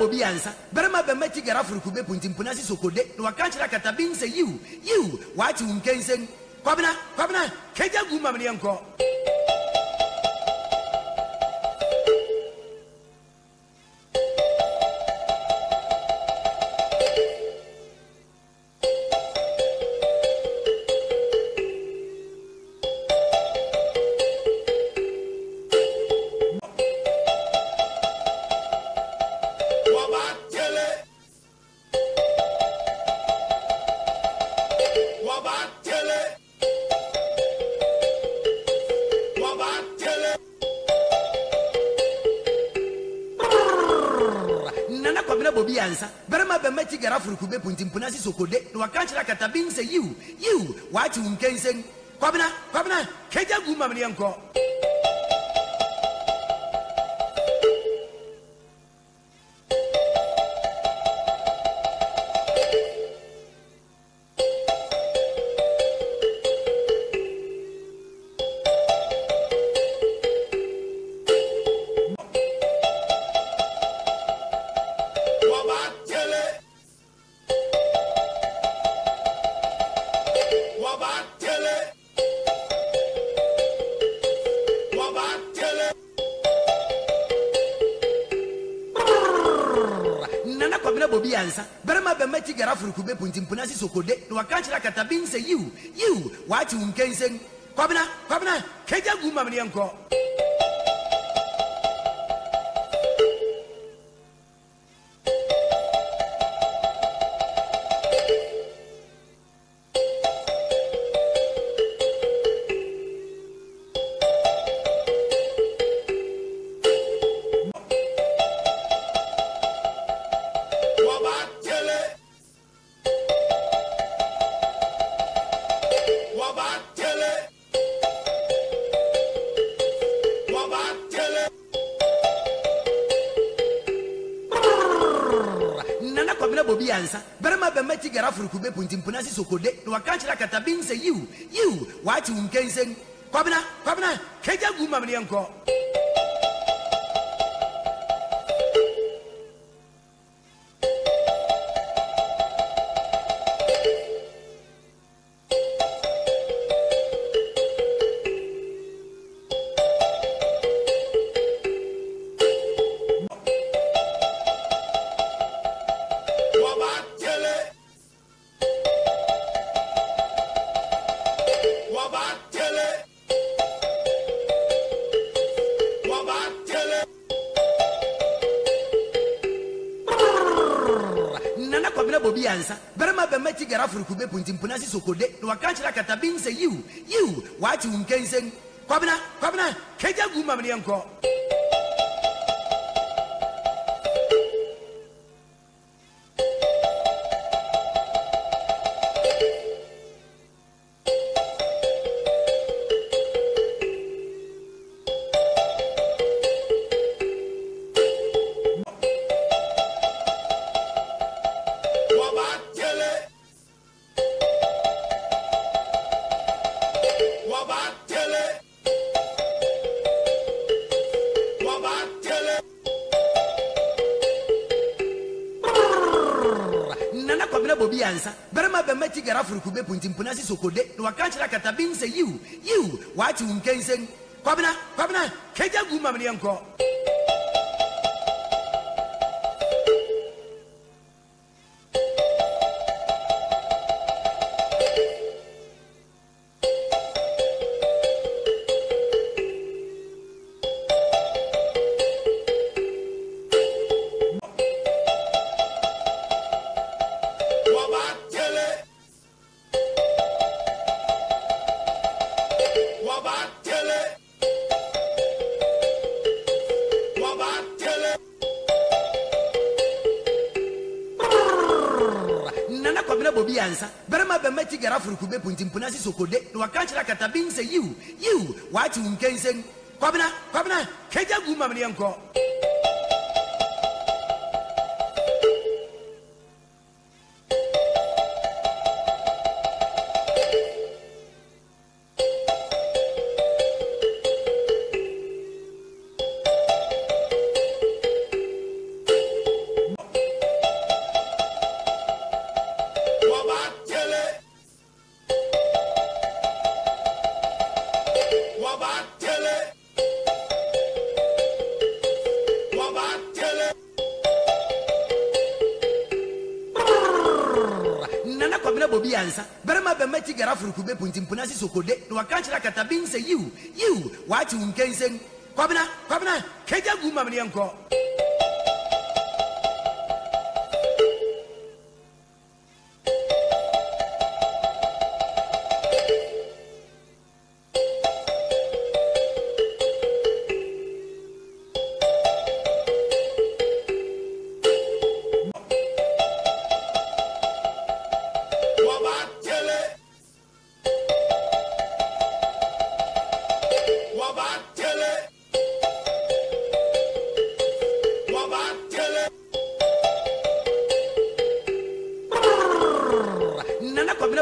Bobie Ansah. Berma be meti gara furukube punti mpunasi sokode. No wakanchira katabin say you. Wati unkensen. Kwabena. Keja guma mni yanko. Kwabena Bobie Ansah. Berma be meti gara furukube punti mpunasi sokode. No wakanchira katabin say you. Wati unkensen. Kwabena. Keja guma mni yanko. Kwabena Bobie Ansah. Berma be meti gara furukube punti mpunasi sokode. No wakanchira katabin say you. Wati unkensen. Kwabena. Keja guma mni yanko. Kwabena Bobie Ansah. Berma be meti gara furukube punti mpunasi sokode. No wakanchira katabin say you. Wati unkensen. Kwabena. Keja guma mni yanko. Kwabena Bobie Ansah. Berma be meti gara furukube punti mpunasi sokode. No wakanchira katabin say you. Wati unkensen. Kwabena. Keja guma mni yanko. Kwabena Bobie Ansah. Berma be meti gara furukube punti mpunasi sokode. No wakanchira katabin say you. Wati unkensen. Kwabena. Keja guma mni yanko. Kwabena Bobie Ansah. Berma be meti gara furukube punti mpunasi sokode. No wakanchira katabin say you. Wati unkensen. Kwabena. Keja guma mni yanko. Ansah, Berma Bemeti Garafru Kube Puntimpunasi Sokode, no Akanchra Katabin say you, what you can say, Kwabena, Kaja Gumamianko.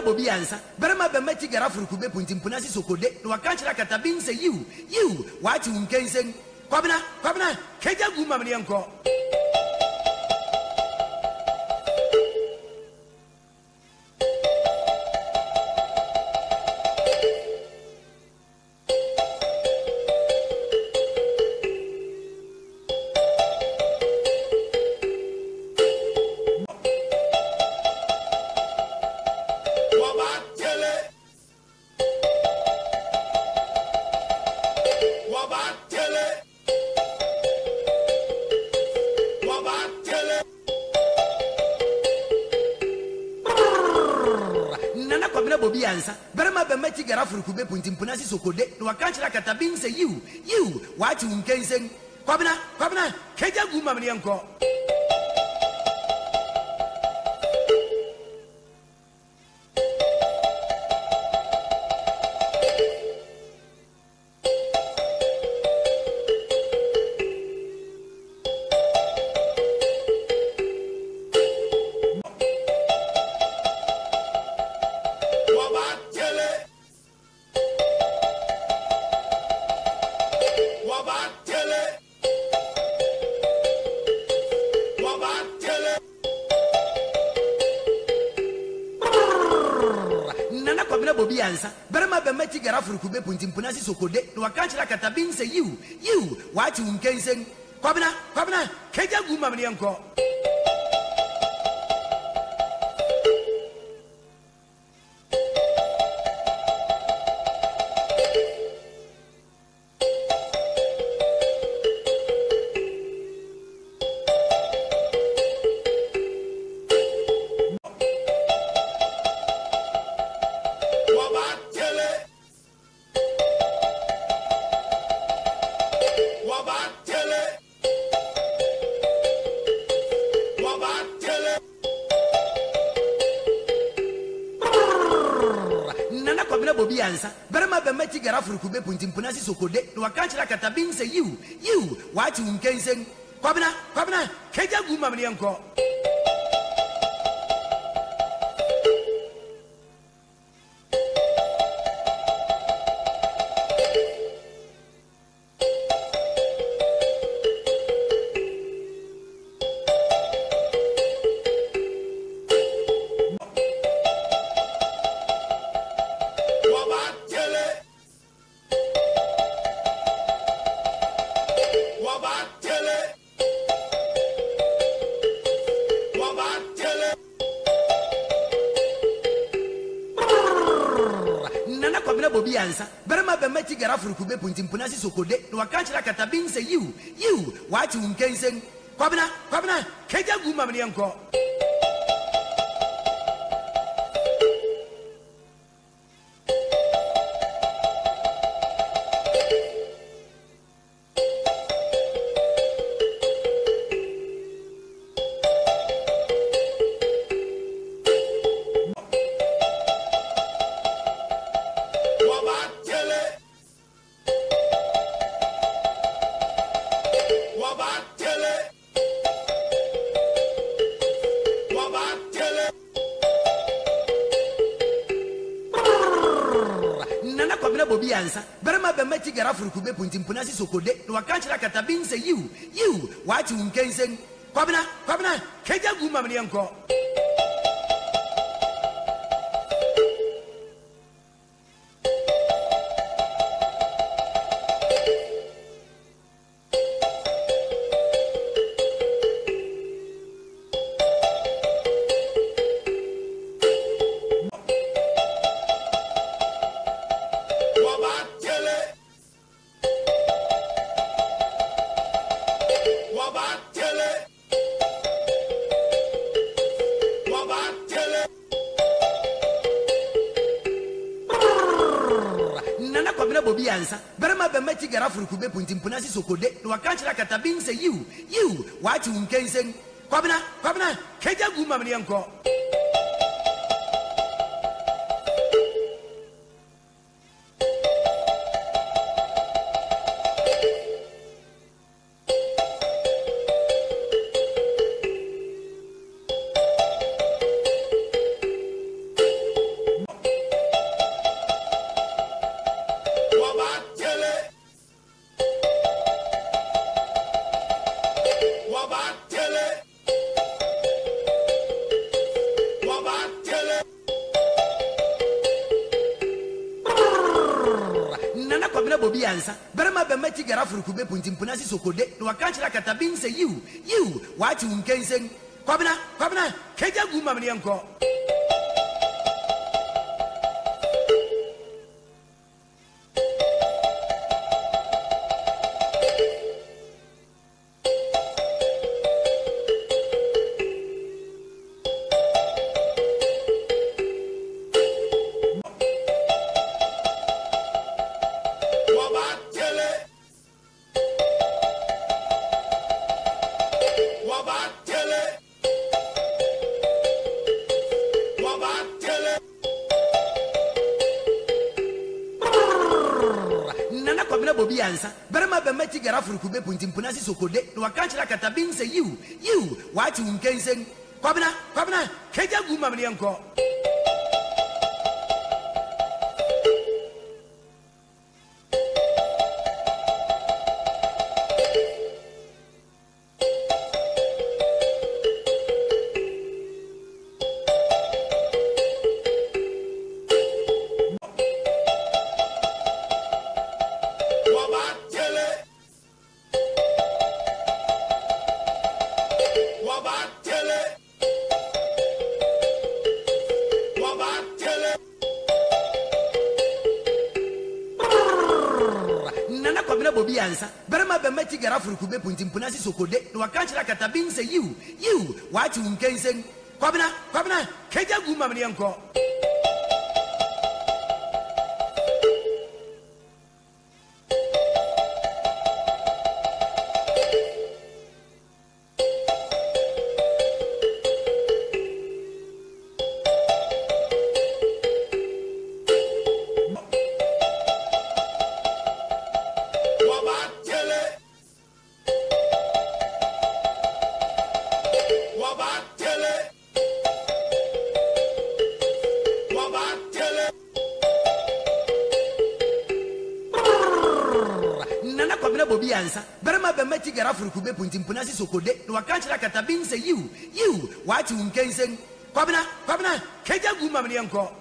Bobie Ansah, Berma Bemeti Garafru Kube Puntimpunasi Sokode, no Akanchra Katabin say you, what you can say, Kwabena, Kaja Gumamianko. Bobie Ansah, Berma Bemeti Garafru Kube Puntimpunasi Sokode, no Akanchra Katabin say you, what you can say, Kwabena, Kaja Gumamianko. Bobie Ansah, Berma Bemeti Garafru Kube Puntimpunasi Sokode, no Akanchra Katabin say you, what you can say, Kwabena, Kaja Gumamianko. Bobie Ansah, Berma Bemeti Garafru Kube Puntimpunasi Sokode, no Akanchra Katabin say you, what you can say, Kwabena, Kaja Gumamianko. Bobie Ansah, Berma Bemeti Garafru Kube Puntimpunasi Sokode, no Akanchra Katabin say you, what you can say, Kwabena, Kaja Gumamianko. Bobie Ansah, Berma Bemeti Garafru Kube Puntimpunasi Sokode, no Akanchra Katabin say you, what you can say, Kwabena, Kaja Gumamianko. Kwabena Bobie Ansah. Berema Bemeti Garafur Kube Puntimpunasi Sokode, no Akanchra Katabing say you, what you can say. Kwabena, Keja Gumamianko. Kwabena Bobie Ansah. Berema Bemeti Garafur Kube Puntimpunasi Sokode, no Akanchra Katabing say you, what you can say. Kwabena, Keja Gumamianko. Kwabena Bobie Ansah. Berema Bemeti Garafur Kube Puntimpunasi Sokode, no Akanchra Katabing say you, what you can say. Kwabena, Keja Gumamianko. Kwabena Bobie Ansah. Berema Bemeti Garafur Kube Puntimpunasi Sokode, no Akanchra Katabing say you, what you can say. Kwabena, Keja Gumamianko. Kwabena Bobie Ansah. Berema Bemeti Garafur Kube Puntimpunasi Sokode, no Akanchra Katabing say you, what you can say. Kwabena, Keja Gumamianko.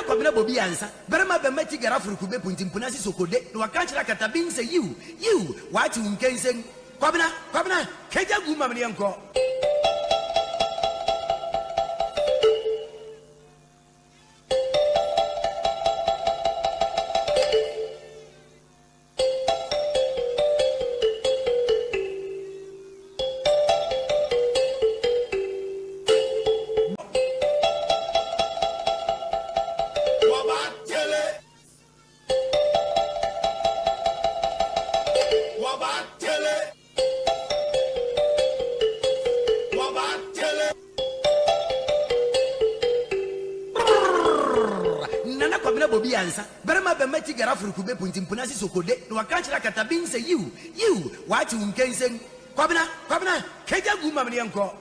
Kwabena Bobie Ansah. Berema Bemeti Garafur Kube Puntimpunasi Sokode, no Akanchra Katabing say you, what you can say. Kwabena, Keja Gumamianko. Kwabena Bobie Ansah. Berema Bemeti Garafur Kube Puntimpunasi Sokode, no Akanchra Katabing say you, what you can say. Kwabena, Keja Gumamianko.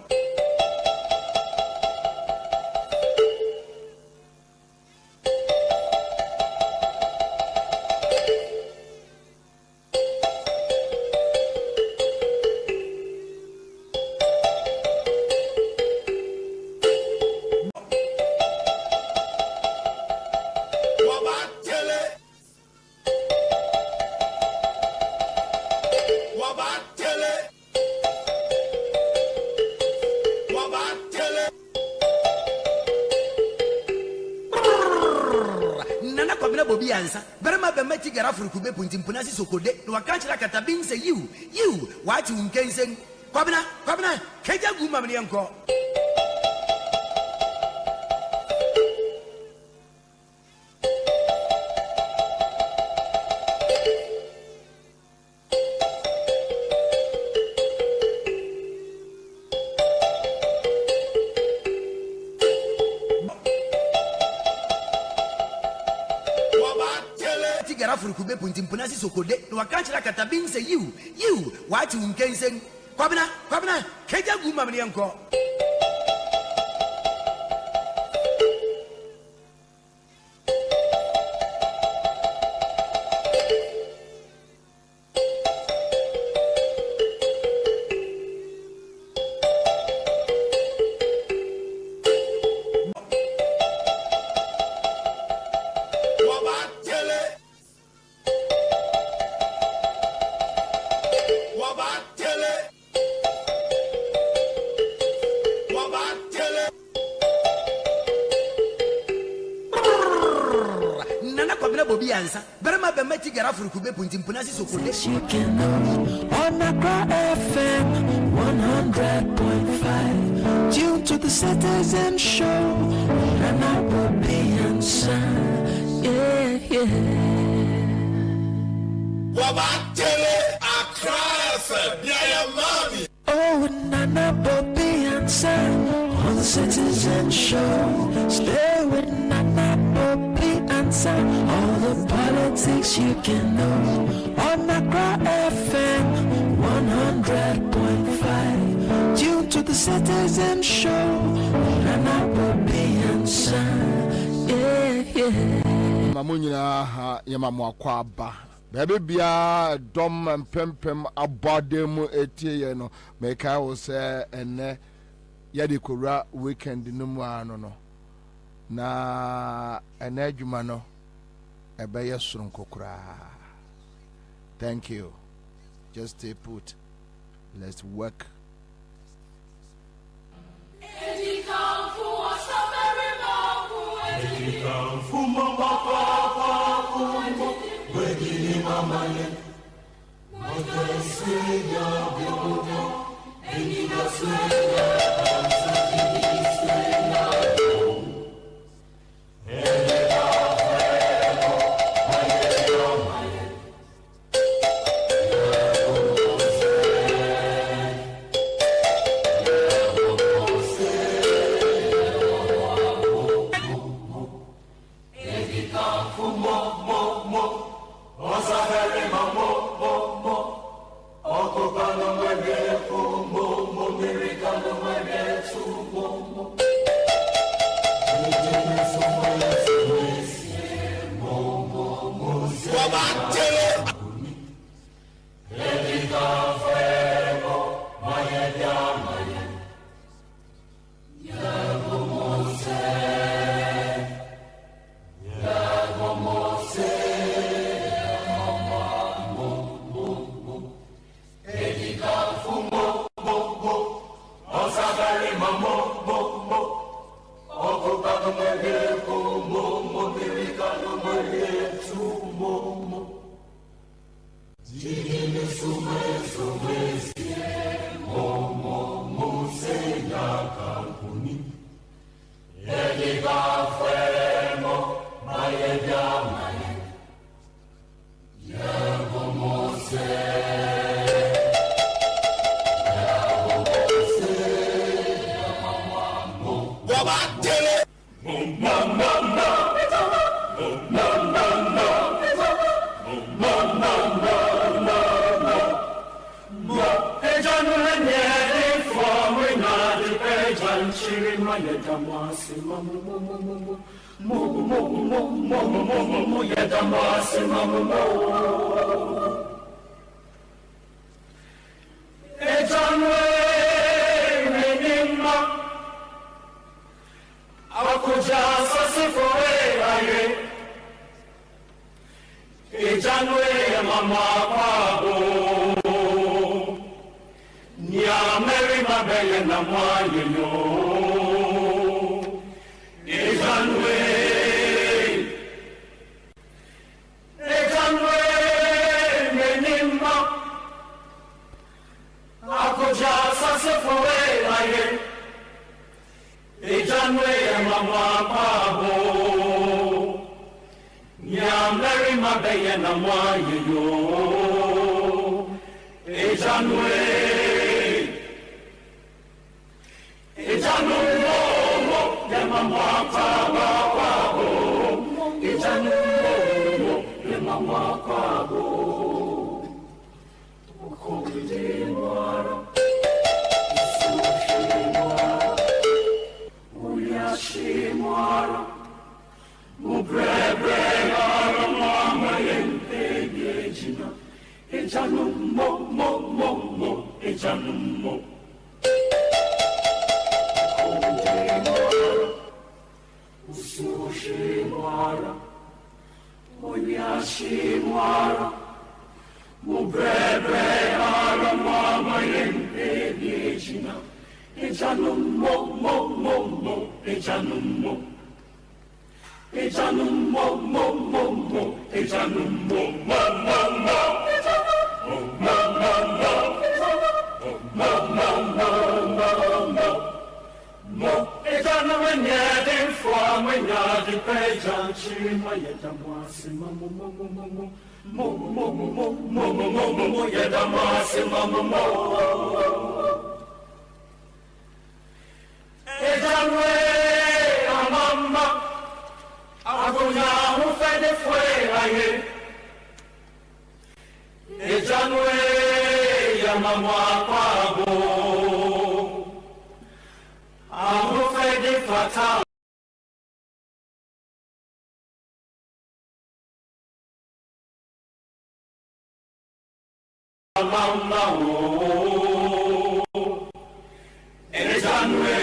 Kwabena Bobie Ansah. Berma Bemeti Garafur Kube Puntimpunasi Sokode, no Akanchra Katabin say you, what you can say. Kwabena, Kaja Gumamanianko. Garafur Kube Puntimpunasi Sokode, no Akanchra Katabin say you, what you can say. Kwabena, Kaja Gumamanianko. Bobie Ansah. Berma Bemeti Garafur Kube Puntimpunasi Sokode. You can know on Accra FM 100.5. Tune to the Citizen Show. And I will be Ansah. Yeah. Wabatele Accra FM. Yeah, mommy. Oh, Nana Bobie Ansah on the Citizen Show. Stay with Nana Bobie Ansah. All the politics you can know on Accra FM 100.5. Tune to the Citizen Show. Nana Bobie Ansah. Yeah. Mamunyina yamamu akwaba. Baby bia dom pempem abode mu etie no meka wo se ene yade kora weekend no mu ano no na ene adwuma no ebe yesurun kokora. Thank you. Just stay put. Let's work. Ejanwe mama pabo Nyamleri mabeye na mwaye yo Ejanwe mo ya mama pabo Ejanwe mo ya mama pabo Okode mwara Shimara, Mubrebe, Mama, Yejina, Ejanum, Mo, Ejanum, Usushimara, Oyashimara, Mubrebe, Mama, Yejina. Ejanum mo, Ejanum mo, Ejanum mo, Ejanum mo, Ejanum nyade fwa nyade pejan chima yedamasi mo, yedamasi mo. Ejanwe amama agonya ufede fwe aye Ejanwe yamama kwabo ahufede fata mama o Ejanwe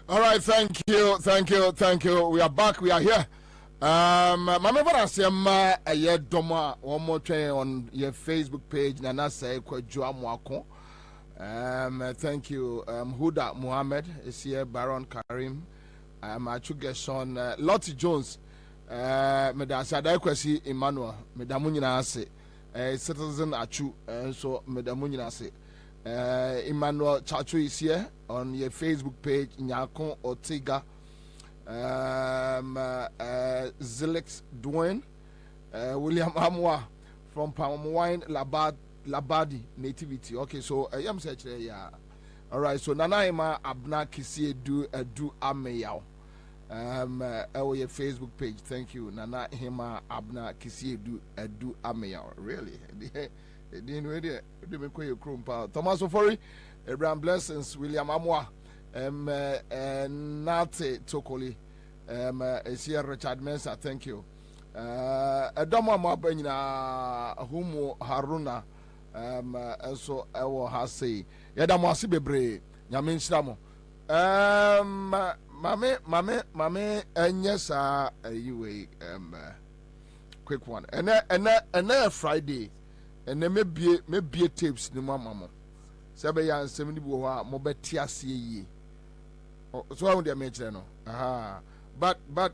All right, thank you. We are back. We are here. Mama Varasema a doma one more train on your Facebook page. Nana say Kwajua Mwako. Thank you. Huda Muhammad is here. Baron Karim. Achugeson. Lottie Jones. Medasada Kwesi Emmanuel. Medamunina ase. Citizen Achu. So Medamunina ase. Emmanuel Chachu is here on your Facebook page. Nyakon Ortega. Zilix Dwayne. William Amwa from Palm Wine Labadi Nativity. Okay, so I am searching. Yeah. All right. So Nanaima Abna Kisi do Ameyao. Your Facebook page. Thank you. Nana Hema Abna Kisi do Ameyao. Really? Didn't read it. Didn't call your chrome power. Thomas Ofori, Abraham Blessings, William Amwa, Nate Tokoli, here Richard Mensah. Thank you. Adama Mabena Humo Haruna, and so I will have say, Yadamasi Bebre, Yamin Slamo. Mame, and yes, you quick one. And then Friday. And then maybe tapes the mama. Sabayan 70 boa mobetia see. So I want to no. Aha. But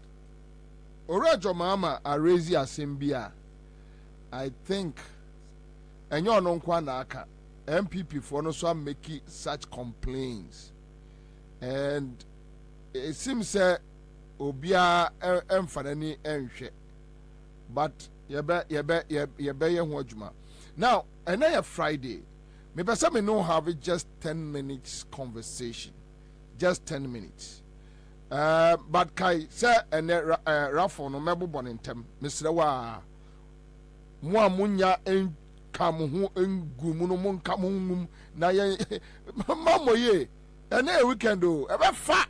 Orajo mama a raise a simbia. I think and you no nkwa na aka MPP for no so make such complaints, and it seems obia emfanani enhwe, but yebe ye ho adwuma now. And then Friday, me person me no have just 10 minutes conversation, just 10 minutes. But kai say and Raffo no mebo bonentem, Mr. Wa mo amunya en kam ho engu mu no mon kam ho na ye mamo ye and a weekend o e be fa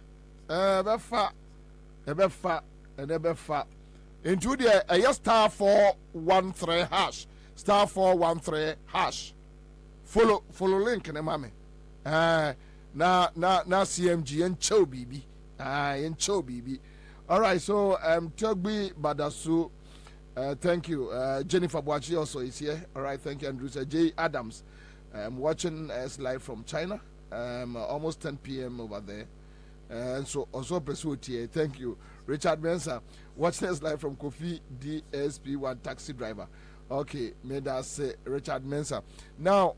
into the star 413 hash star 413 hash follow link ne mame na CMG and chow bibi and chow bibi. All right, so Togbi Badasu, thank you. Jennifer Boachi also is here. All right, thank you. Andrew J Adams watching us live from China, almost 10 p.m. over there. And so also pursuit here. Thank you. Richard Mensa watching us live from Kofi DSP1 taxi driver. Okay, may that say Richard Mensa. Now,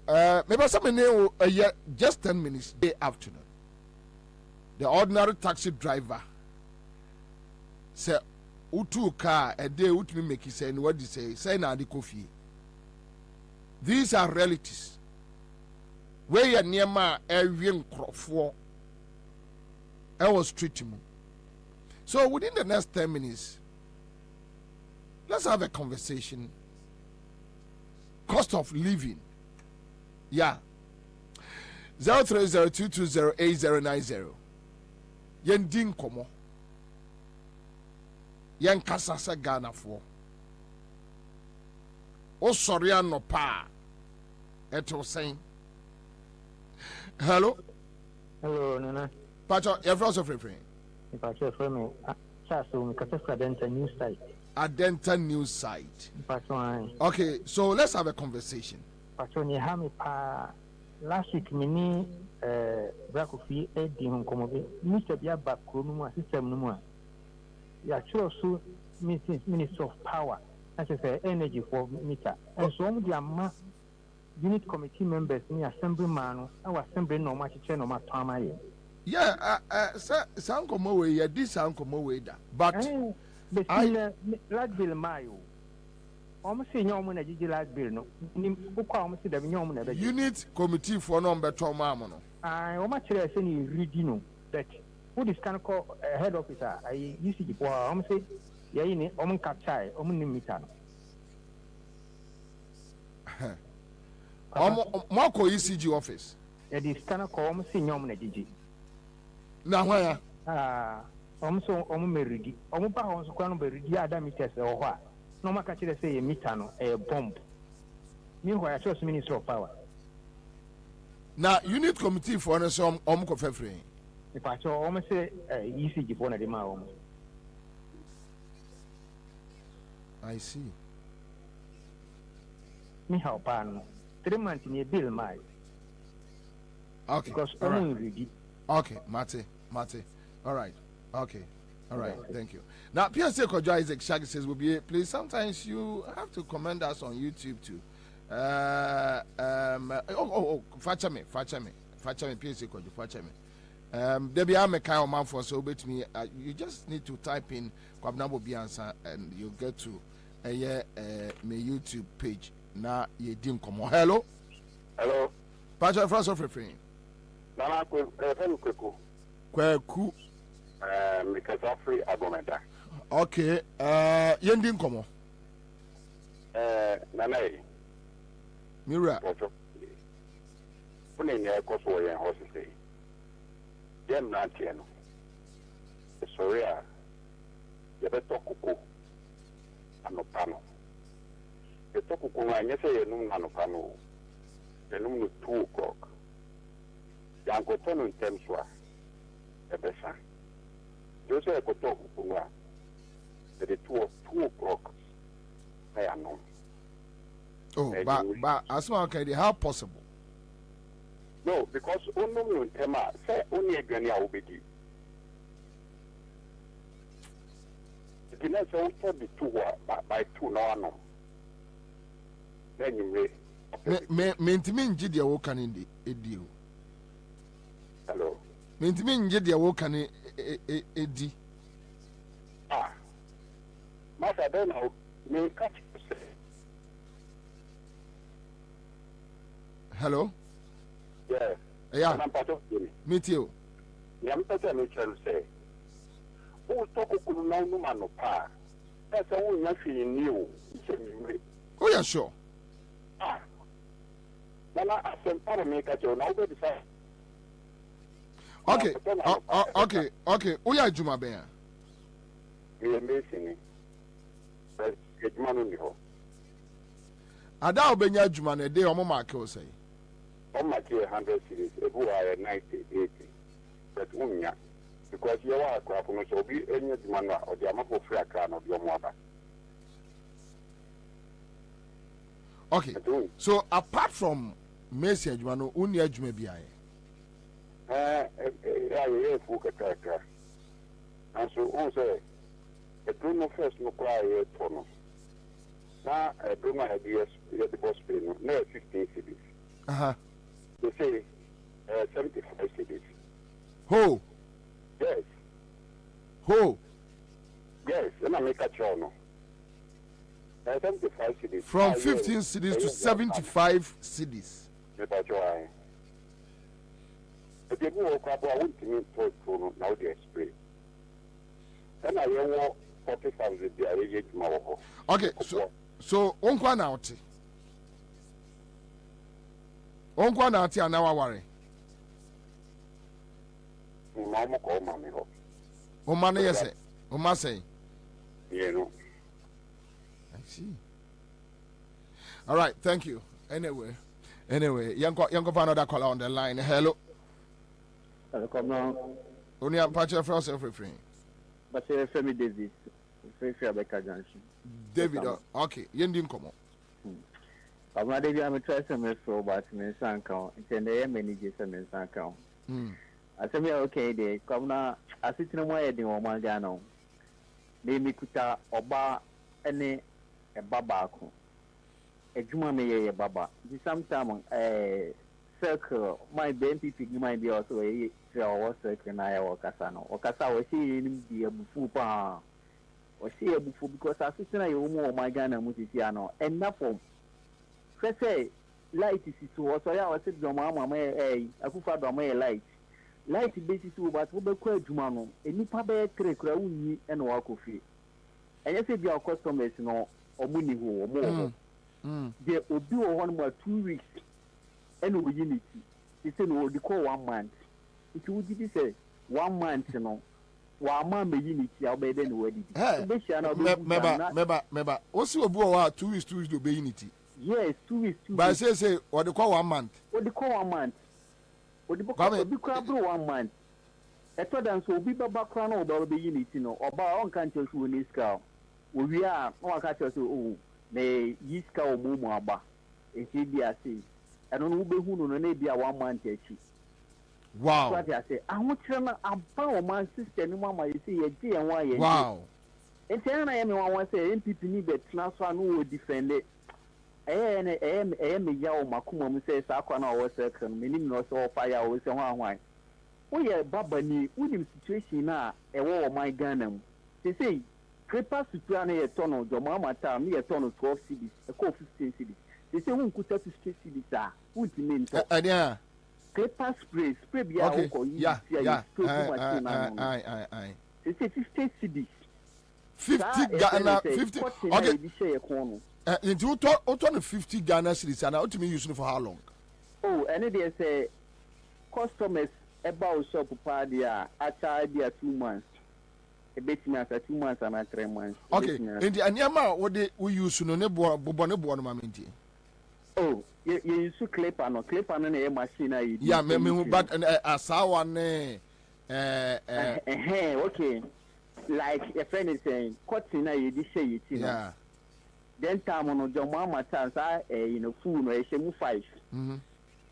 maybe something new just 10 minutes day afternoon. The ordinary taxi driver say utu car a day utmi make say and what do you say na the coffee. These are realities. Where you near ma every crop I was treating. So within the next 10 minutes, let's have a conversation. Cost of living. Yeah. 0302208090. Yen din komo. Yen kasasa Ghana for. O sorry no pa. It was saying. Hello? Hello, Nana. Pacho, you're also free. Pacho, for me. So, Adenta news site. Adenta news site. Pacho, okay, so let's have a conversation. Pacho, you have me pa. Last week, mini black of fee, Eddie Honkomobi, Mr. Biaba, Krumua, system Numua. You are sure Minister of Power, as I say, energy for meter. And so, the unit committee members in the assembly man, our assembly no much no matter time. Yeah, Sanko Mowe, yeah, this Sanko Mowe, but I like Bill Mayo. Almost in your money, like Bill, no, almost the unit committee for number 12 Mamono. I almost say reading that who is kind of call head officer. I used to before almost say, yeah, in it, Oman Kapchai, Oman Mitano. Marco ECG office. It is kind of call almost in your money. Now, where? Almost Meridi, almost Bahon's Crown Beridi, Adamitess or what? No matter say a mitano, a bomb. Meanwhile, I chose Minister of Power. Now, unit committee for some Omco Fefree. If I saw almost say ECG for the Mao. I see. Me how pan 3 months in a bill, my. Okay. Because only ready. Okay, Mate. All right. Okay. All right. Thank you. Now, PSA Kojo Isaac Shaggy says, "Will be please. Sometimes you have to comment us on YouTube too." Facha me. PSA Kojo, facha me. There be a kind of man for so bet me. You just need to type in Kwabena Bobie Ansah and you get to my YouTube page. Now you dim come on. Hello. Facha first of refrain. Nana Kweku. Kweku. Because of free argument. Okay. Yendin komo. Nana. Mira. Pune ni ekoso yen hosise. Dem na tieno. Soria. Yebeto kuku. Anopano. Yebeto kuku nganyese yenum anopano. Yenum no 2 o'clock. Yango tono ntemswa. Ebesa. Those are the 2 o'clock. I am known. Oh, but as well, okay, how possible? No, because only Tema say only a Gania will be. The next one for the 2 by 2 no. then you may. Mentimi nji dia wo kan edi o. Hello. Mentimi nji dia wo kan edi. Master, then I may catch you. Hello. Yeah. Yeah. I'm part of you. Meet you. Yeah, I'm part of you. Say. Oh, talk to no man no pa. That's all nothing new. Oh yeah, sure. Nana, I sent para make a joke. Now, okay. Oh yeah, Juma Bear. We are missing it. Get money. Ada obenya Juma na dey omo mark o say. On my 100 cities, who are 90, 80. But unya. Because you are a crap, so be any man or the amount of free account of your mother. Okay. So apart from Messi Jumano, unya Juma bi aye. Yeah, full character. And so on say, a Bruno first no cry a tono. Now a Bruno ideas the boss pay no 15 cities. They say 75 cities. Ho. Yes. Ho. Yes, and I make a chono. 75 cities. From 15 cities to 75 cities. If you go up, I won't mean to now they spray. Then I want 40,000 there. Okay, so onkwa na oti. Onkwa na ati anawa ware. Mama call mommy ho. O man yes. O ma say. You know. I see. All right, thank you. Anyway, yanko find another caller on the line. Hello. Hello, Only a patch of yourself refrain. But Femi Davis, Rebecca Junction. David, okay, Yendim Como. I'm not even a try some so but me sank count. It's in the manager some sank count. I said, okay, they come now. I sit in my head in Omagano. They me kuta oba any a babako. A juma me a baba. Sometime circle, my BNP might be also a circle and I or Casano. Or Casa was seeing the Bufupa. Or see a bufu because I sit in a more my Ghana Muticiano. And nothing. First say, light is so I was said, Mama, a Akufa Dome light. Light basis but we be Jumano. A new pabe crowd and walk of it. And if you are customers, no, or money or more. There will be 1 more 2 weeks. And we unity. He said, no, they call 1 month. It would be say 1 month, you know. 1 month unity, I'll be then ready. Meba. Also, about 2 weeks to be unity. Yes, 2 weeks. But say, what they call 1 month. What they call 1 month. What the book of 1 month. I told them so be background about the unity, no, or by on country to this cow. We are no catch us, oh, may this cow move about. It should be a sea. I don't know who no maybe a 1 month. Wow. What I say, I want to about my sister, no mamma, you see a G and Y. Wow. And then I am one say, MPP need the transfer no defend it. I am a young Makuma says, I can't always second, meaning no so fire with one wine. We are Babani, with him situation now, a war of my Ghana. They say, Crepas to plan a ton of your mamma town, me a ton of 12 cities, a call 15 cities. They say, who could touch straight cities are, who to mean? Yeah. Clipper spray be okay. Yeah. They say 50 cities. 50 Ghana, 50. Okay. Into 50 Ghana cities, and how to me using for how long? Oh, and they say customers about shop party are at 2 months. A bit after 2 months and 3 months. Okay. And the Anyama, what we use to know, Bobone, Mammy. Oh, you use clipper no clipper and a machine. Yeah, but a sour okay. Like a friend is saying, Cotina, you did say it. Yeah. Then time on your mama times food or a shame 5.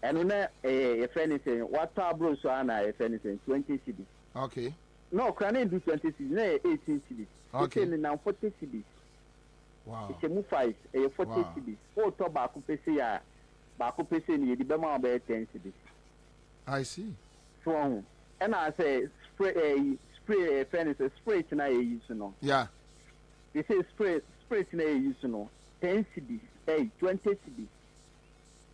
And when a friend is saying, what tableau so a friend is saying 20 cities. Okay. No, can I do 20 cities? No, 18 cities. Okay. Now 40 cities. Wow. It's a move 5, a 40 Wow. CDs. 4 top baku pese baku pese ni the bema about 10 CDs. I see. So, and I say spray furnace spray tonight you know. Yeah. They say spray tonight you know. 10 CDs, 20 CDs.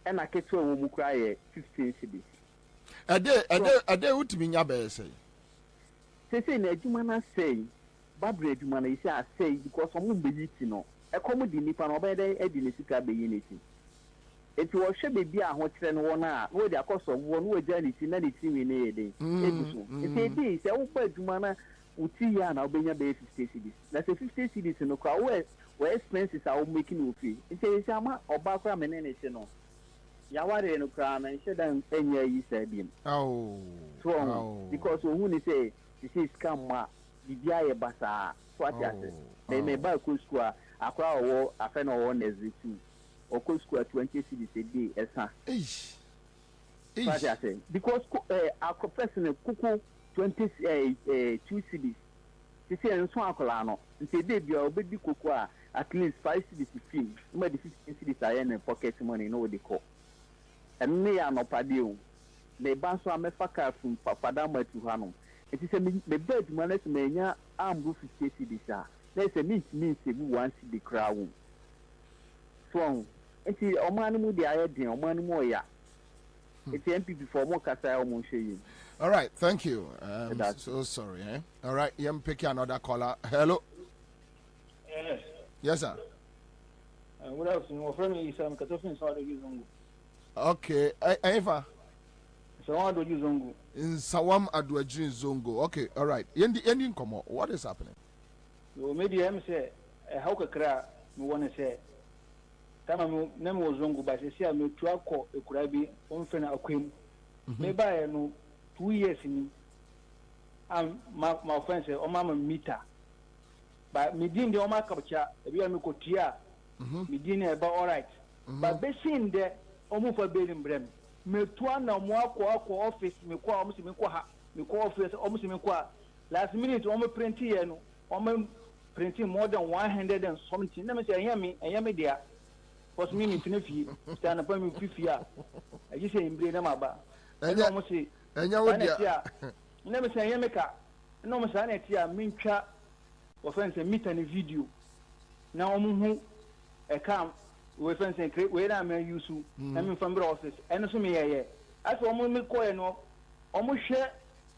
And I get to a woman cry 15 CDs. A day would be your say. Say na adwuma na say babra adwuma na isi say because omo be yiti no e komo di nipa no obede e di ne sika be yi neti enti wo hwe bebi a ho kire no wona wo di akoso wo no wagya ne ti na ne ti wi ne yede ebiso enti di se wo pa adwuma na uti ya na obenya be 50 cedis na se 50 cedis no kwa we expenses are making you feel enti isi ama oba kwa me ne se no ya ware no kwa na nche dan enya yi se bi Oh. so because who ni say this is scam bibia ye basa so atiase na me ba ko school akwa owo afa na owo next two o ko school 20 cedis a day esa so atiase because akwa person kuku 20 2 cedis ti say enso akola no nti dey bia obedi kuku a at least 5 cedis fee no the 15 cedis are in pocket money no dey call and me ya no pade o le ba so amefa car from papada matu hanu it is a me bed man me nya ambu 50 cedis a let's say me say we want the crowd so enti omanu mu dia ye den omanu mu oya enti MPP for mo kasa o mo hwe. All right, thank you. So sorry, eh? All right, you pick another caller. Hello. Yes. Yes, sir. Good afternoon. My friend is Katofin Sawa Doji Zongo. Okay, Eva. Sawa Doji Zongo. In Sawam Adwajin Zongo. Okay, all right. Ending come what is happening? You maybe I'm say how ka kra me wanna say. Tama me nem wo Zongo ba se sia me tu akọ ekura bi on fe na akwem. Me ba no 2 years ni. My friend say o mama meter. But me din de o ma kapcha e bi me kotia. Me din e ba all right. But be sin de o mu fa belim brem. Me tu na mo akọ office me kwa o mu si me kwa ha. Me kwa office o mu si me kwa last minute o mu print here no. O mu printing more than 100 and something. Na me say eya me dia. Because me tinefie. Stand up me fifia. I just say imbre na maba. Enya mo say enya wo dia. Na me say eya me ka. Na mo say na tia me ntwa offense meter ni video. Na o mu hu e kam we offense create we na me use na me from office. Eno so me ye. Aso o mu me ko e no. O mu hwe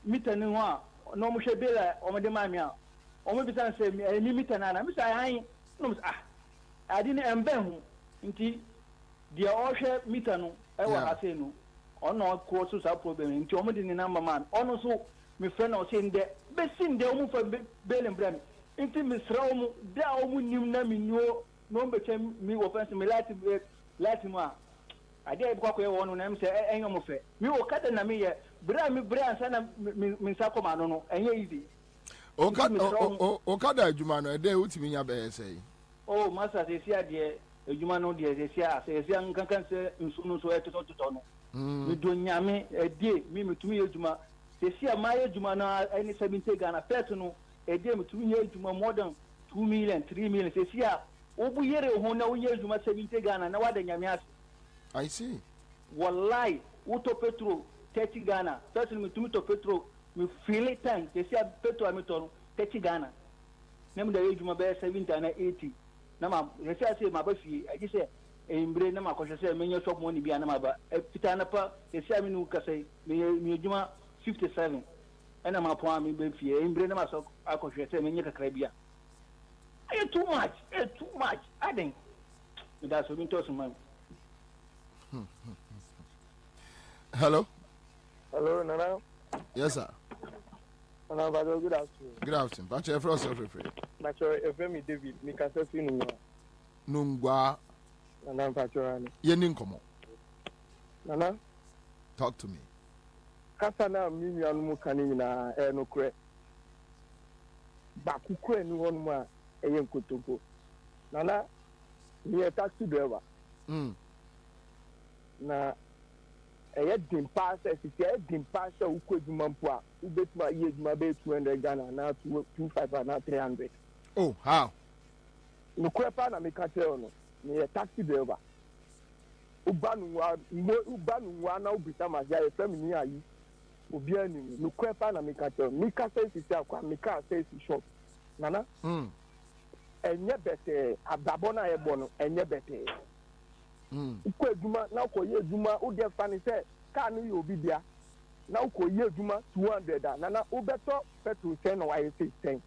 meter ni ho a no mo hwe bela o mo de ma me a omo bi san say me meter na me say han no adi ne embe hu nti dia o hwe meter no e wa ha say no ono ko so sa problem nti omo di ni number man ono so me friend o say nde be sin de omo fa belen bram nti me sra omo da omo nim na me nuo no be chem me offense me lati mo adi e kwa ko no na me say enyo mo fe me o kada na me ye bra ansa na me sa ko ma no enye easy. Okada adwuma no ede utimi nya be say. Oh master se sia de adwuma no de se sia nkankan se nsu so etoto no. Me do nyame ede me metumi adwuma se sia ma adwuma na any 70 Ghana first no ede metumi adwuma more than 2 million 3 million se sia obu yere ho na wo adwuma 70 Ghana na wada nyame ase. I see. Wallahi uto petro 30 Ghana first metumi to petro me feel it time they say petrol meter 30 Ghana nem da yejuma be 70 na 80 na ma they say ma ba fi I say embre na ma ko say menye shop money bia na ma ba fita na pa they say me nu ka say me ejuma 57 ena ma po am be fi embre na ma so akọ say menye kakra bia too much I think that's what me to some man. Hello Nana. Yes sir. Good afternoon. Good afternoon. But you from free. But you me David, me can say Nungwa. Nana Patrani. Yenin komo. Nana. Talk to me. Kasa na mimi anu mukani na no kre. Ba kukre ni wonu ma eye nkotoko. Nana, me a taxi driver. Na eye dimpa se si eye dimpa se ukodwuma mpo a ubetuma ye dwuma be 200 Ghana na 25 na 300. Oh, how? no kwepa na meka tell no me a taxi driver ubanu wa na ubita ma ya efemi ayi obi ani no kwepa na meka tell meka say sisi akwa meka say si shop nana enye bete ababo na ebo no enye bete ukọ eduma na ukọ ye eduma u dey fani say car no you obi dia na ukọ ye eduma 200 nana u beto petrol 10 na why say 10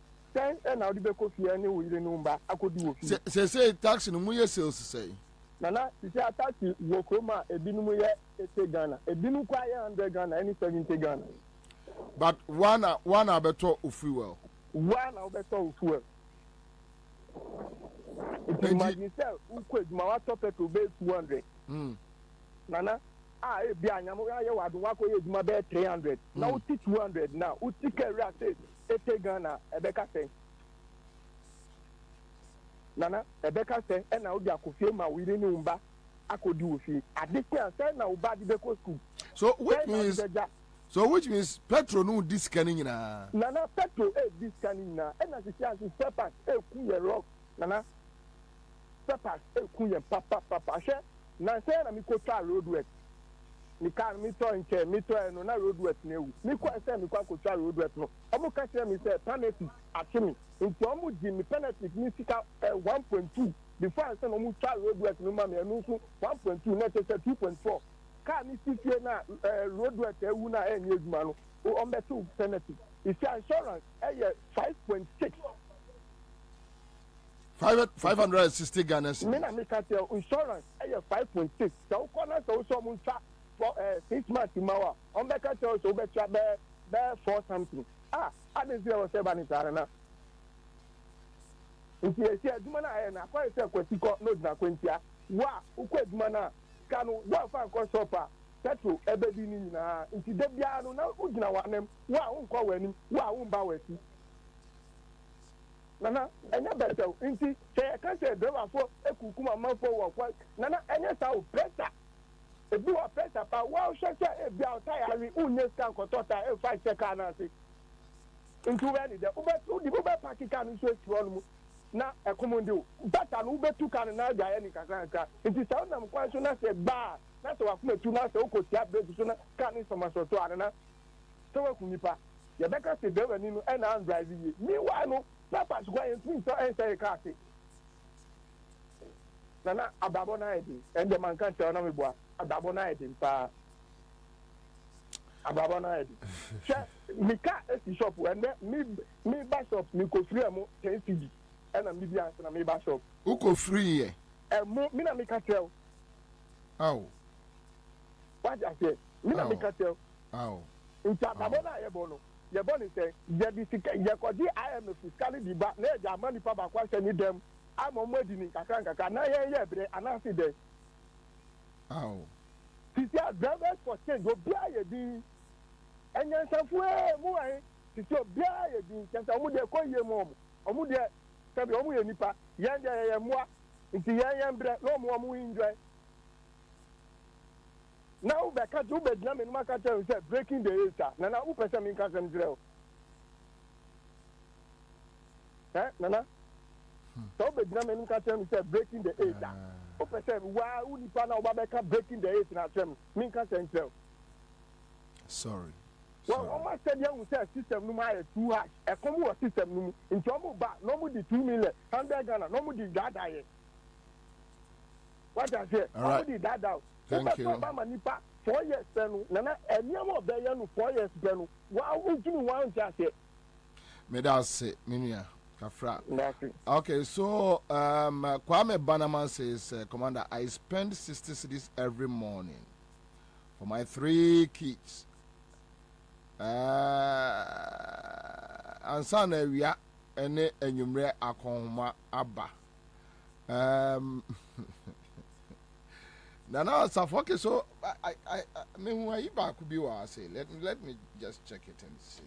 na odi be ko fie ni wo yire no mba akodi wo fie say taxi no mu ye sales say nana sisi taxi wo kroma ebinu ye 80 Ghana ebinu kwa ye 100 Ghana any 70 Ghana but one abeto fuel one abeto fuel it imagine say ukọ eduma wa top petrol be 200 nana e bi anyamo ye wadu wa ko ye eduma be 300 na uti 200 na uti carry say 80 Ghana ebeka say nana ebeka say e na odi akofie ma wiri ni umba akodi ofi adekwa say na uba di beko school so which means petrol no discount nyina nana petrol discount nyina e na sisi as peppers ku ye rock nana peppers ku ye papa she na say na mi ko try road work mi car mi to nke mi to no na road work na ewu mi kwa say mi kwa ko try road work no omo ka say mi say penalty atimi nti omo di mi penalty mi sika 1.2 before I say no mo try road work no ma me no so 1.2 na say 2.4 car mi sika na road work ewu na enye adwuma no o beto penalty if insurance 5.6 560 Ghana. Me na me ka tell insurance 5.6 so corner so mo try for 6 months mawa on be ka tell so be try be 4 something I didn't see what say ba ni tare na nti esi aduma na na kwa ese kwatiko no na kwentia wa ukwa aduma na kanu wa fa ko sopa petrol ebe bi ni na nti de bia no na ugina wanem wa unkwa wanim wa umba wati nana enya betel nti se ka se driver fo ekukuma manfo wo kwa nana enya sa o pressure ebi wa pressure pa wa o sheke ebi a tire unye scan ko tota e 5 second na se nti we ni de ube park car no so etiwo no na ekomonde o data no ube tu kan na ja ye ni kakranka nti sa na mkwan so na se ba na se wa kuma tu na se o ko tia break so na kan ni sama so to ana so wa kunipa ye beka se driver ni no e na drive yi mi wa no papas go en twin so en say car se nana ababo na edi ende man kan tell na me boa ababo na edi pa ababo na edi che mi ka esi shop ende mi ba shop mi ko free mo 10 cd ena mi bia na mi ba shop who ko free ye mo mi na mi ka tell how what I say mi na mi ka tell how nta ababo na ye bono ye boni say ye bi sika ye ko di IMF fiscally di ba na e ja mani pa ba kwa se ni dem amo modi ni kakranka na ye bre anasi de how sisi drivers for change obia ye di enyansafu mu ai sisi obia ye di nyansa omu de ko ye mu omu de sabi omu ye nipa ye de ye mua nti ye bre no omu enjoy now be ka do be dina me no maka tell say breaking the race na who person me can drill nana so be dina me no maka tell say breaking the race who person wa who nipa na oba be ka breaking the race na tell me can drill sorry well almost said you say system no my too hard e come wo system no nti omo ba no mo di 2 million 100 Ghana no mo di dada ye what I say no di dada thank you mama nipa 4 years penu nana eniam obeya no 4 years penu wa ujunu wa nja se me da se minua kafra okay so Kwame Banaman says commander I spend 60 cedis every morning for my 3 kids Ansah na wia ene enyumre akonhoma aba Nana Safoke, so I mean, why you back be what I say? Let me just check it and see.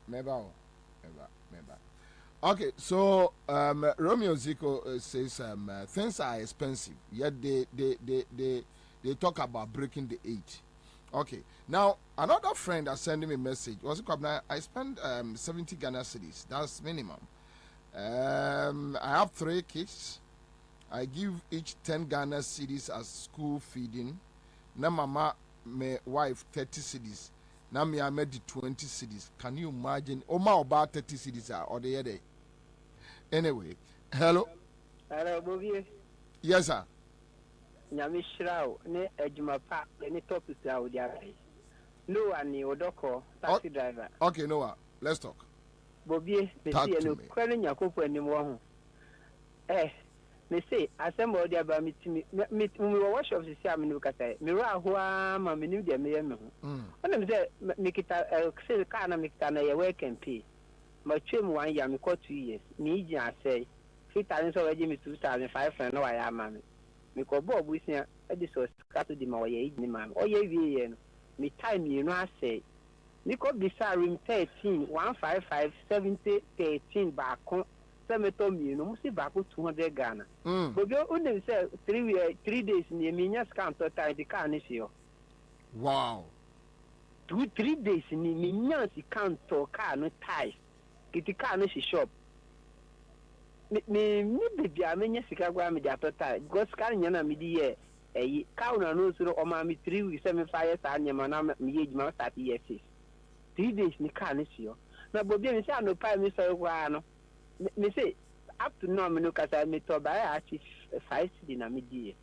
Maybe. Okay, so Romeo Zico says things are expensive. Yet they talk about breaking the 8. Okay. Now, another friend has sent me a message. Was it Kwabena? I spent 70 Ghana cedis. That's minimum. I have 3 kids. I give each 10 Ghana cedis as school feeding. Now, mama, my wife, 30 cedis. Now, me, I made the 20 cedis. Can you imagine? Oma about 30 cedis or the other. Anyway, hello. Hello, Bobie. Yes, sir. Nyamishraw, ne ejuma pa, ne topic ya udiare. Noah ni odoko, taxi driver. Okay, Noah, let's talk. Bobie, me see no kwani nyakopo anim wo ho. Me say asem odi aba me workshop si am no kasa. Me ra ho ma me nim de me yem ho. Ona me say me kita say ka na me kita na ye work and pay. Ma twem 1 year me ko 2 years. Me iji asay. Fita nso waje me 2500 na wa ya ma me. Me ko Bobie sia e di so scatter di ma wa ye ni ma. O ye wie ye no. Me time you know asay. Niko bisa room 13 155 70 13 baako semeto mi no musi baako 200 Ghana. Bobie o dem say 3 days ni mi nya scan to tie the car ni fio. Wow. 3 days ni mi nya scan to car no tie. Kiti car no shop. Me baby a me nya sika gwa me da to tie. Because car nya na me di ye car na no so o ma me 3 weeks 75 sa nya ma na me ye juma start year 6. 3 days ni car ni fio. Na Bobie me say no pa me so kwa no. Me say up to now me no kasa me to buy actually 5 cedi na me die.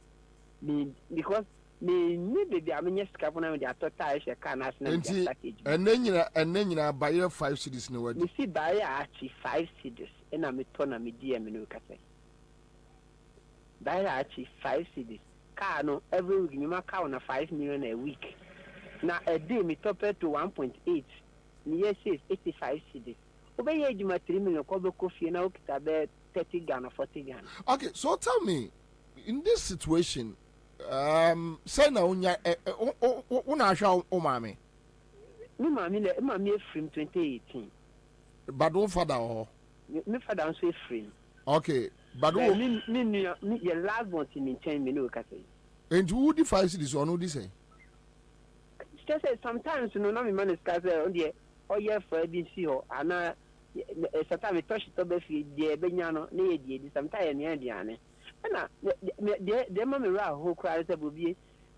Me because me ni baby am nya sika na me dey atota e car na na me package. And nyina buy 5 cedis no wadi. Me see buy actually 5 cedis e na me to na me die me no kasa. Buy actually 5 cedis. Car no every week me ma car na 5 million a week. Na a day me top it to 1.8. Me yes 85 cedis. Obey you 3 million coffee now 30 Ghana 40 Ghana. Okay, so tell me, in this situation, say na unya una sha o mami. Me mami from 2018. But no father or me father also free. Okay, but me your last one in chain me no ka say. And who the 5 cities or no this say? Just say sometimes you know na me man is ka say on there o ye for bi si ho ana sometimes me touch to be fi de benya no na ye die sometimes me aduane na de ma me ra ho kra say Bobie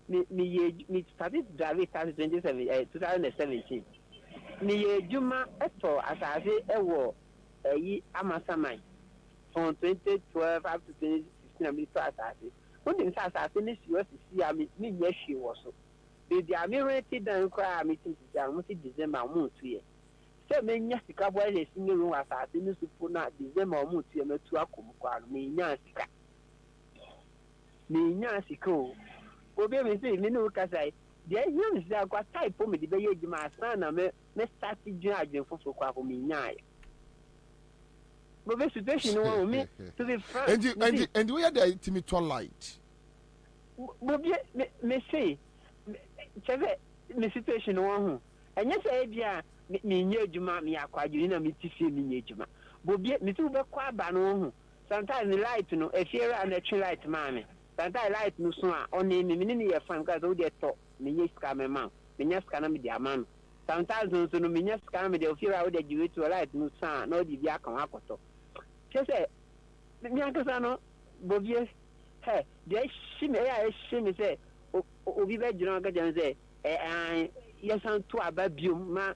me started driving 2017 me ye juma eto asase ewo yi amasamai from 2012 up to 2016 me to asase when the asase ni si am me ye hwe wo so baby am ready dan kra me tin ti am ti December mo tu ye se me nya sika boy le si me ru asase ni supo na December mo tu ye metu akom kwa no me nya sika o Bobie me say me no ka sai de him say akwa type o me de be ye jima asan na me start djun adwen fofo kwa ko me nya ya Bobie situation no me to be frank and we had the ultimate light Bobie me say cheve me situation no ho enya say bia me nya adwuma me akwadwini na me tifie me nya adwuma Bobie me tu be kwa aba no ho sometimes the light no efiera na twi light ma me sometimes light no so a on me ni ye fan because we dey talk me nya ska me ma me nya ska na me dia ma no sometimes no me nya ska na me dey efiera we dey jiwe to light no so a na odi bia kan akoto chese me akasa no Bobie he dey shi me ya shi me say obi be jina ga jan say yes san to aba biom ma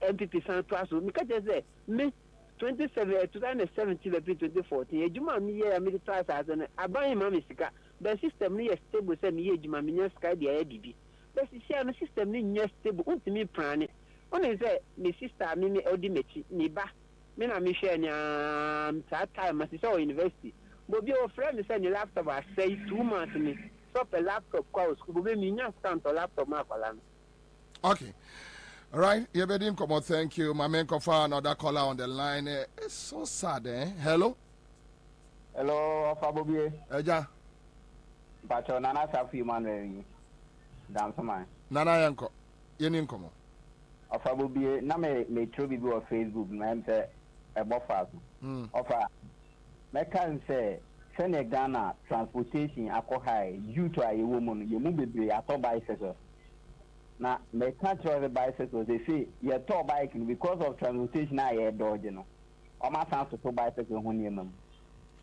MPP san to aso me ka say me 2017 be 2014 ejuma mi ye mi to asa na aban ma me sika the system ni stable say me ye ejuma mi nya sika dia ya bibi the system ni nya stable untimi prane oni say me sister mi odi mechi ni ba me na me share nya that time as so university Bobie o friend say ni laptop I say 2 months ni stop a laptop kwa school Bobie mi nya stand to laptop ma kwala no. Okay. All right, Yebedim, come on, thank you. My man Kofa, another caller on the line. It's so sad, eh? Hello? Hello, Bobie. Eja. But Nana Safi man, damn some Nana Yanko. Yenin come on. Bobie, na me throw video on Facebook, man, say a buffer. Offer. Me can say, send Ghana transportation, alcohol, due to a woman, you move be a top bicycle. na me can't the bicycle. They say you're tall biking because of transportation. I had dodge, you know. Or my chance to bicycle when you.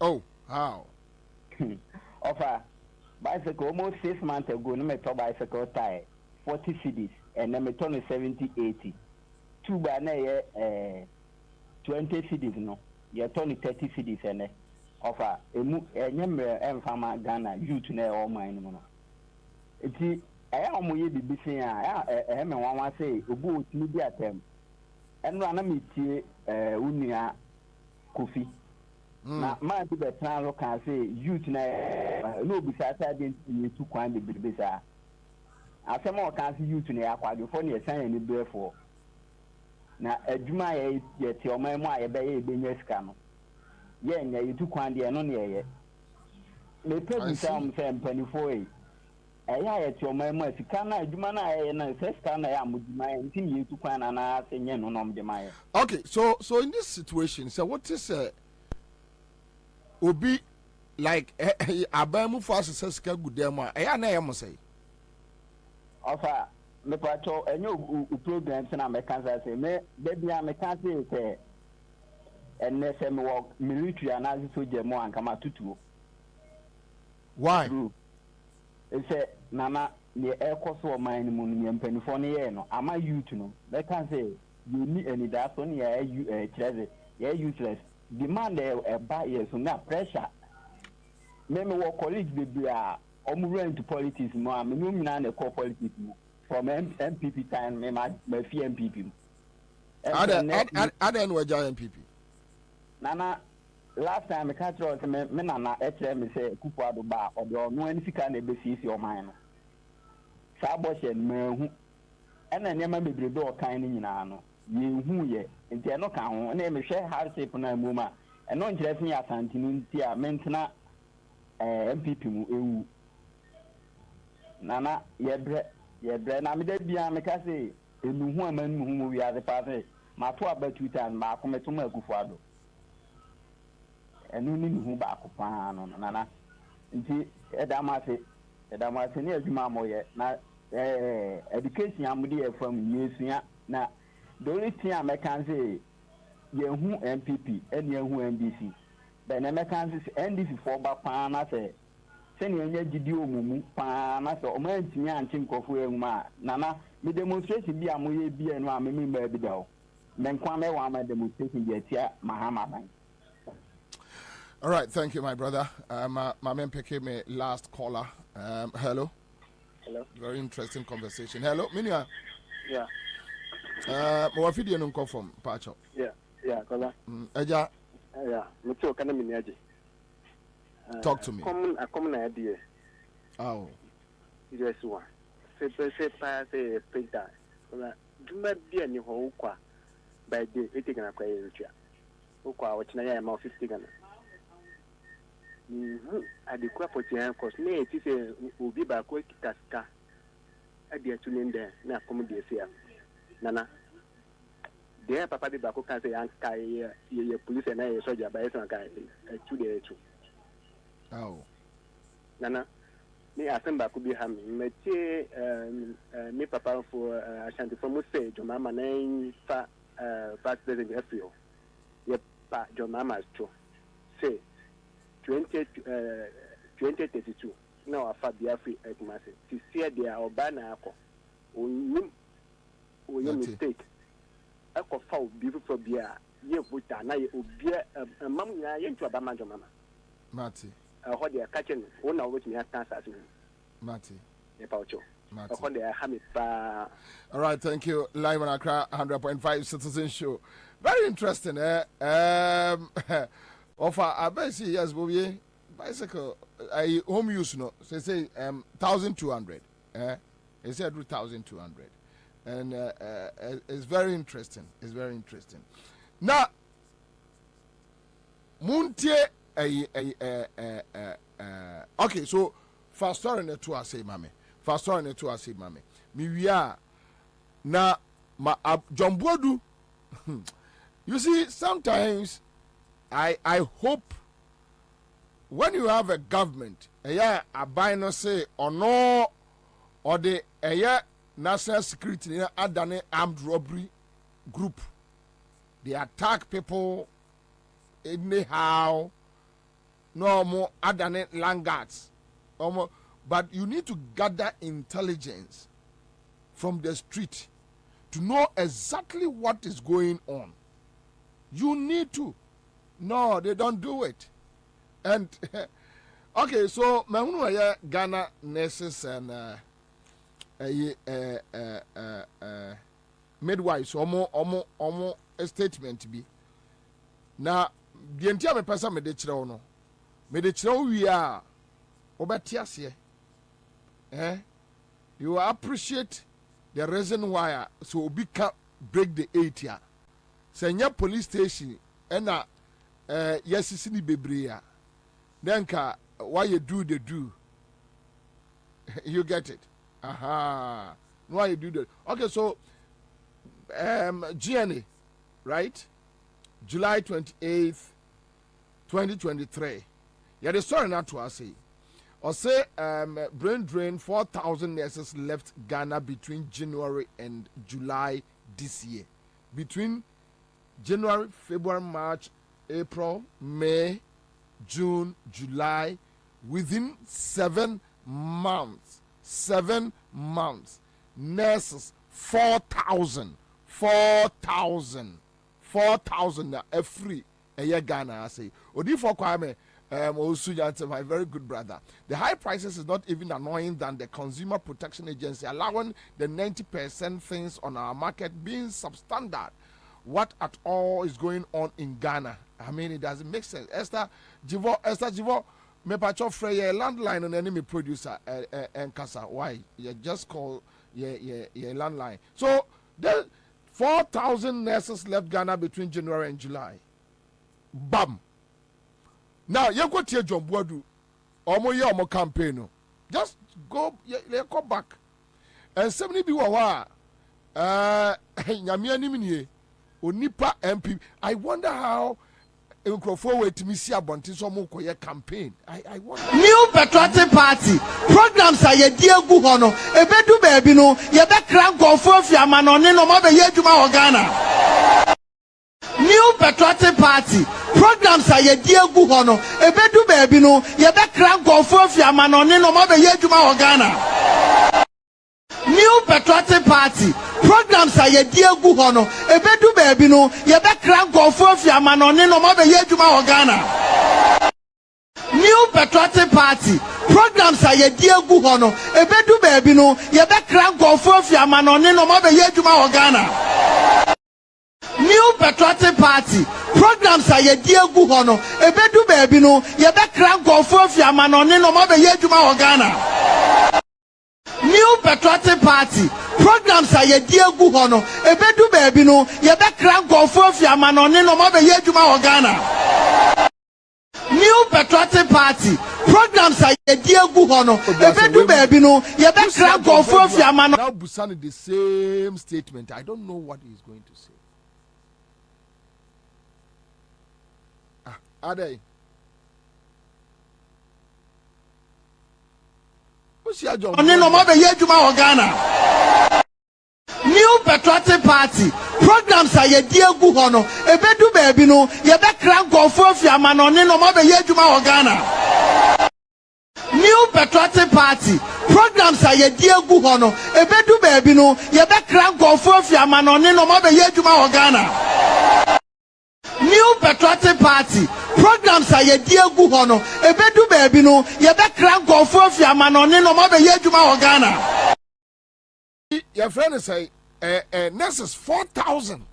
Oh, how? Offer bicycle almost 6 months ago. No me bicycle tire 40 cedis and then me turn 70, 80. 2 by 20 cedis no. You're turning 30 cedis and offer a number and farmer Ghana youth na all mine. It's I am we be saying I am one say obu media term and run a meet unia kofi. Na man to the plan can say youth na no besides I didn't to kwan the bisa. As some more can see youth na akwa before you sign any bill for. Na adwuma ye ti o man mo aye be ye benya sika no. Ye nya you to kwan de no ne ye. Me pedi sam say mpanifo e. Eya ye ti o man mo sika na adwuma na ye na sika na ya muduma ye ntin ye to kwan na senye no nom de ma ye. Okay, so in this situation, so what is obi like abamu for sika gudem a eya na ye mo say. Ofa me pacho enyo program na me kan say me bia me kan say enne se me work military and soldier mo anka ma tutuo. Why? It's a nana the air course or mine moon mpanifo ne ye no ama youth no they can say you need any that on you treasure you useless demand a buy yes na pressure me work colleagues be bia run to politics mo me no nyina na call politics mo from MPP time me my fear MPP Ada no waja MPP nana last time I can't throw me nana me say Kufuado ba or no any sika na ebesi o man no sa boshe mehu ena nyama bebre do kan ni nyina no ye hu ye nti eno ka ho na me hwe hardship na mu ma eno nkyerɛ fi asante no nti a mentena MPP mu ewu nana yebre na me da bia me ka say enu hu amanu hu mu wi ade pa say ma to aba 2 times ma ko meto ma Kufuado enu ni hu ba ko pa no nana nti edamase ne adwuma moye na education amudi e from yesua na the only thing I can say yehu MPP and yehu NDC but na can say NDC for ba pa na say se ne nya gidi omumu pa na so o man timi anche nkofo enuma nana me demonstration bi amoye bi enu a me ba bi da o men kwa me wa ma demonstration bi atia mahama ban. All right, thank you, my brother. My man picked me last caller. Hello. Hello. Very interesting conversation. Hello, Minia. Yeah. Mo video no come from Pacho. Yeah, caller. Eja. Yeah, me too kana miniaje. Talk to me. Come na idea. Oh. Yes one. Se pa se printer. Ola duma bia ni ho kwa by day e take na kwa yeria. Okwa wachina ya ma 50 Ghana. Adequate for the course. Nay, it is a Ubi Bako Taska. A dear tuning there, na comedy here. Nana. There, Papa de Bako can say, Anka, ye police and I soldier by some guy 2 days. Oh. Nana. Me assemble could be having me papa for Ashanti from say, John Mamma name fat president FPO. Yep, John Mamma's true. Say. 2032 now afa biafri ekmase ti see dia obana akọ onim oye mistake akọ fa obi for bia ye buta na ye obi mam nya ye ntu aba manjo mama Mati ho dia ka chen wo na wo timi ata asase Mati e pa ocho ho dia ha mi pa. All right, thank you. Live on Accra 100.5 Citizen Show. Very interesting, Offer, I bet see yes, Bobie. Bicycle, I home use no. So say 1,200. It said 1,200, and it's very interesting. It's very interesting. Now, Muntie, okay. So fast story ne to say, mommy. Fast story ne to say, mommy. Me we are now. Ma Jombodu. You see, sometimes. I hope when you have a government, a buy no say or no, or the national security adane armed robbery group. They attack people anyhow. No more adane langards. But you need to gather intelligence from the street to know exactly what is going on. You need to. No, they don't do it. And okay, so Ghana nurses and midwives omo a statement be. Na the entire person me de chire no. Me de chire wi a obeti ase. You appreciate the reason why so obi can break the 8 year. Senya police station ena yesisi ni bebre a. Then why you do the do. You get it. Aha. Why you do that? Okay, so GNA, right? July 28th, 2023. Yeah, the story not to say. Or say brain drain 4,000 nurses left Ghana between January and July this year. Between January, February, March, April, May, June, July, within 7 months. 7 months. Nurses 4,000 free a year Ghana. I say Odi for Kwame my very good brother. The high prices is not even annoying than the Consumer Protection Agency allowing the 90% things on our market being substandard. What at all is going on in Ghana? I mean, it doesn't make sense. Esther Jivo, me pacho frey landline and enemy producer and Kasa. Why? You just call your landline. So the 4,000 nurses left Ghana between January and July. Bam. Now you go to John Boadu, omo campaign. Just go back. And 70 people Onipa MP. I wonder how forward to me see about this campaign. I wonder. New Patriotic Party programs are ye dear Guhono, a bedu baby no, ye be crank of Fiaman on no mother ye to my Ghana. New Patriotic Party programs are ye dear Guhono, a bedu baby no, ye be crank of Fiaman on no mother ye to my Ghana. New Patriotic Party programs are ye dear Guhono, a bedu baby no, ye be crank of Fiaman on no mother ye to my Ghana. New Patriotic Party programs are ye dear Guhono, a bedu baby no, ye be crank of Fiaman on no mother ye to my Ghana. New Patriotic Party programs are ye dear Guhono, a bedu baby no, ye be crank of Fiaman on no mother ye to my Ghana. New Patriotic Party programs are ye dear Guhono, a bedu baby no, ye be crank of Fiaman on no mother ye to my Ghana. New Patriotic Party programs are ye dear Guhono, a bedu baby no, ye be crank of Fiaman. Now Busani the same statement. I don't know what he's going to say. Are they? New Patriotic Party programs are ye dear Guhono, a bedu baby no, ye be crank of Fiaman on no mother ye to my Ghana. New Patriotic Party programs are ye dear Guhono, a bedu baby no, ye be crank of Fiaman on no mother ye to my Ghana. New Patriotic Party programs are ye dear Guhono, a bedu baby no, ye be crank of Fiaman on no mother ye to my Ghana. Your friend say nurses 4,000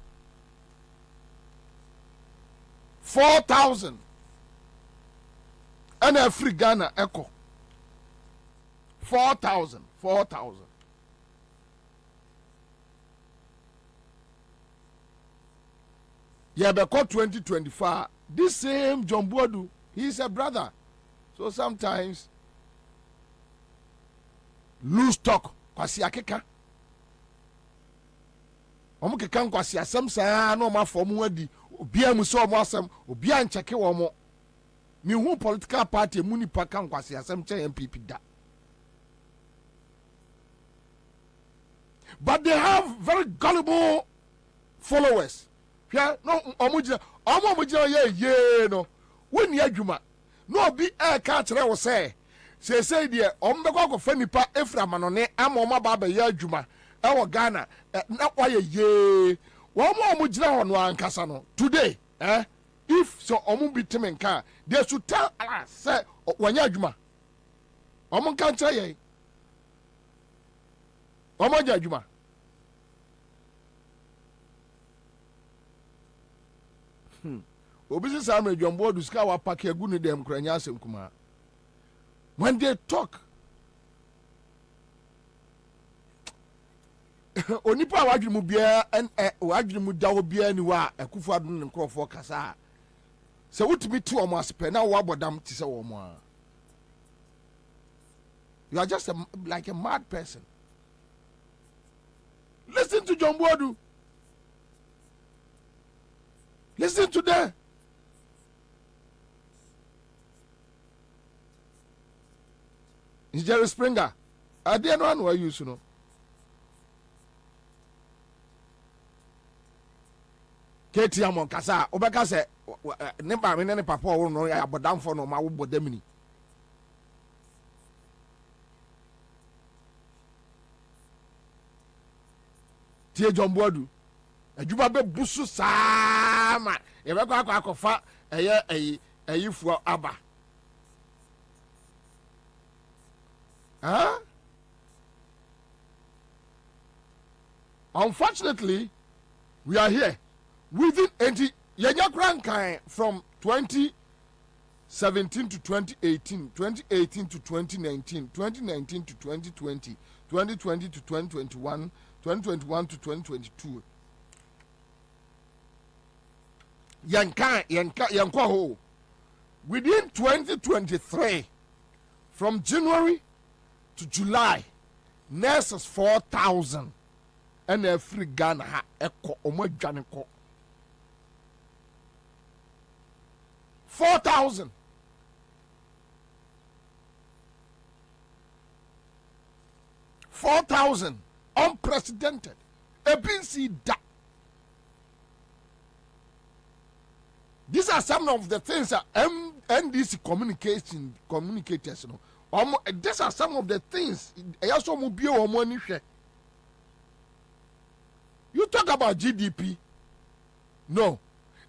and a free Ghana echo 4,000 yeah, because 2025 this same John Boadu, he's a brother, so sometimes lose talk kwasi akeka omo keka nkwasi asem saa na omo afọ mu adi obia mu so omo asem obia ncheke wo mo mi hu political party mu ni pa kan kwasi asem che MPP da but they have very gullible followers. Yeah, no, Omujina, yeah, no. When you adwuma, no be a catch will say dear, Ombeko Fenipa, Efra Manone, Amoma Baba Yajuma, our Ghana, not why ye. One more Mujina on one Casano. Today, if so, Omubi Timenka, they should tell us, say, Wanyajuma. Omon can't say, Omajajuma. Obisi Samuel John Bodu Skawa Paki Aguni dem Kranya Semkuma. When they talk, Onipa Wajmu Bia and Wajmu Dawobia Niwa, a Kufadun and Crawford Kasa. So, what me two almost penna wabodam tisa woman. You are just like a mad person. Listen to John Bodu. Listen to them. It's Jerry Springer. I didn't know who I used to know. Katie Amon Kasa, Obaka said, never in any papa or no, I but down for no, my wood demini. Tia John Bodu. A Juba Busu Sama, a Raka a for Abba. Huh? Unfortunately, we are here within 80 Yanya from 2017 to 2018, 2018 to 2019, 2019 to 2020, 2020 to 2021, 2021 to 2022. Yanka ho. Within 2023, from January to July, nurses 4,000 and every Ghana ha eko omojaniko 4,000. Unprecedented. ABC da. These are some of the things that NDC communicators, you know. These are some of the things. You talk about GDP. No.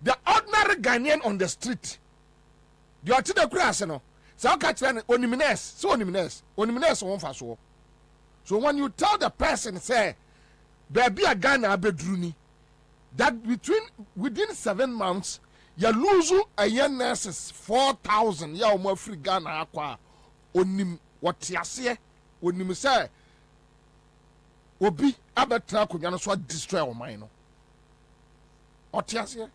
The ordinary Ghanaian on the street. You are to the grass, you know. So I'll catch them onimines. So one for so. So when you tell the person, say, there be a Ghana bedruni, that within 7 months, you lose a young nurses 4,000. Ya more free Ghana aqua. Onim what ya say? Onim say. Obi abetra ko nyano so destroy o man no. Otiase.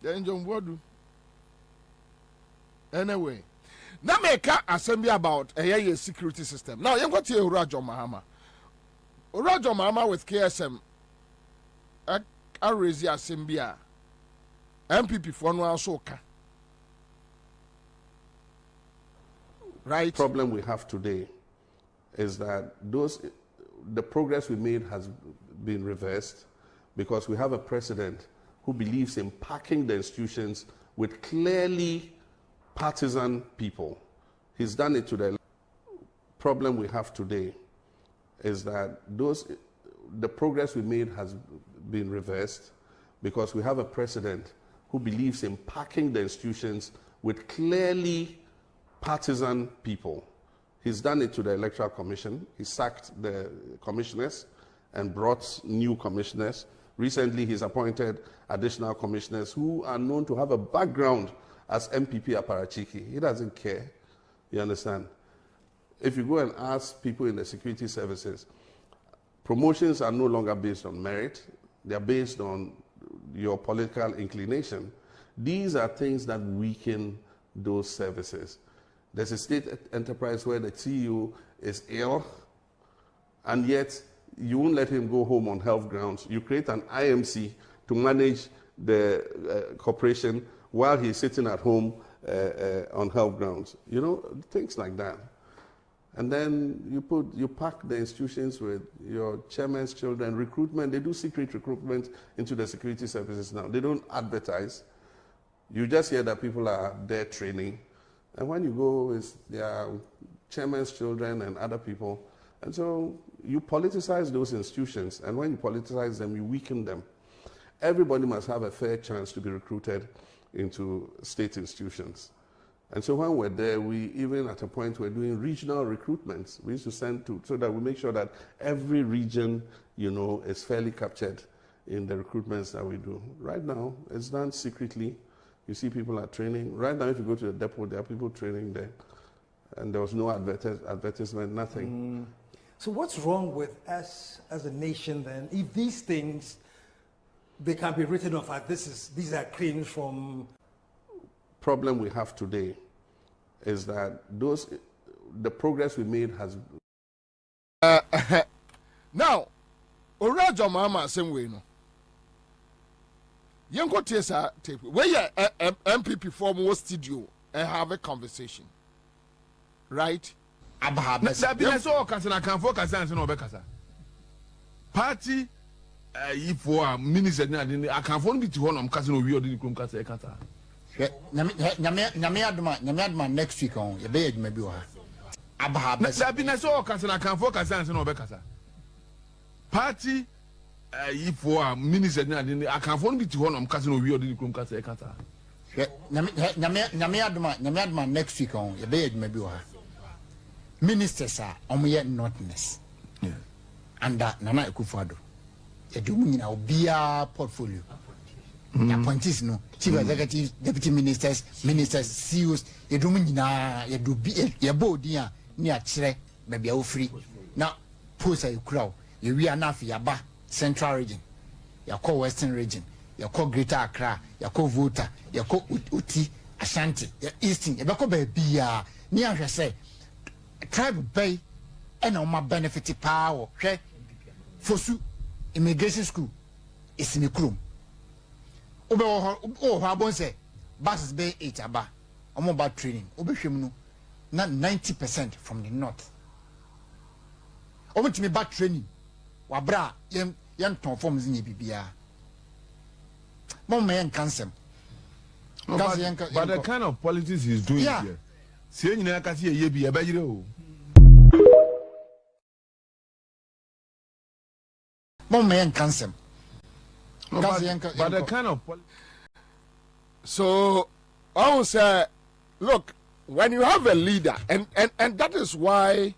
Then John Bodu. Anyway, now make a assembly about a security system. Now you got to Urajo Mahama. Urajo Mahama with KSM. I raise the assembly. MPP for no soka. Right. Problem we have today is that the progress we made has been reversed because we have a president who believes in packing the institutions with clearly partisan people. He's done it to the problem we have today is that the progress we made has been reversed because we have a president who believes in packing the institutions with clearly partisan people. He's done it to the Electoral Commission. He sacked the commissioners and brought new commissioners. Recently, he's appointed additional commissioners who are known to have a background as MPP Aparachiki. He doesn't care. You understand? If you go and ask people in the security services, promotions are no longer based on merit. They're based on your political inclination. These are things that weaken those services. There's a state enterprise where the CEO is ill, and yet you won't let him go home on health grounds. You create an IMC to manage the corporation while he's sitting at home on health grounds. You know, things like that. And then you pack the institutions with your chairman's children. Recruitment, they do secret recruitment into the security services now. They don't advertise. You just hear that people are there training. And when you go, it's their chairman's children and other people. And so you politicize those institutions. And when you politicize them, you weaken them. Everybody must have a fair chance to be recruited into state institutions. And so when we're there, we even at a point we're doing regional recruitments. We used to send to, so that we make sure that every region, you know, is fairly captured in the recruitments that we do. Right now, it's done secretly. You see people are training. Right now, if you go to the depot, there are people training there. And there was no advertisement, nothing. So what's wrong with us as a nation then, if these things, they can be written off as these are claims from... Problem we have today is that the progress we made has... Now, Orajo Mama same way no. Yanko Tesa tape. Where your MPP form was studio and have a conversation. Right? That be so concern I can focus on no bekasa. Party if for minister I can phone be to one casino we or the krum kasa kasa. Nyame aduma next week on ye be aduma bi wa ha. That be so concern I can focus on no bekasa. Party if for minister I can phone be to one casino we or the krum kasa kasa. Nyame aduma next week on ye be aduma bi wa ha. Ministers are omoye notness. Yeah. And Nana Akufo-Addo. Ye do nyina obia portfolio. The appointees no, chief executives, deputy ministers, CEOs, ye do nyina ye do bi ye bodi a ni a kire baby a free. Now post a crowd. Ye wi anafi yaba central region. Ya call western region. Ya call greater Accra, ya call Volta, ya call Uti, Ashanti, ya eastern, ya bako baby a ni a say tribe bay and on my benefit power okay fosu immigration school is in the room obe say buses bay 8 aba about training obe hwem no 90% from the north obe timi ba training wabra yen ton forms ni bibia mom men cancel but the kind of politics he's doing here see nyina ka see ye bi e ba yire o mom men cancel but the kind of so I will say look when you have a leader and that is why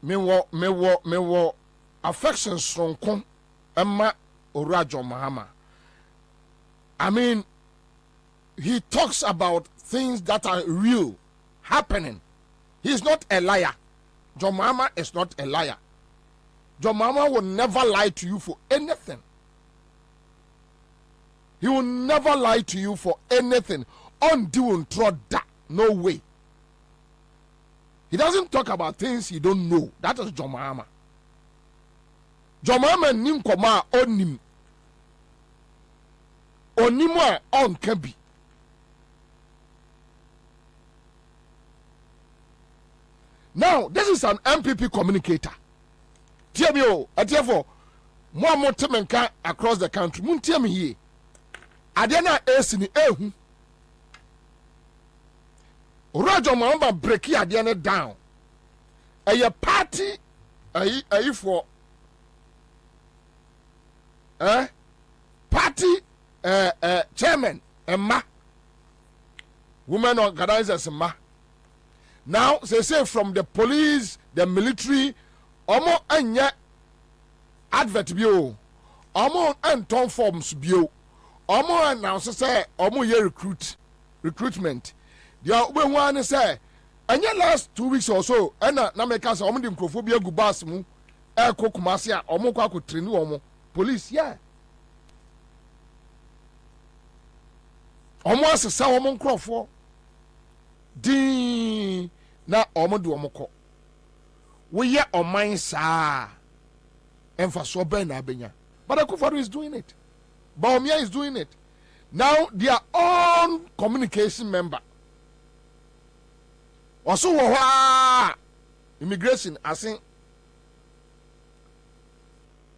me wo affection sonko emma Orajo Mahama. I mean he talks about things that are real happening. He's not a liar. John Mahama is not a liar. John Mahama will never lie to you for anything. He will never lie to you for anything. Undue that. No way. He doesn't talk about things he don't know. That is John Mahama. John Mahama nim koma onim. Onimo on kebi. Now, this is an MPP communicator. TMO, therefore, more temenka across the country. Muntiam here. Adena esini ehu. Orajo Mahama break adena down. A party a for party chairman ma women organizers ma. Now they say from the police, the military, omo anya advert bio, omo anton forms bio, omo announce say omo ye recruitment. The one say anya last 2 weeks or so, na make us omo dim krophobia gubas mu e kokumase a omo kwa ko train omo police yeah. Omo asesa omo nkrofo din na omodu omoko we ye oman sa emfaso ben na benya but Akufo-Addo is doing it. Bawumia is doing it. now their own communication member also immigration asing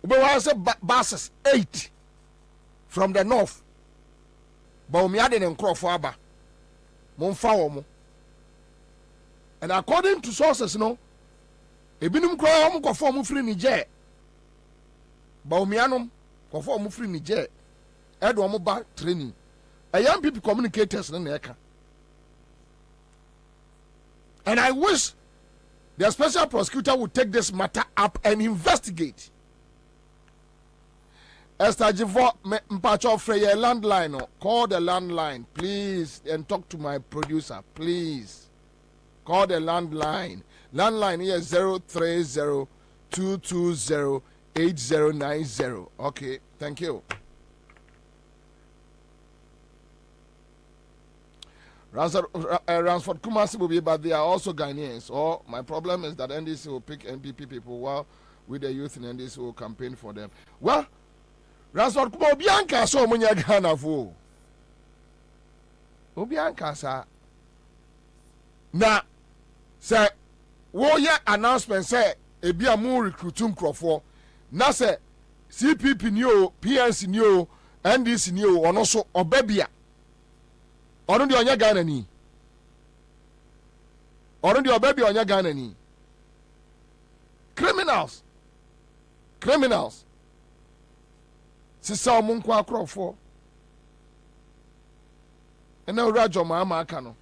we was buses 8 from the north but we had an for aba and according to sources no ebinum kro am ko form free Niger but we anom ko form free Niger edo mo ba training a young people communicators na eka. And I wish the special prosecutor would take this matter up and investigate. Esther Jivo Mpacho Freye landline. Call the landline, please, and talk to my producer, please. Call the landline. Landline here is 030-220-8090. Okay, thank you. Ransford Kumasi will be, but they are also Ghanaians. Or my problem is that NDC will pick NPP people while with the youth in NDC will campaign for them. Well, Ransford Kumasi Bianca so many Ghana for Obianca sa na say warrior announcement say ebi amu recruiting crofo na say CPP ni o PNC ni o NDC ni o ono so obabia ọdún di ọnyẹ Ghana ni ọdún di ọbẹ bi ọnyẹ Ghana ni criminals sisa ọmụ nkwa akorọfọ ẹna owurọ ajọmọ ama aka no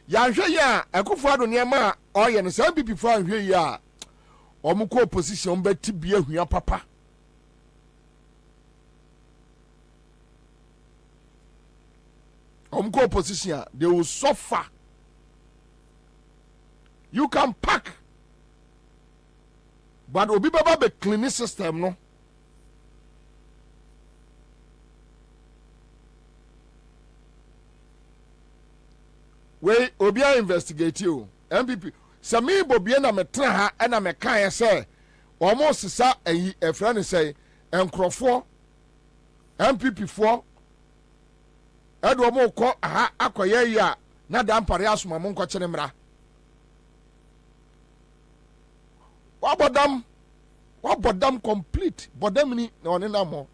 yahwẹ yi a ẹkọfọ ado nneɛma a ɔyɛ no sɛ MPP fo ahwɛ yi a ɔmụ kɔ opposition bɛ ti bi ahua papa. Go position, they will suffer. You can pack, but obi baba be cleaning system no. We obi a investigate you MPP. Sami Bobie na metra ha na meka ye say almost sisa a friend say enkrofo MPP for Edo mo ko aha akoye yi a na da mpare asoma mo nko kire mra wabodam complete bodam ni na one na mo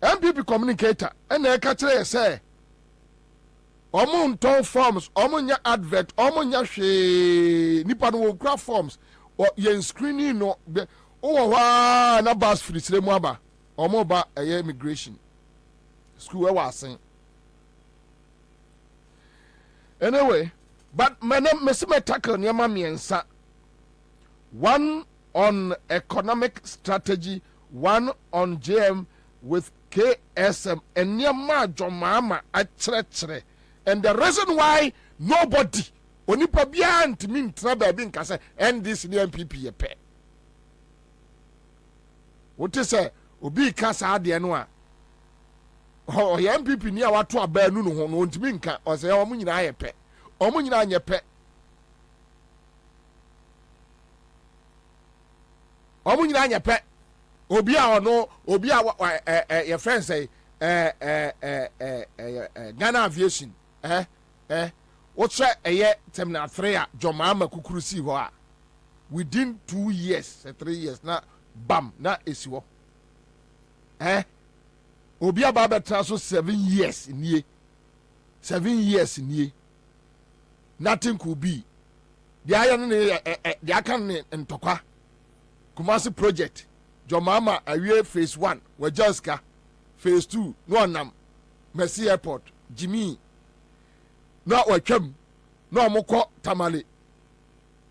MPP communicator ena e ka kire say omo nton forms omo nya advert omo nya hwe nipa no wo kra forms o yen screening no o wa na bus free sire mu aba omo ba immigration school we asen anyway but me tackle nyama miensa, one on economic strategy, one on JM with KSM and nyama jomama achrechere. And the reason why nobody onipa bia ntimi ntra ba bi nka say and this MPP ye pe what is say obi ka sa de no a o ye MPP ni a wato aba nu no ho no ntimi nka o say o munyina ye pe o munyina anye pe o munyina anye pe obi a ono obi a your friend say Ghana Aviation what's a terminal 3 Jomama Kukurusi wa within 2 years 3 years na bam na esiwo obi ababa transfer 7 years in ye 7 years in ye nothing could be the iron the akan ntokwa Kumasi project Jomama awie phase 1 wajaska phase 2 no nam Mercy Airport Jimmy na watwam na omukọ Tamale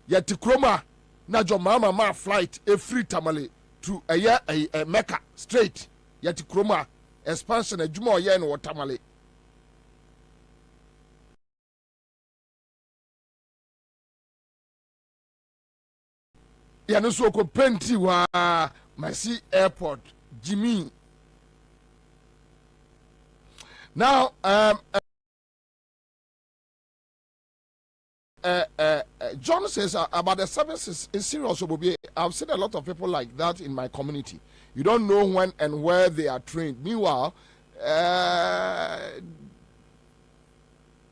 yeti kroma na Jomama ma flight a free Tamale to a Mecca straight yeti kroma expansion adwuma oye no Tamale ya no so ko penti wa Mercy Airport Jimmy now John says about the services is serious. Bobie. I've seen a lot of people like that in my community. You don't know when and where they are trained. Meanwhile,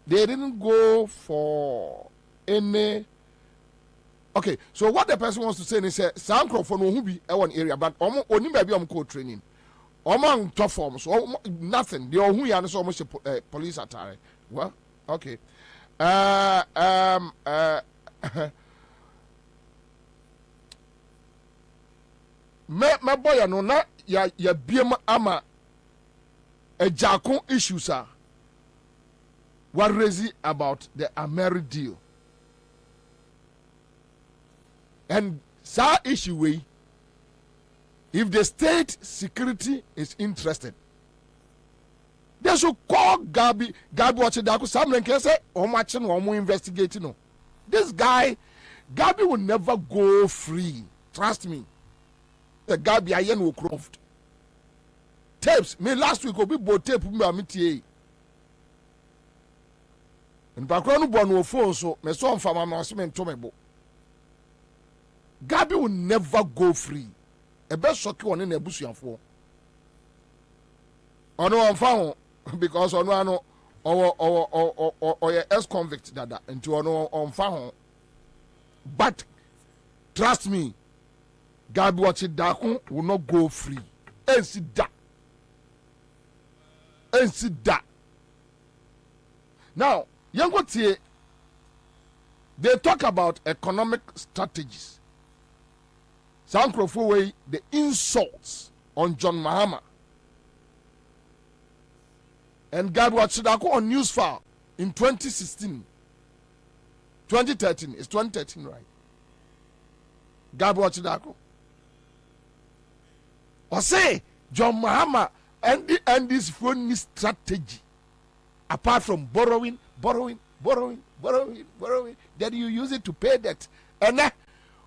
they didn't go for any. Okay, so what the person wants to say is some crop for no who be one area, but only maybe co training. Among tough forms, nothing. The who you so much police attire. Well, okay. My boy, no, na ya biem ama a jakon issues are what raising about the Ameri deal. And that issue way, if the state security is interested, they should call Gabi watching that someone can say, oh, watching or more investigating. No. This guy, Gabi will never go free. Trust me. The Gabi Ayen will croft. Tapes, me last week will be both tape me a meeting. And background born no phone, so me son from my announcement to me. Gabi will never go free. A best shock one in a bush and four. Oh no, I'm found because on one or ex-convict that into on found. But trust me, Gabi watch it Dakun will not go free. And sit that. And sit that. Now, young they talk about economic strategies. Sankrofo way the insults on John Mahama. And God watched that on news file in 2016. 2013. It's 2013, right? God watched that. Or say John Mahama and this phony strategy. Apart from borrowing, then you use it to pay debt. And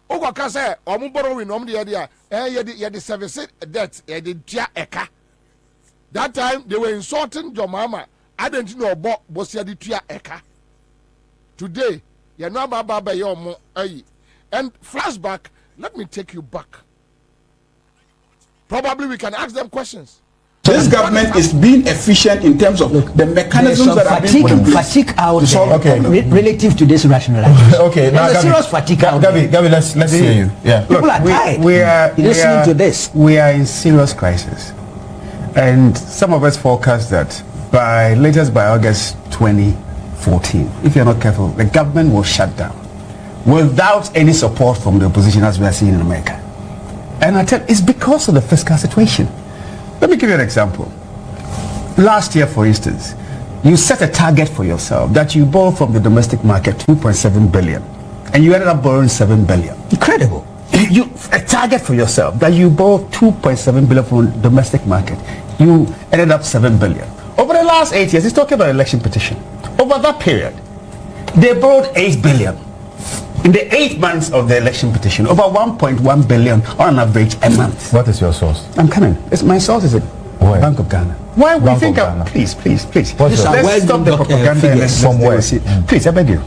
Ogo ka say omo borrowing om de the service debt the tia eka. That time they were insulting your mama. I didn't know about bosia the tia eka. Today, you know about your mo and flashback, let me take you back. Probably we can ask them questions. This government is being efficient in terms of the mechanisms that are being put in place. Fatigue out there, relative to this rationalization. Okay, now there's a serious fatigue out there. Gabi, let's hear you. Yeah. People are tired. We are listening to this. We are in serious crisis, and some of us forecast that by August 2014, if you're not careful, the government will shut down without any support from the opposition, as we are seeing in America. And I tell you, it's because of the fiscal situation. Let me give you an example. Last year, for instance, you set a target for yourself that you borrow from the domestic market 2.7 billion, and you ended up borrowing 7 billion. Incredible. A target for yourself that you borrow 2.7 billion from the domestic market, you ended up 7 billion. Over the last 8 years, he's talking about election petition. Over that period, they borrowed 8 billion. In the 8 months of the election petition, over 1.1 billion on average a month. What is your source? I'm coming. My source is at Bank of Ghana. Why we think please. Let's stop the propaganda and let's from where? Please, I beg you.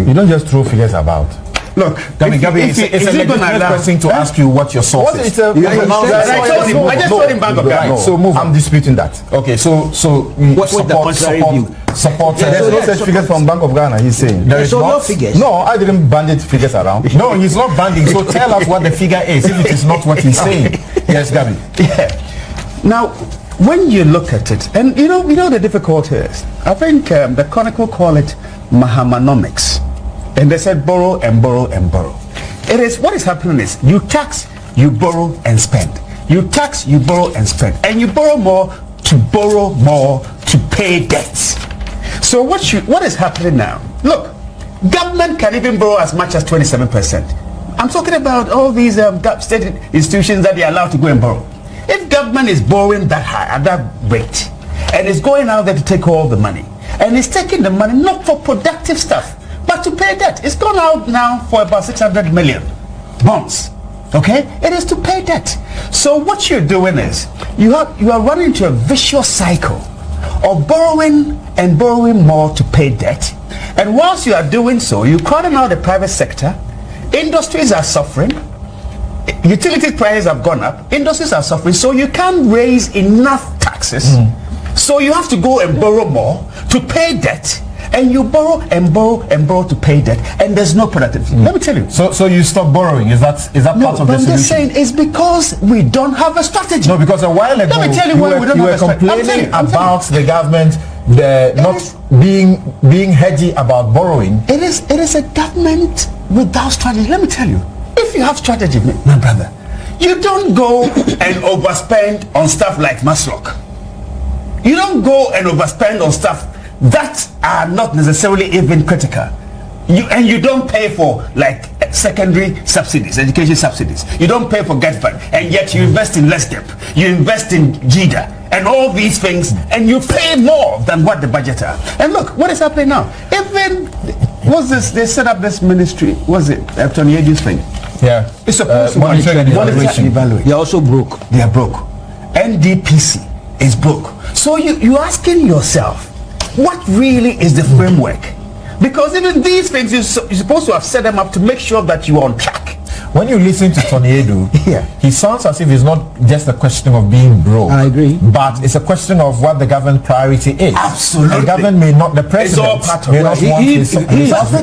You don't just throw figures about. Look, Gabi, it's a legitimate question to ask you what your source is. I just told him Bank of Ghana. So I'm disputing that. Okay, so support. There's no such figures from Bank of Ghana. He's saying there is no figures. No, I didn't bandit figures around. No, he's not banding. So tell us what the figure is if it is not what he's saying. Yes, Gabi. Yeah. Now, when you look at it, and you know the difficulty is, I think the Chronicle call it Mahamanomics. And they said borrow and borrow and borrow. It is what is happening is you tax, you borrow and spend. You tax, you borrow and spend. And you borrow more to pay debts. So what is happening now? Look, government can even borrow as much as 27%. I'm talking about all these state institutions that they are allowed to go and borrow. If government is borrowing that high, at that rate, and is going out there to take all the money, and is taking the money not for productive stuff, but to pay debt. It's gone out now for about 600 million bonds. Okay? It is to pay debt. So what you're doing is you are running into a vicious cycle or borrowing and borrowing more to pay debt. And whilst you are doing so, you're crowding out the private sector. Industries are suffering. Utility prices have gone up. Industries are suffering. So you can't raise enough taxes. So you have to go and borrow more to pay debt. And you borrow and borrow and borrow to pay debt, and there's no productivity. Let me tell you. So you stop borrowing. Is that part of the solution? I'm just saying it's because we don't have a strategy. No, because a while ago let me tell you why we don't have a strategy. You were complaining about the government not being hedgy about borrowing. It is a government without strategy. Let me tell you, if you have strategy, my brother, you don't go and overspend on stuff like Maslock. You don't go and overspend on stuff that are not necessarily even critical. You don't pay for like secondary subsidies, education subsidies. You don't pay for GET fund, and yet you invest in LESDEP, you invest in GIDA, and all these things, and you pay more than what the budget are. And look, what is happening now? Even what's this? They set up this ministry. What's it? Tony Eju's thing. Yeah, it's supposed to monitor and evaluate. They are also broke. They are broke. NDPC is broke. So you're asking yourself, what really is the framework? Because even these things, you're supposed to have set them up to make sure that you're on track. When you listen to Tony Edu, he sounds as if it's not just a question of being broke. I agree. But it's a question of what the government priority is. Absolutely. The government may not, the president may not want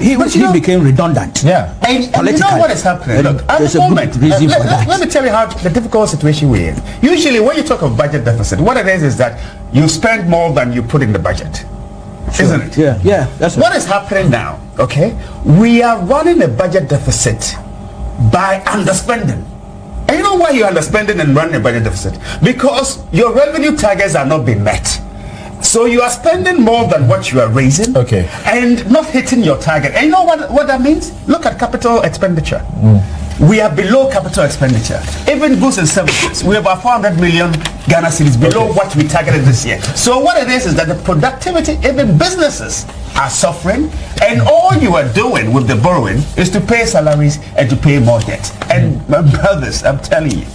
he became redundant. Yeah. And you know what is happening? Look, there's a good reason for that. Let me tell you how the difficult situation we're in. Usually when you talk of budget deficit, what it is that you spend more than you put in the budget. Sure. Isn't it? Yeah. That's what is happening now, okay? We are running a budget deficit by underspending. And you know why you're underspending and running a budget deficit? Because your revenue targets are not being met. So you are spending more than what you are raising, and not hitting your target. And you know what that means? Look at capital expenditure. We are below capital expenditure. Even goods and services, we are about 400 million Ghana cedis below what we targeted this year. So what it is that the productivity, even businesses are suffering, and all you are doing with the borrowing is to pay salaries and to pay more debt. And my brothers, I'm telling you,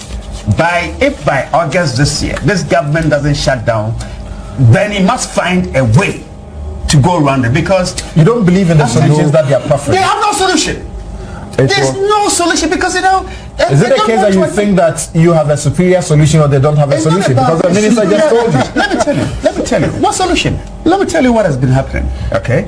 if by August this year, this government doesn't shut down, then it must find a way to go around it, because you don't believe in the solutions that they are proffering. They have no solution. There's no solution, because is it the case that you think that you have a superior solution or they don't have a solution? Because the minister just told you. Let me tell you. What solution? Let me tell you what has been happening. Okay?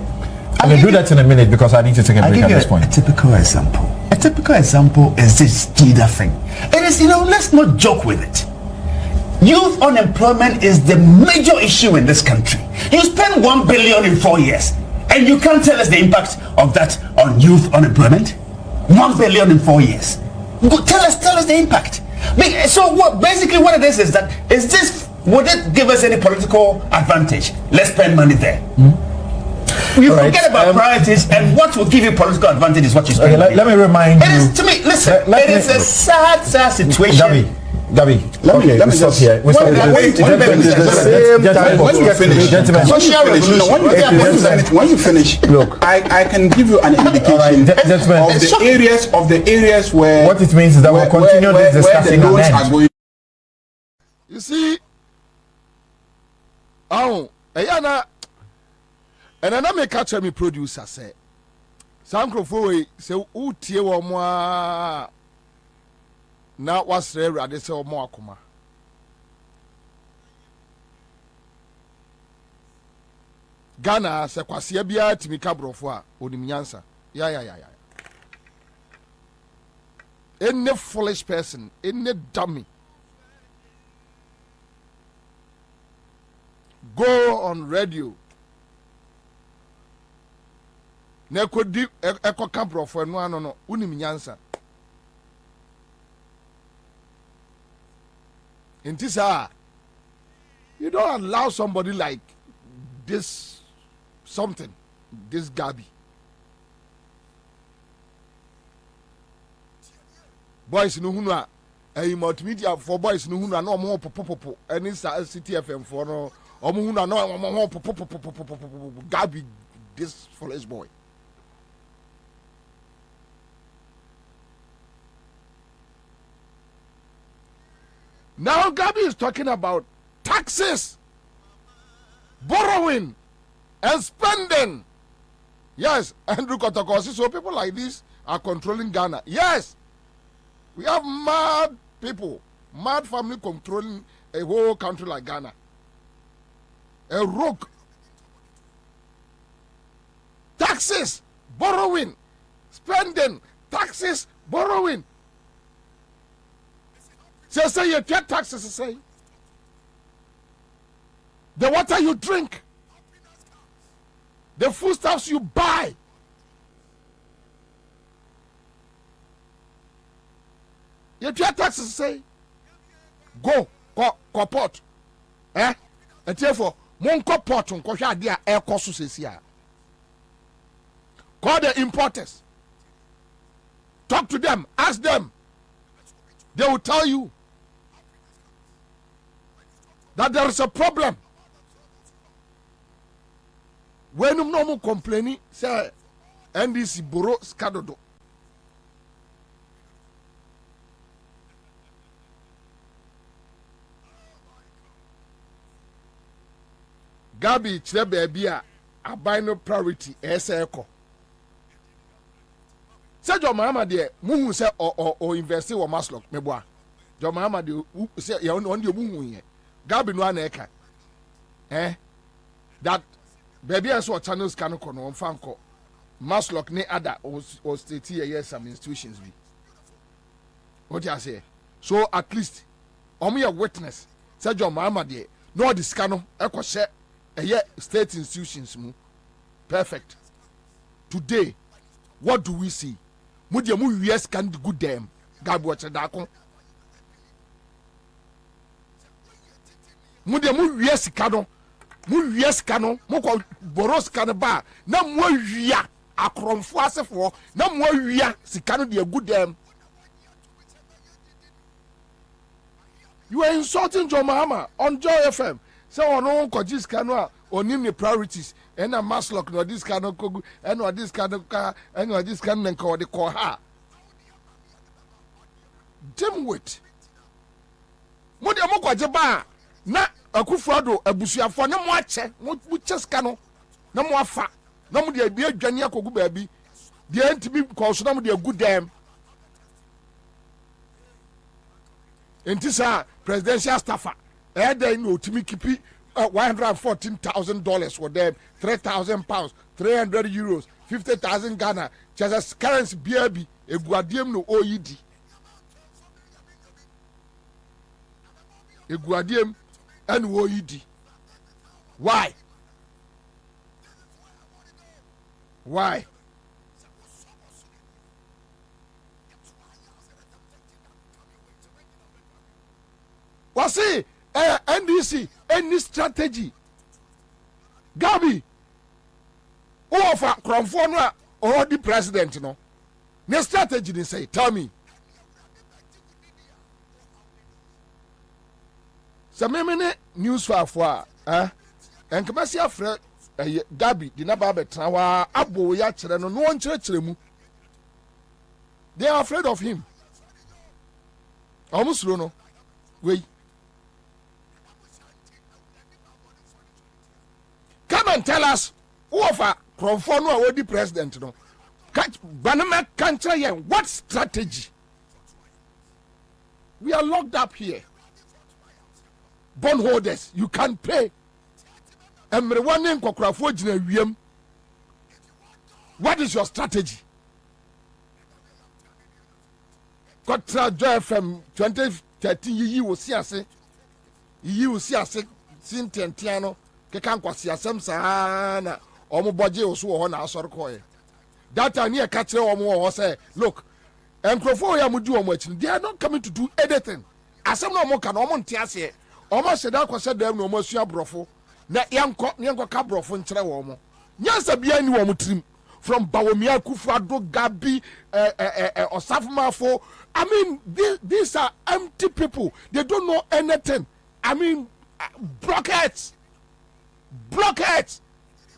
I'm going to do that in a minute because I need to take a break at this point. A typical example. A typical example is this GIDA thing. It is, let's not joke with it. Youth unemployment is the major issue in this country. You spend 1 billion in 4 years, and you can't tell us the impact of that on youth unemployment. 1 billion in 4 years. Tell us the impact. So basically what it is that, would it give us any political advantage? Let's spend money there. You forget about priorities, and what will give you political advantage is what you spend. Let me remind you. To me, listen, it is a sad situation. Gabi, let me stop here. When you finish, look, I can give you an indication of the areas where. What it means is that we'll continue this discussion on end. You see, and then I may catch me producer say, Sanko Foy say, Utie wa moi. Now what's there? I say more akuma. Ghana se kwasia bia timi kabrofo a onim nyansa. Yeah. Any foolish person, any dummy, go on radio. Na kodi eko kabrofo no ano unim nyansa. In this you don't allow somebody like this Gabi. Boys no hunu a multimedia for boys no hunu no mo popopopo any City FM for no omo hunu no mo popopopo Gabi, this foolish boy. Now Gabi is talking about taxes. borrowing and spending. Yes, Andrew Kotokosi. So people like this are controlling Ghana. Yes, we have mad people, mad family controlling a whole country like Ghana. A rogue. Taxes, borrowing, spending, taxes, borrowing. Say you get taxes, say. The water you drink, the foodstuffs you buy. You pay taxes, say. Go port. And therefore, mon port on kosha dia air costs here. Call the importers. Talk to them. Ask them. They will tell you that there is a problem. When you no more complaining, say NDC borrow scadodo. Gabi chile baby a no priority echo. Say John Mahama de muhu say or invest or Maslock meboa. John Mahama de say ya on de muhu ye. Gabi no aneka. That baby as what channels can no on fanko. Maslock ne other or state here some institutions be. What you say? So at least omo witness say John Mahama de no this cano eko share state institutions mu. Perfect. Today, what do we see? Mudia mu yes can good them. God watch da kon. Mudia mu yes kano. Mu yes kano. Mu ko boros kan ba. Na mu wia akromfo asefo. Na mu wia sikano de good them. You are insulting John Mahama on Joy FM. So on kojis kano onim the priorities. And a Maslock no this kind of kogu and or this kind of car and or this kind of call the call her. Dimwit. Modi amoko jeba na akufado abusuafo na mo ache mo cheskano na mo afa na mo de bia adwane akogu baabi de antimi ko so na mo de agu dem. Entisa presidential staffer dey no timi kipi $114,000 for them, £3,000, 300 euros, 50,000 Ghana, just currency BRB, a guardian no OED. A guardian and OED. Why? Why? What's it? NDC, any strategy? Gabi, who offer Cromfona or the president? No, the strategy they say. Tell me. Some minute news for and Kamasi afraid Gabi did not trawa abo ya chere no one chere. They are afraid of him. Almost no. Wait. Come and tell us who offer Cromfona or the president? No, Banama country. What strategy? We are locked up here. Bondholders, you can't pay. What is your strategy? Contra Joy FM 2013 you will see us. You will see us since Tiano. Kekan kwasi asem sana omo boje oso ho na asori koye that time here catch omo say look enkrofo ya mudu omo achi they are not coming to do anything asem na omo ka na omo ntiase omo sheda kwase dem na omo asua brofo na yanko ka brofo nkire wo omo nyansa bia ni wo mutrim from Bawomia Kufado Gabi Osafmafo. I mean these are empty people. They don't know anything. I mean blockheads.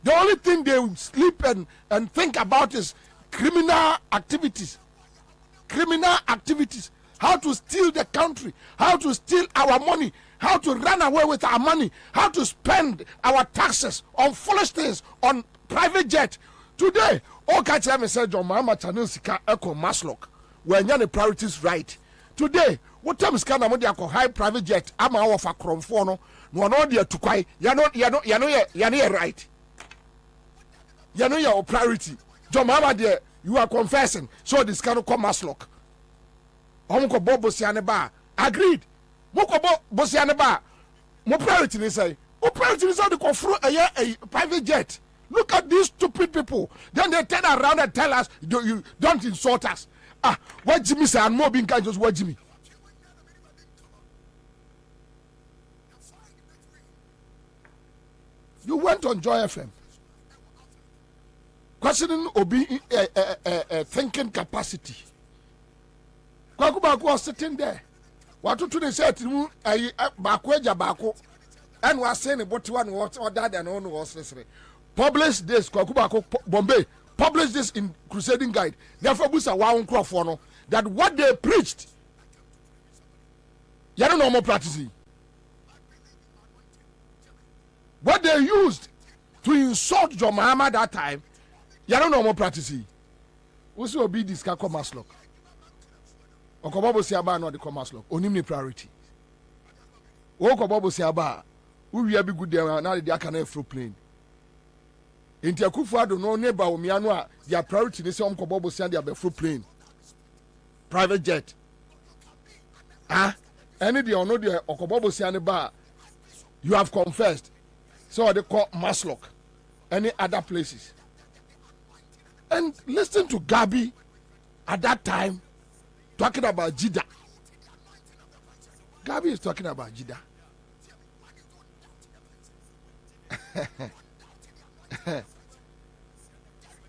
The only thing they sleep and think about is criminal activities. How to steal the country, how to steal our money, how to run away with our money, how to spend our taxes on foolish things, on private jet. Today, all catch me said John Mama Channel Sika Echo Maslock, when you're the priorities right. Today, what time is kind of high private jet? I'm our for Cromfono, no one dear to quite, you're right. You know your priority. John Mama dear, you are confessing, so this kind of come Maslock. Omko Bobo Sianeba, agreed. Moko Bosianeba, more priority, they say. More priority is how to confront a private jet. Look at these stupid people. Then they turn around and tell us, you don't insult us. Ah, what Jimmy say, and more being kind, just what Jimmy. You went on Joy FM. Questioning Obi thinking capacity. Kwakubaku was sitting there. What to they said to Bakweja Bako and was saying about one what or that and on was listening. Publish this Kwakubako Bombay. Publish this in Crusading Guide. Therefore, Busa Waun Crawforno that what they preached. You don't know more practicing. What they used to insult John Mahama that time, you don't know more practicing. What's your be this Maslock? Okobobo Siaba no the commerce law. Only priority. Okobobo Siaba, we will be good there now. They can have through plane. In Tiakufa, do no neighbor Mianwa, their priority is on Kobobo Sian, they through plane. Private jet. Ah, any day or no day, Okobobo Sianeba, you have confessed. So they call Maslock, any other places. And listen to Gabi at that time. Talking about Jida. Gabi is talking about Jida.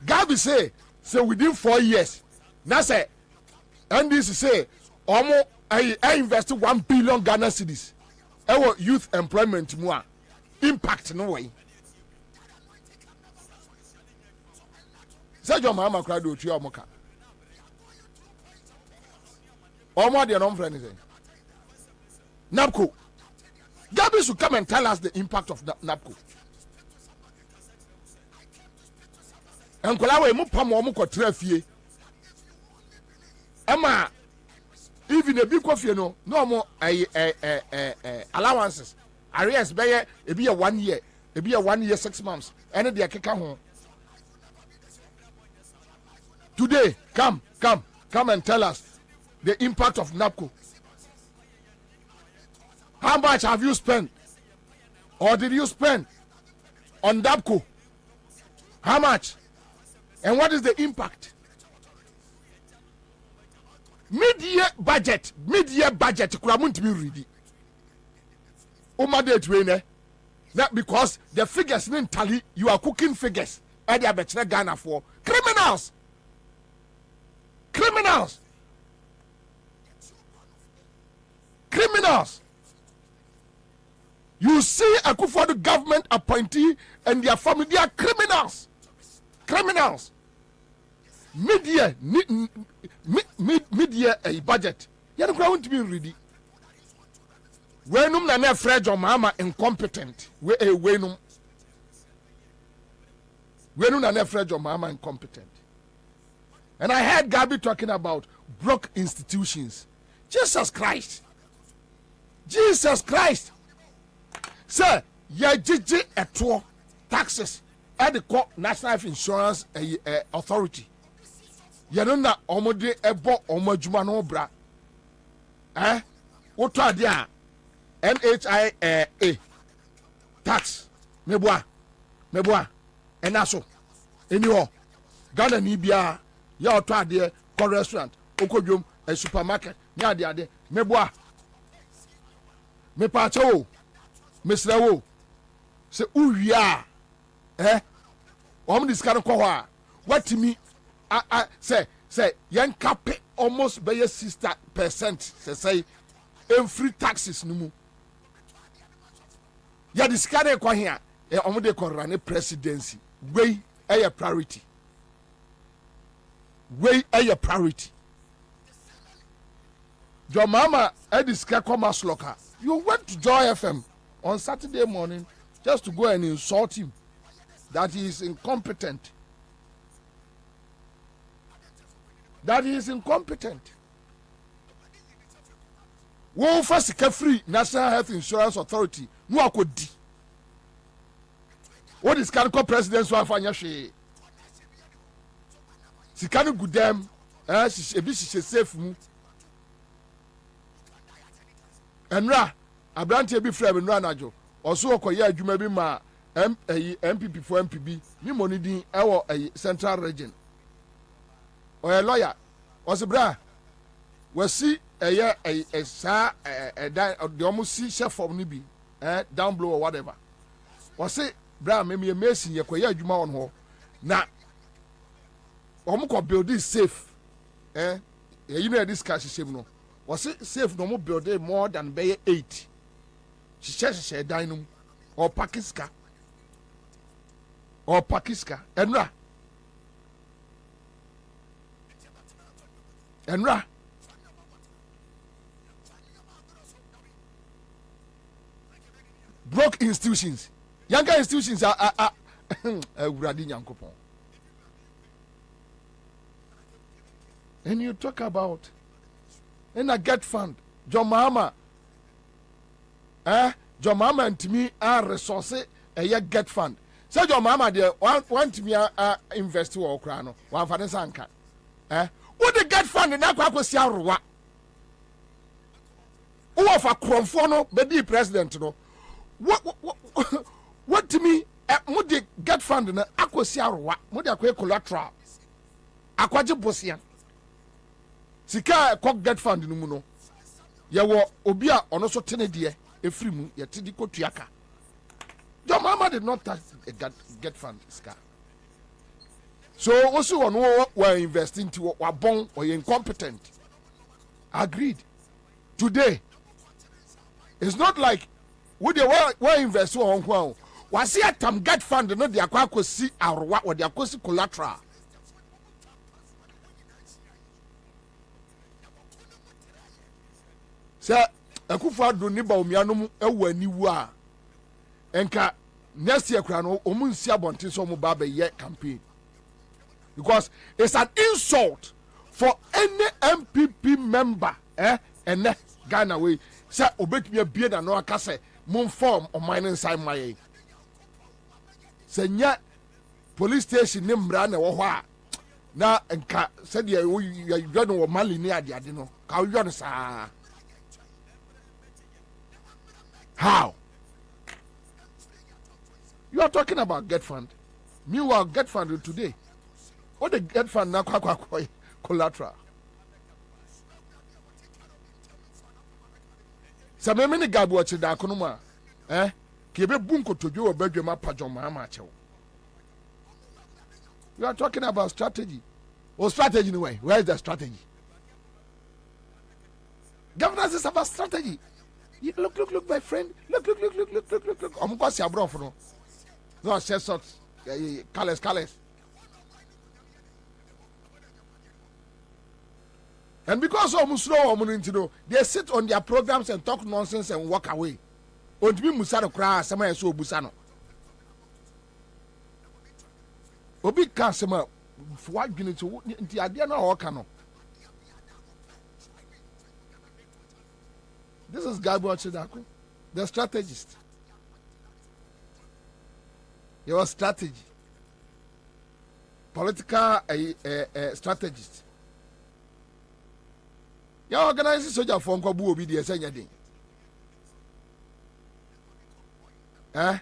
Gabi say within 4 years. Now say, and this say, almost I invested 1 billion Ghana cedis. Our youth employment more impact no way. Say your mama cried to your mocha. Or more than non friend is NAPCO. Gabi should come and tell us the impact of NAPCO. And Kolawe Mupamo Muko Trefie. Emma, even a big coffee, no more allowances. Arrears by a be a 1 year, a be a 1 year, 6 months, and they are home. Today, come and tell us the impact of NAPCO. How much have you spent? Or did you spend on NAPCO? How much? And what is the impact? Mid-year budget, kuramuntu be ready. Umade twene. Not because the figures didn't tally, you are cooking figures. And they are better Ghana for criminals. Criminals. Criminals. You see a Kufuor government appointee and their family, they are criminals. Criminals. Mid-year a budget. You are going to be ready. Wenum na ne Fred John Mahama incompetent. Wenum na ne Fred John Mahama incompetent. And I heard Gabi talking about broke institutions. Jesus Christ. Sir, ya jiji eto taxes at the National Life Insurance Authority. Ya no na omode ebo omajuma no bra. Woto ade a NHIA tax meboa enaso eniho Ghana ni bia ya oto ade ko restaurant okodwom a supermarket ni ade meboa me pa chawo mesrawo se uwia dis kind of kwa watimi say yan cap almost by 60% say free taxes no mu ya dis kind of kwa here de run presidency way a priority Your mama dis come as locker You went to Joy FM on Saturday morning just to go and insult him that he is incompetent. That he is incompetent. Wo first free National Health Insurance Authority no akodi. What is can call president so afanya hwe. Sikanu gudem ebi she safe mu. Enra abrante bi frɛ me no anajo. Oso okoye adwuma bi ma MPP for MPB ni money din ewo Central Region. Oye lawyer osebra wasi sa the almost see chef from ni bi down below or whatever. Wasi bra me mesi ye koye adwuma on ho na omo ko build it safe you know this cash shame no wasi safe no mo build it more than be 8 she dynum or pakiska enra broke institutions younger institutions are Uradi Nyankopon. And you talk about in a get fund John Mahama John Mahama and to me are resources a get fund. So John Mahama there want me invest or crano one for the sanka. What the get fund in Aquasia Rua? Who of a Cronfono be president no? What to me would the get fund in Aquasia Rua? Would the collateral? Aquaja Bosian. Sika cock get fund in Muno. Yawo Obia on also tenedie. Efrimu yetidi ko tuaka. John Mahama did not touch a get fund scar. So also on were investing to wabon or incompetent. Agreed. Today it's not like would they were invest on Kwao. Was here tam get fund no the akwa see arwa or the akosi collateral. Sir Akufo-Addo ni ba omianom ewa niwu a enka next year kra no omunsi abonte so mo ba ye campaign because it's an insult for any MPP member ene Ghana way say obetumi abie na no aka say mon form o mine inside my say nya police station ne mra na wo ho a na enka said you no mali ni ade no ka wo no saa. How? You are talking about get fund. Meanwhile, get fund today. What the get fund now? Collateral. Some many guys watching that konuma. Kebe bunko to do a bedroom pajama macho. You are talking about strategy. Or strategy anyway. Where is the strategy? Governance is about strategy. Look, my friend. Look. I'm going to say a bro for no. No, say sorts. Colors. And because of Musro, they sit on their programs and talk nonsense and walk away. On to be Musano cry, somewhere so Busano. Obi Kasama, what you need to the idea no Okano. This is Gabo Chidako, the strategist. Your strategy, political strategist. You organize soldier for Kwabu Obi the Sanyadi. There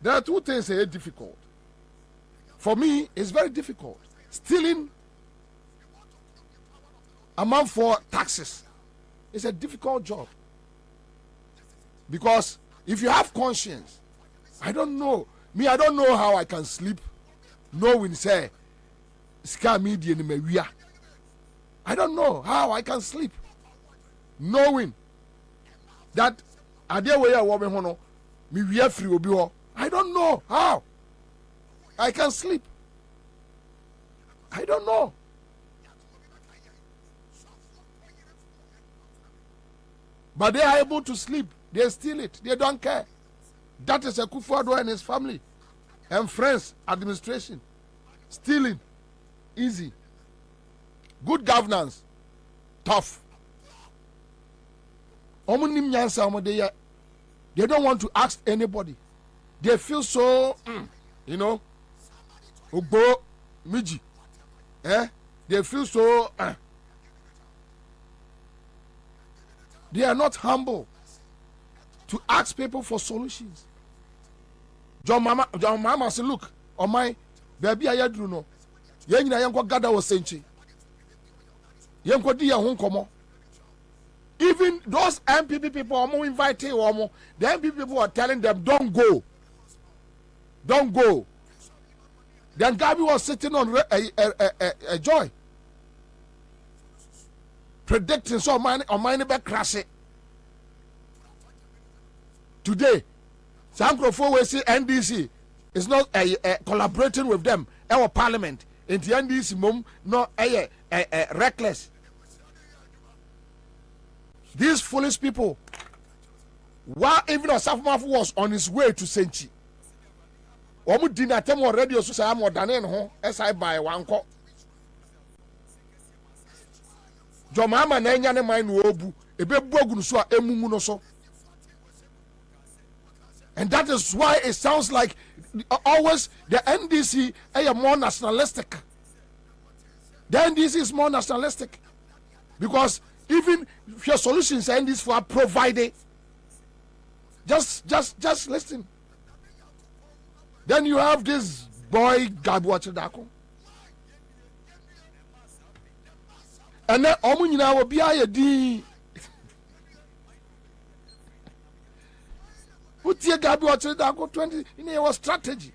are two things that are difficult. For me, it's very difficult. Stealing amount for taxes. It's a difficult job. Because if you have conscience, I don't know. I don't know how I can sleep knowing say Sky Media in Mewia. I don't know how I can sleep knowing that Adia way a woman hono me we free obi. I don't know how I can sleep. I don't know. But they are able to sleep. They steal it. They don't care. That is a Akufo-Addo and his family and friends, administration. Stealing, easy. Good governance, tough. They don't want to ask anybody. They feel so, Ogbo, Miji. They feel so. They are not humble to ask people for solutions. John Mama say, look, on my baby, I do no. Yen na yanko gada was senchi. Yanko di ya hunkomo. Even those MPP people are inviting Omo. The MPP people are telling them, don't go. Don't go. Then Gabi was sitting on a joy. Predicting so many back crash it. Today, Sankrofo will see NDC is not collaborating with them. Our parliament in the NDC mum no reckless. These foolish people, while even Osafo was on his way to Senchi, Omu dina temo radio so say am odane ho esai by wanko. Jomama na enya ne man no obu ebebu agunu so a emumu no so. And that is why it sounds like always the NDC is more nationalistic. The NDC is more nationalistic because even if your solutions and this for provided, just listen. Then you have this boy Gabuachidako. And then Omunyina will be a D. Utie Gabuachidako 20 in your strategy.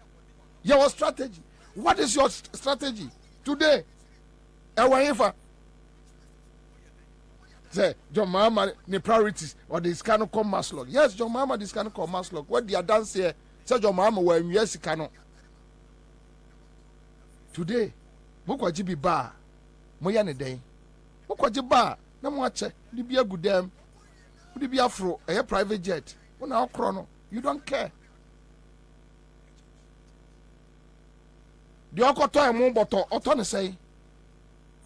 Your strategy. What is your strategy today? Ewayefa. Say, John Mama, the priorities or this kind of come mass log. Yes, John Mama, this kind of come mass log. What they are dance here? Say, John Mama, where yes, cannot. Today, Mokwa Jibi Bar, Moyane Day. Mokwa Jiba, no more check. You be a good damn. Would you be afro, a private jet? When our chrono, you don't care. The Okoto and Momboto, Otone say.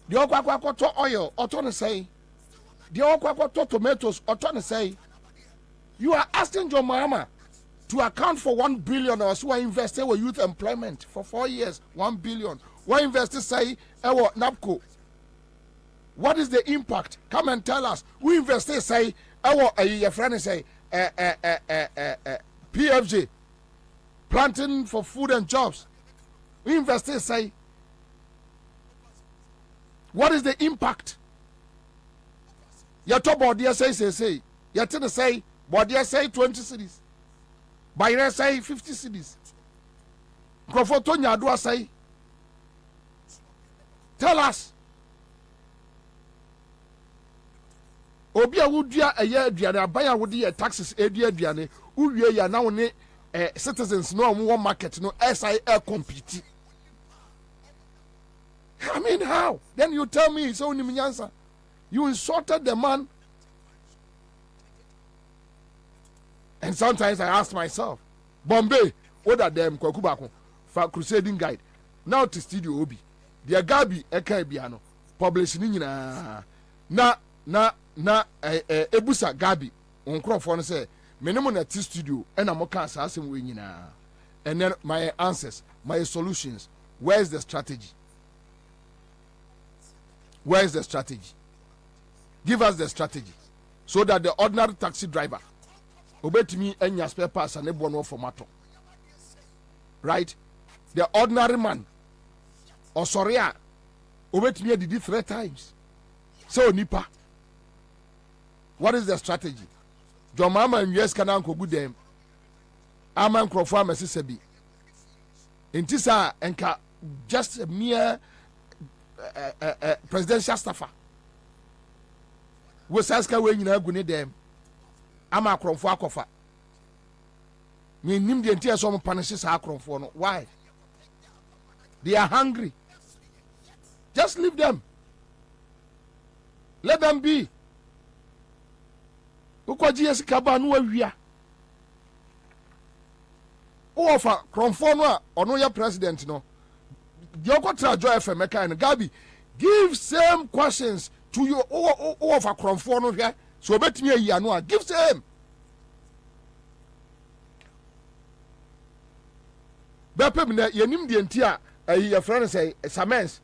The Okoto oil, Otone say. The Okoto tomatoes, Otone say. You are asking your mama to account for 1 billion or so invested with youth employment for 4 years, 1 billion. What investors say, NAPCO. What is the impact? Come and tell us. We investors say, your friend say, PFJ, planting for food and jobs. We investors say, what is the impact? Your top board say, your tenant say, board say 20 cities. Buyer say 50 cities. Profotonya do say, tell us. Obia wudia eye aduane abaya wodi taxes edi aduane uwie ya na woni citizens no one market no SI compete. I mean how? Then you tell me so Ansah. You insulted the man. And sometimes I ask myself, Bombay, what are them Kwakubako for crusading guide? Now to studio Obi. The Gabi Ekabiano publishing na Ebusa Gabi on Crawford say minimum at studio and I'm assassin winning. And then my answers, my solutions. Where's the strategy? Where's the strategy? Give us the strategy so that the ordinary taxi driver obey me and your spare parts and everyone for matter. Right? The ordinary man or sorry, obey me did it 3 times. So Nipa. What is the strategy? John Mama and US can uncle good them. Aman Crawford Mississippi. In Tisa and just a mere presidential staffer. We saska when you have good them. Ama Crawford Kofa. Me nim the entire some punishes are Crawford. Why? They are hungry. Just leave them. Let them be. ukwaji esikaba no awia o ofa kromfo no a ono ya president no the okotra joy fm kind Gabi give same questions to you o ofa kromfo no hwe so obetimi ayi anu a give same bepem na yenim de nti a ayi your friend say samens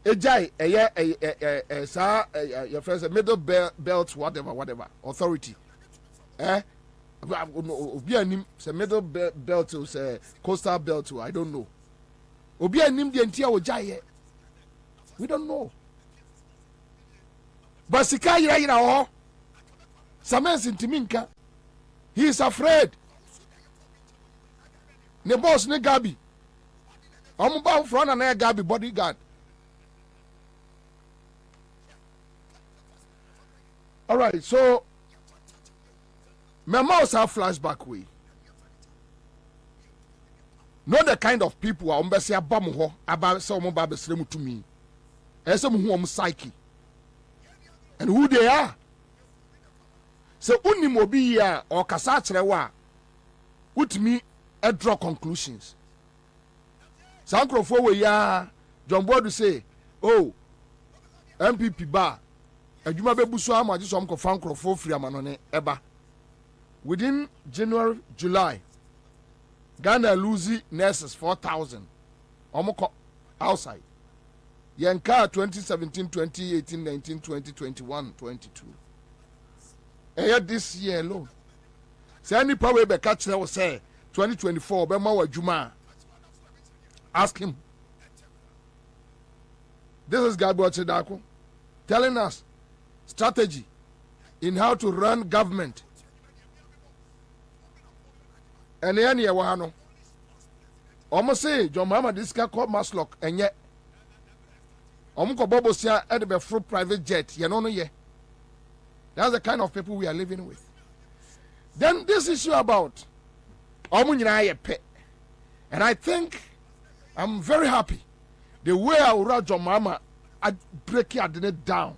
ejai eye sa your friend say middle belt whatever authority obi anim say middle belt or say coastal belt I don't know obi anim de nti a ojai we don't know but sika yira ho samens intiminka he is afraid ne boss ne Gabi ba front na Gabi bodyguard. All right, so my mouse have flashback way. Not the kind of people who are say abam ho about some babe sremu to me. And some who am psyche. And who they are. So unim obi ya or kasa kyerɛ with me draw conclusions. Sankrofo we ya John Bodu say, oh, MPP ba adwuma bebuso amaji so amko fankrofo firi amanone eba. Within January, July, Ghana lose nurses 4,000. Omoko outside. Yenka 2017, 2018, 19, 20, 21, 22. This year alone. Say any power be catch will say 2024 be ma juma. Ask him. This is Gabriel Chedako telling us strategy in how to run government. And then here wahano. Almost say John Mama this guy called Maslock and yet Omuko Bobo sia at the fruit private jet. You know no ye. That's the kind of people we are living with. Then this issue about Omunyina pet. And I think I'm very happy the way I would John Mama I break it down.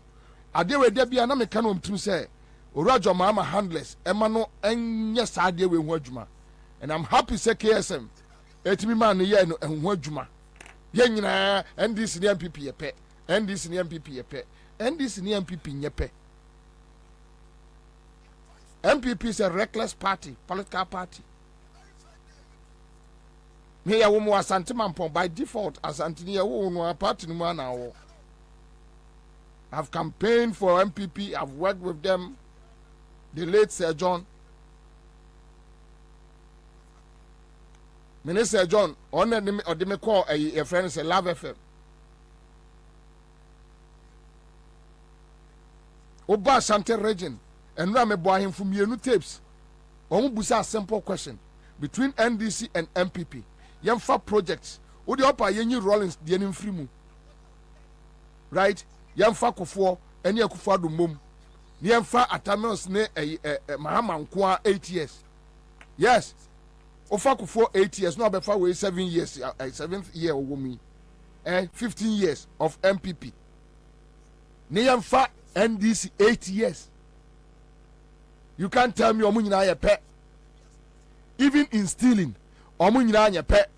I did with Debbie and I'm a to say Urajo Mama handless Emano and yes I did with Wajuma. And I'm happy say KSM. Etimi man ye no Wajuma. Yenina and this near MPP ye pet. And this near MPP ye pet. And this near MPP ye pet. MPP is a reckless party, political party. Me ya womo asante mampon by default asante ye wo no party no na. I've campaigned for MPP, I've worked with them. The late Sir John. Minister John, on the call a friend say Love FM. Oba Sante region, and Rame boy him from Yenu tapes. Omubusa simple question between NDC and MPP. Yemfa projects. Odi opa yenyi Rollins the enim free mu. Right? Yemfa Kofo any Akufo do mom. Yemfa Atamos ne Mahama Nkwa 8 years. Yes. Ofa Kofo 8 years. No befa we 7 years. 7th year woman. 15 years of MPP. Yemfa NDC 8 years. You can't tell me omunyina ye pet. Even in stealing, omunyina ye pet.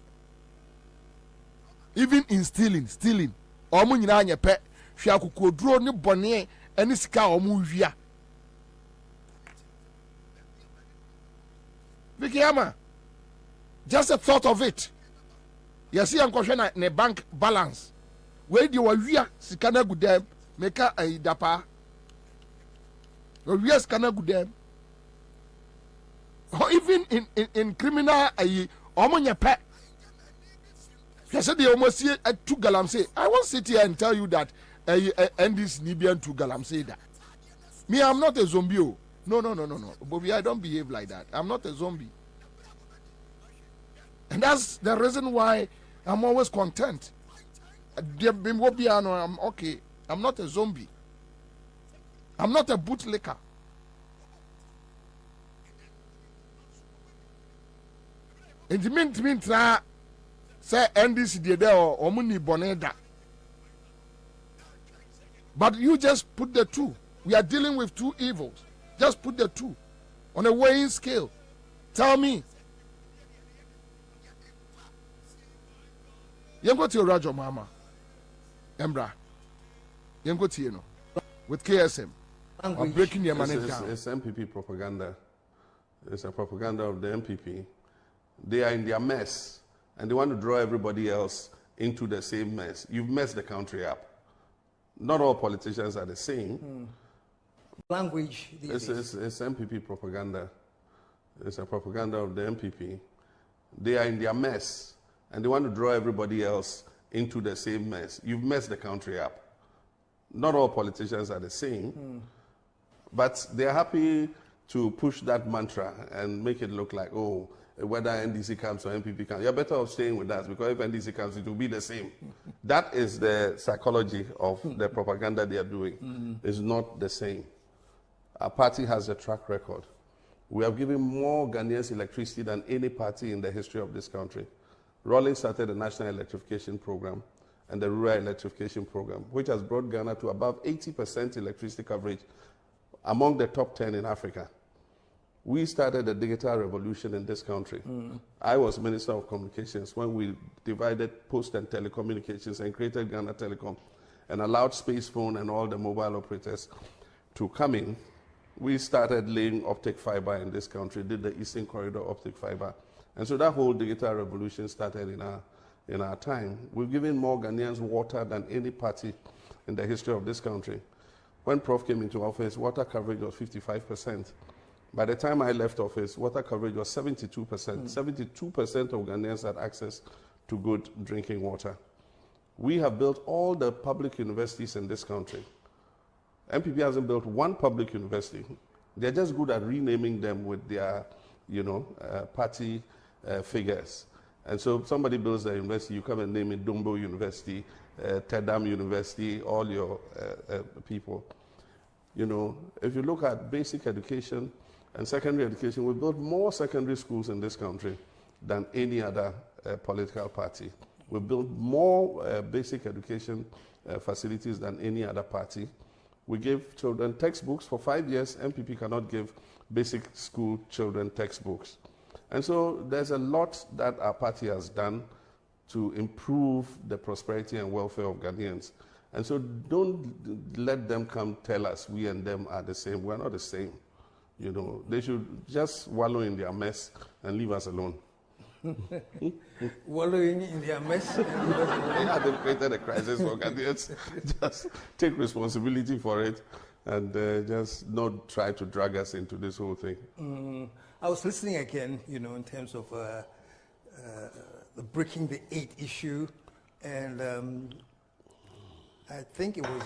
Even in stealing, omunyina ye pet. Hwa kokodro ne bone eni sika omu hwia. Vikiyama. Just a thought of it. You see ankohwe na bank balance. We di wa hwia sika na gudem meka aidapa. We sika na gudem. Or even in criminal omonye pet. You said they almost see 2 galamsey. I won't sit here and tell you that and this Libyan 2 galamsey that. Me, I'm not a zombie. No. Bobie, I don't behave like that. I'm not a zombie. And that's the reason why I'm always content. I'm okay. I'm not a zombie. I'm not a bootlicker. In the meantime, say NDC did or Muni Boneda. But you just put the two. We are dealing with two evils. Just put the two on a weighing scale. Tell me. Yengo to Rajo Mama. Embra. Yengo to you know. With KSM. I'm breaking your money down. It's MPP propaganda. It's a propaganda of the MPP. They are in their mess, and they want to draw everybody else into the same mess. You've messed the country up. Not all politicians are the same. Language. It's MPP propaganda. It's a propaganda of the MPP. They are in their mess, and they want to draw everybody else into the same mess. You've messed the country up. Not all politicians are the same, but they're happy to push that mantra and make it look like, oh, whether NDC comes or MPP comes, you're better off staying with us, because if NDC comes, it will be the same. That is the psychology of the propaganda they are doing. It's not the same. Our party has a track record. We have given more Ghanaians electricity than any party in the history of this country. Rawlings started the National Electrification Program and the Rural Electrification Program, which has brought Ghana to above 80% electricity coverage, among the top 10 in Africa. We started the digital revolution in this country. I was Minister of Communications when we divided post and telecommunications and created Ghana Telecom and allowed Space Phone and all the mobile operators to come in. We started laying optic fiber in this country, did the Eastern Corridor optic fiber. And so that whole digital revolution started in our time. We've given more Ghanaians water than any party in the history of this country. When Prof came into office, water coverage was 55%. By the time I left office, water coverage was 72%. 72% of Ghanaians had access to good drinking water. We have built all the public universities in this country. MPP hasn't built one public university. They're just good at renaming them with their, party figures. And so if somebody builds a university, you come and name it Dumbo University, Tedam University, all your people. If you look at basic education and secondary education, we built more secondary schools in this country than any other political party. We built more basic education facilities than any other party. We gave children textbooks. For 5 years, MPP cannot give basic school children textbooks. And so there's a lot that our party has done to improve the prosperity and welfare of Ghanaians. And so don't let them come tell us we and them are the same. We're not the same. They should just wallow in their mess and leave us alone. Wallowing in their mess? They've created a crisis for Ghanaians. Just take responsibility for it and just not try to drag us into this whole thing. I was listening again, in terms of the breaking the 8 issue, and I think it was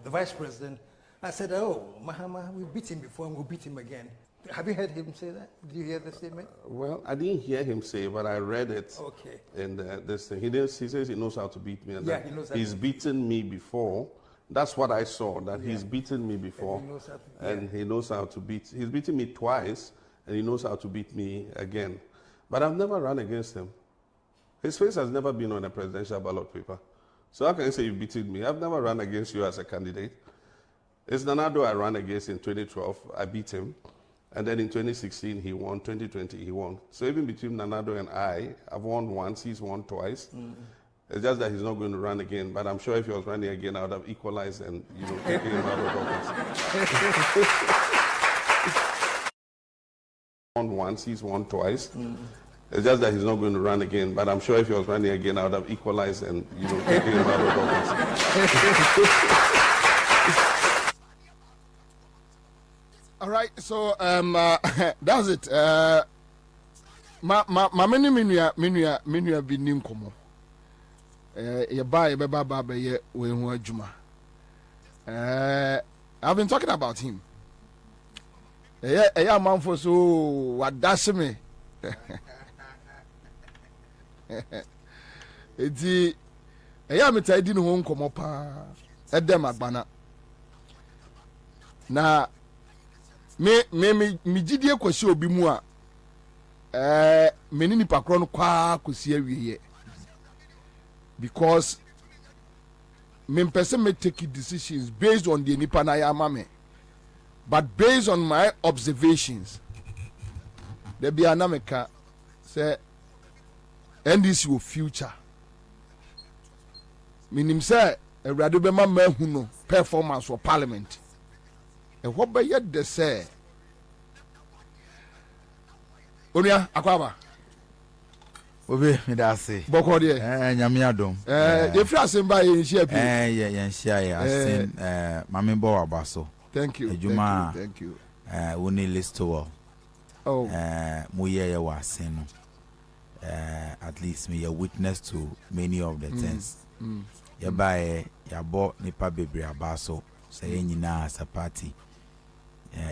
the vice president. I said, oh, Mahama, we beat him before and we'll beat him again. Have you heard him say that? Did you hear the statement? Well, I didn't hear him say, but I read it. Okay. In this thing. He says he knows how to beat me. And yeah, he knows how he's beaten me before. That's what I saw, that he's beaten me before. And he knows how to beat. He's beaten me twice, and he knows how to beat me again. But I've never run against him. His face has never been on a presidential ballot paper. So how can you say you've beaten me? I've never run against you as a candidate. It's Nanado I ran against in 2012. I beat him. And then in 2016, he won. 2020, he won. So even between Nanado and I've won once. He's won twice. It's just that he's not going to run again. But I'm sure if he was running again, I would have equalized and taken him out of office. Won once. He's won twice. It's just that he's not going to run again. But I'm sure if he was running again, I would have equalized and taken him out of office. All right, so that's it. Ma many minua bi nim komo. Ye ba ye we hu adwuma. I've been talking about him. Yeah, man for so wadase me. Eti me tadi no ho komo pa. Edem agbana. Na me gidie kwasi obi mu a menini pakro no kwa kwasi awiye because me person me take decisions based on the nipa na ya mame But based on my observations, there be an America say NDC will future. Meaning say a radibema mehuno performance for parliament. And what by yet they say Onia Akwaba. Bobie, me da say. Boko de. Nyame adom. You feel asemba ye share bi. Ye share ya asin mame bo abaso. Thank you. Ejuma. Thank you. Woni list well. Oh. Mo ye wa asin no. At least me a witness to many of the things. Ya bae ya bo nipa bebre abaso. Say nyina as a party.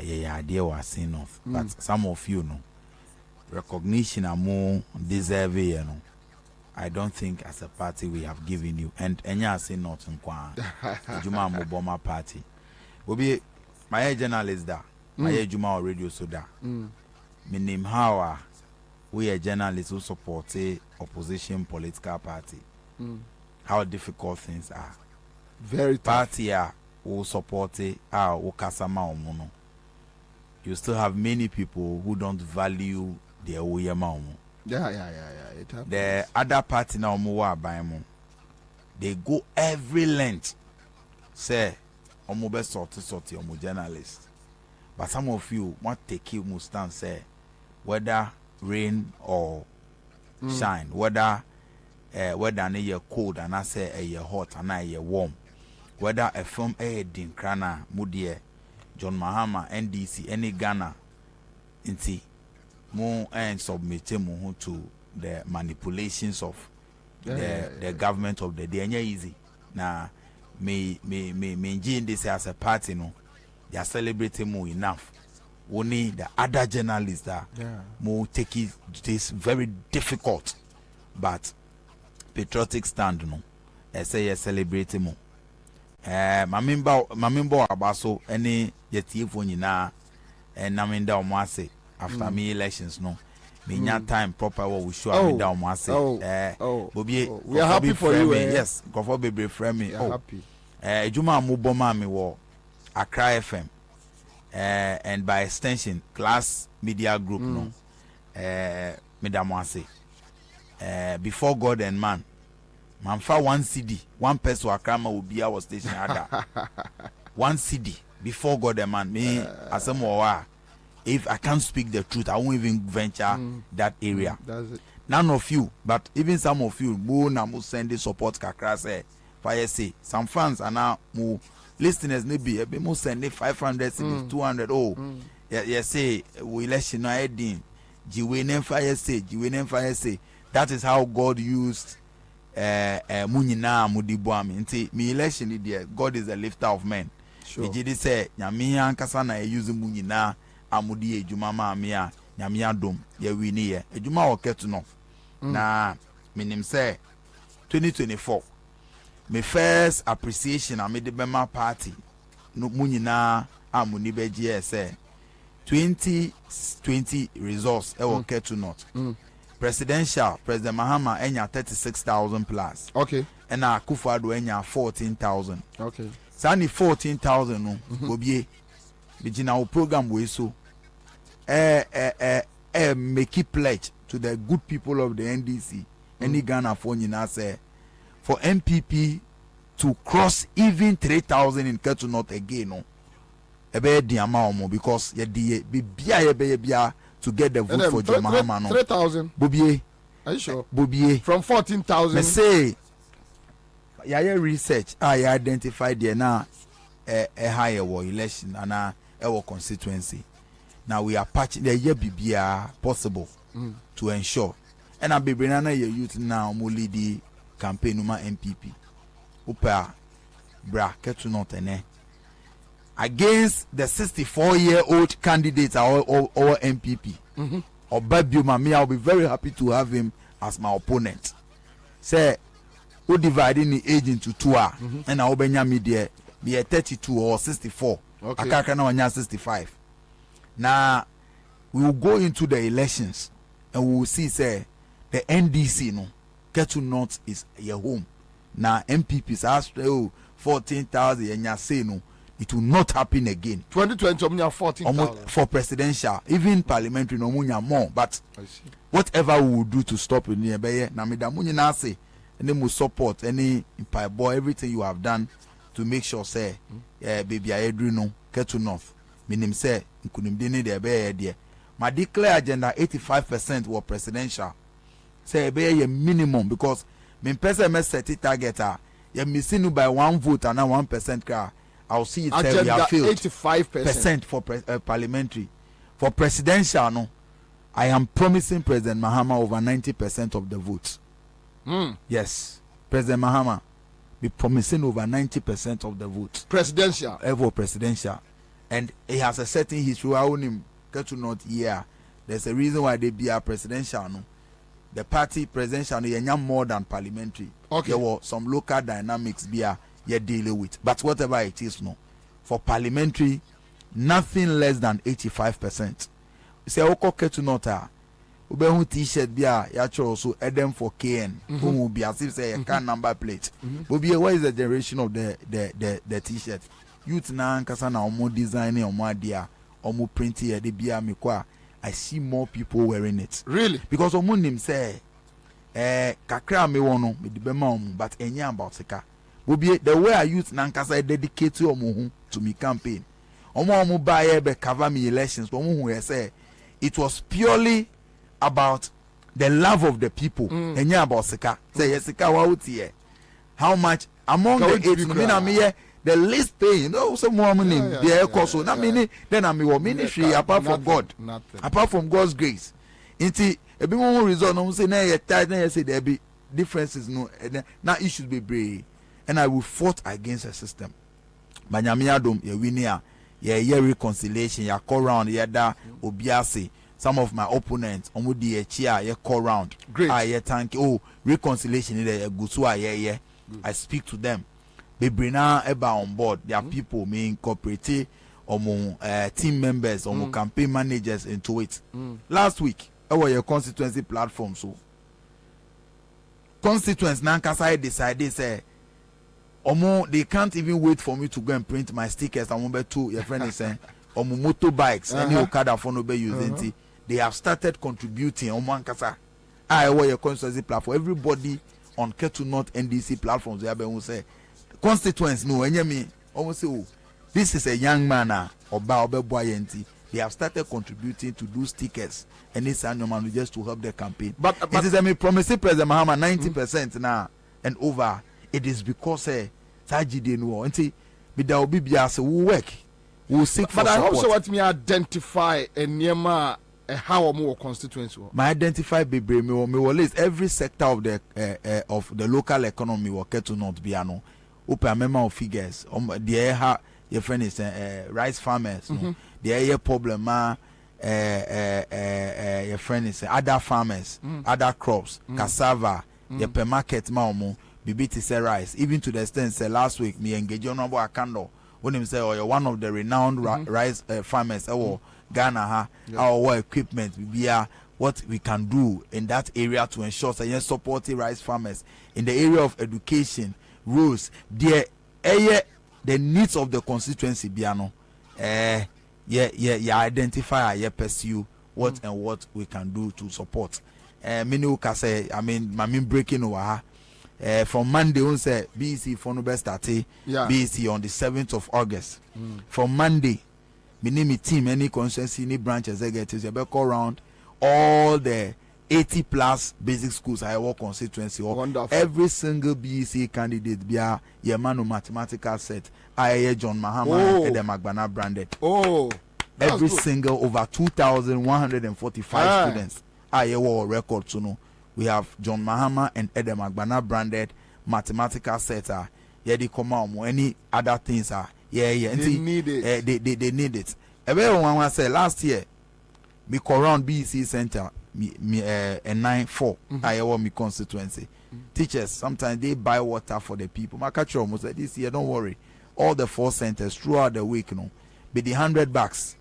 Ye idea wa asin no. But some of you know recognition are more deserving, you know. I don't think as a party we have given you. And enya say not in kwa. Juma Moboma party. Bobie, my journalist da. My Juma radio so da. Me name how we are journalists who support a opposition political party. How difficult things are. Very tough. Party who support a kasama omono. You still have many people who don't value the Oyama. Yeah. The other party now more they go every length. Say, omo be sorty omo journalist. But some of you want take you must stand say whether rain or shine, whether na cold and I say hot and I warm, whether a film din krana mudie John Mahama NDC any Ghana inti more and submit mu to the manipulations of the government of the day. Easy. Now me this as a party no they are celebrating more enough. Only the other journalists that more take it this very difficult but patriotic stand no. I say you celebrating more. Mamimbo abaso any yeti for nyina and naminda omase after me elections no me nya time proper what we show me down omase Bobie we are happy for you yes go for baby friend me happy ejuma moboma me wo Accra FM and by extension Class Media Group no Madam Wase before God and man Manfa 1 CD, 1 person Akrama will be our station ada. 1 CD before God and man. Me as a if I can't speak the truth, I won't even venture that area. That's it. None of you, but even some of you, mo send the support kakra say fire say some fans are now more listeners maybe mo send 500 CDs, 200 yeah say we election na heading. Jiwe fire say that is how God used munyina mudibuami nti me election there God is a lifter of men. Sure. Ejidi say nyame ankasa na use munyina amudi ejuma ma me a nyame adom ye wini ye ejuma oketu no na minim say 2024 my first appreciation amede bema party no munyina amuni beje say 2020 results e oketu not presidential President Mahama enya 36,000 plus. Okay. And Akufo-Addo enya 14,000. Okay. Sani 14,000 no Bobie. Bijina o program we so make it pledge to the good people of the NDC. Any Ghana for nyina say for MPP to cross even 3,000 in Ketu North again no. Ebe di ama because ye di bia to get the vote for John Mahama. 3,000. Bobie. Are you sure? Bobie. From 14,000. Me say, yeah, research. I identified there now a higher war election and a constituency. Now we are patching the year BBR possible to ensure. And I'll be bringing a youth now more lead the campaign numa MPP. Upa bra ketu not ene. Against the 64-year-old candidate or MPP, or Bobie, I'll be very happy to have him as my opponent. Say, who dividing the age into two, and I'll be there, be a 32 or 64. Okay. I can't 65. Now, we will go into the elections and we will see, say, the NDC, no, Ketu North is your home. Now, MPPs ask, 14,000, and you say, no. it will not happen again. 2020 omunya 14,000 for presidential, even parliamentary no omunya more. But whatever we will do to stop it near na me da munya say any mu support any boy everything you have done to make sure say baby I do no get to north. Minim say nkunimde ne de be there. My declare agenda 85% were presidential. Say be a minimum because me person me set it target you missing by 1 vote and 1% car. I'll see it say we have failed 85% for parliamentary. For presidential, no, I am promising President Mahama over 90% of the votes. Yes, President Mahama be promising over 90% of the votes. Presidential. Ever presidential. And he has a certain history. I own him. Get to not here. There's a reason why they be a presidential. No, the party presidential they more than parliamentary. Okay. There were some local dynamics you're dealing with. But whatever it is, no, for parliamentary, nothing less than 85%. Say oko get to not ube hu t-shirt bia ya also Edem for KN. Who be as if say a can number plate. Bobie, what is the generation of the t-shirt? Youth na nkasa na omo designing omo adia omo printing e de bia me kwa. I see more people wearing it. Really? Because omo nim say kakra me wono me de bema omo but enya about sika. Bobie, the way I youth na nkasa dedicate omo to me campaign. Omo buy be cover me elections. Omo hu say it was purely about the love of the people. Enya about sika. Say sika wa utie. How much among the eight the least paying, you know, some more money there cost. So that meaning then I'm your ministry apart from God, apart from God's grace. Inti a bit more result. No say na say there be differences. No, now issues be brave, and I will fight against the system. Banyamiadom ye winia ye reconciliation ye call round ye da obiase. Some of my opponents omudi ye chia ye call round. Great. Ye thank reconciliation ye gusua ye. I speak to them. Bebrina eba on board. There are people may incorporate team members or campaign managers into it. Last week, our your constituency platform. So constituents nankasa decided say they can't even wait for me to go and print my stickers. I'm number 2. Your friend is saying motorbikes any Okada for no be using. They have started contributing nankasa. I wear your constituency platform. Everybody on Ketu North NDC platforms. They have say constituents no me almost say this is a young man they have started contributing to do stickers and this annual just to help the campaign. But it is a promising President Mahama 90% now and over. It is because Sajide no until there will be as we work we will seek for support. But I also want me identify a Niema how more constituents. My identify me list every sector of the local economy will get to not be ano. Open memo of figures. The your friend is rice farmers. No, the problem. Your friend is other farmers, other crops, cassava. The per market maumo. Bibiti say rice. Even to the extent say last week me engage on about a candle. When him say oh you're one of the renowned rice farmers. Ghana our equipment be what we can do in that area to ensure that you support the rice farmers in the area of education. Rules the needs of the constituency biano identify pursue what and what we can do to support many say I mean breaking over from Monday on say BC for no best starting BC on the 7th of August from Monday me name team any constituency any branches they get is you call around all the 80 plus basic schools I work constituency. Every single BEC candidate be a Yemanu mathematical set. I John Mahama and Edem Agbana branded. Every single over 2,145 students. I war record to know. We have John Mahama and Edem Agbana branded mathematical set. They come out any other things are. They need it. They need it. Everyone say last year, me around BEC Center. Me 9-4 I want me constituency. Teachers sometimes they buy water for the people. My catcher almost like this year, don't worry. All the 4 centers throughout the week, be the $100.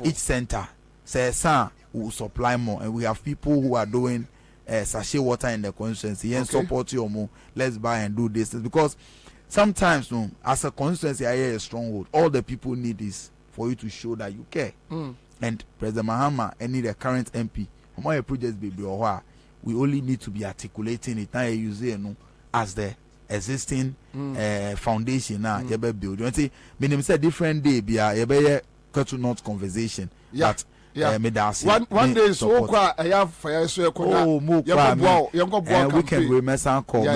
Each center say son will supply more, and we have people who are doing sachet water in the constituency and support you more. Let's buy and do this because sometimes no, as a constituency I hear a stronghold, all the people need is for you to show that you care. And President Mahama and the current MP, my projects baby or we only need to be articulating it now use as the existing foundation now you be build. You see, meaning say different day be a cut not conversation. Yeah. But one day so kwa have fire so we can remember call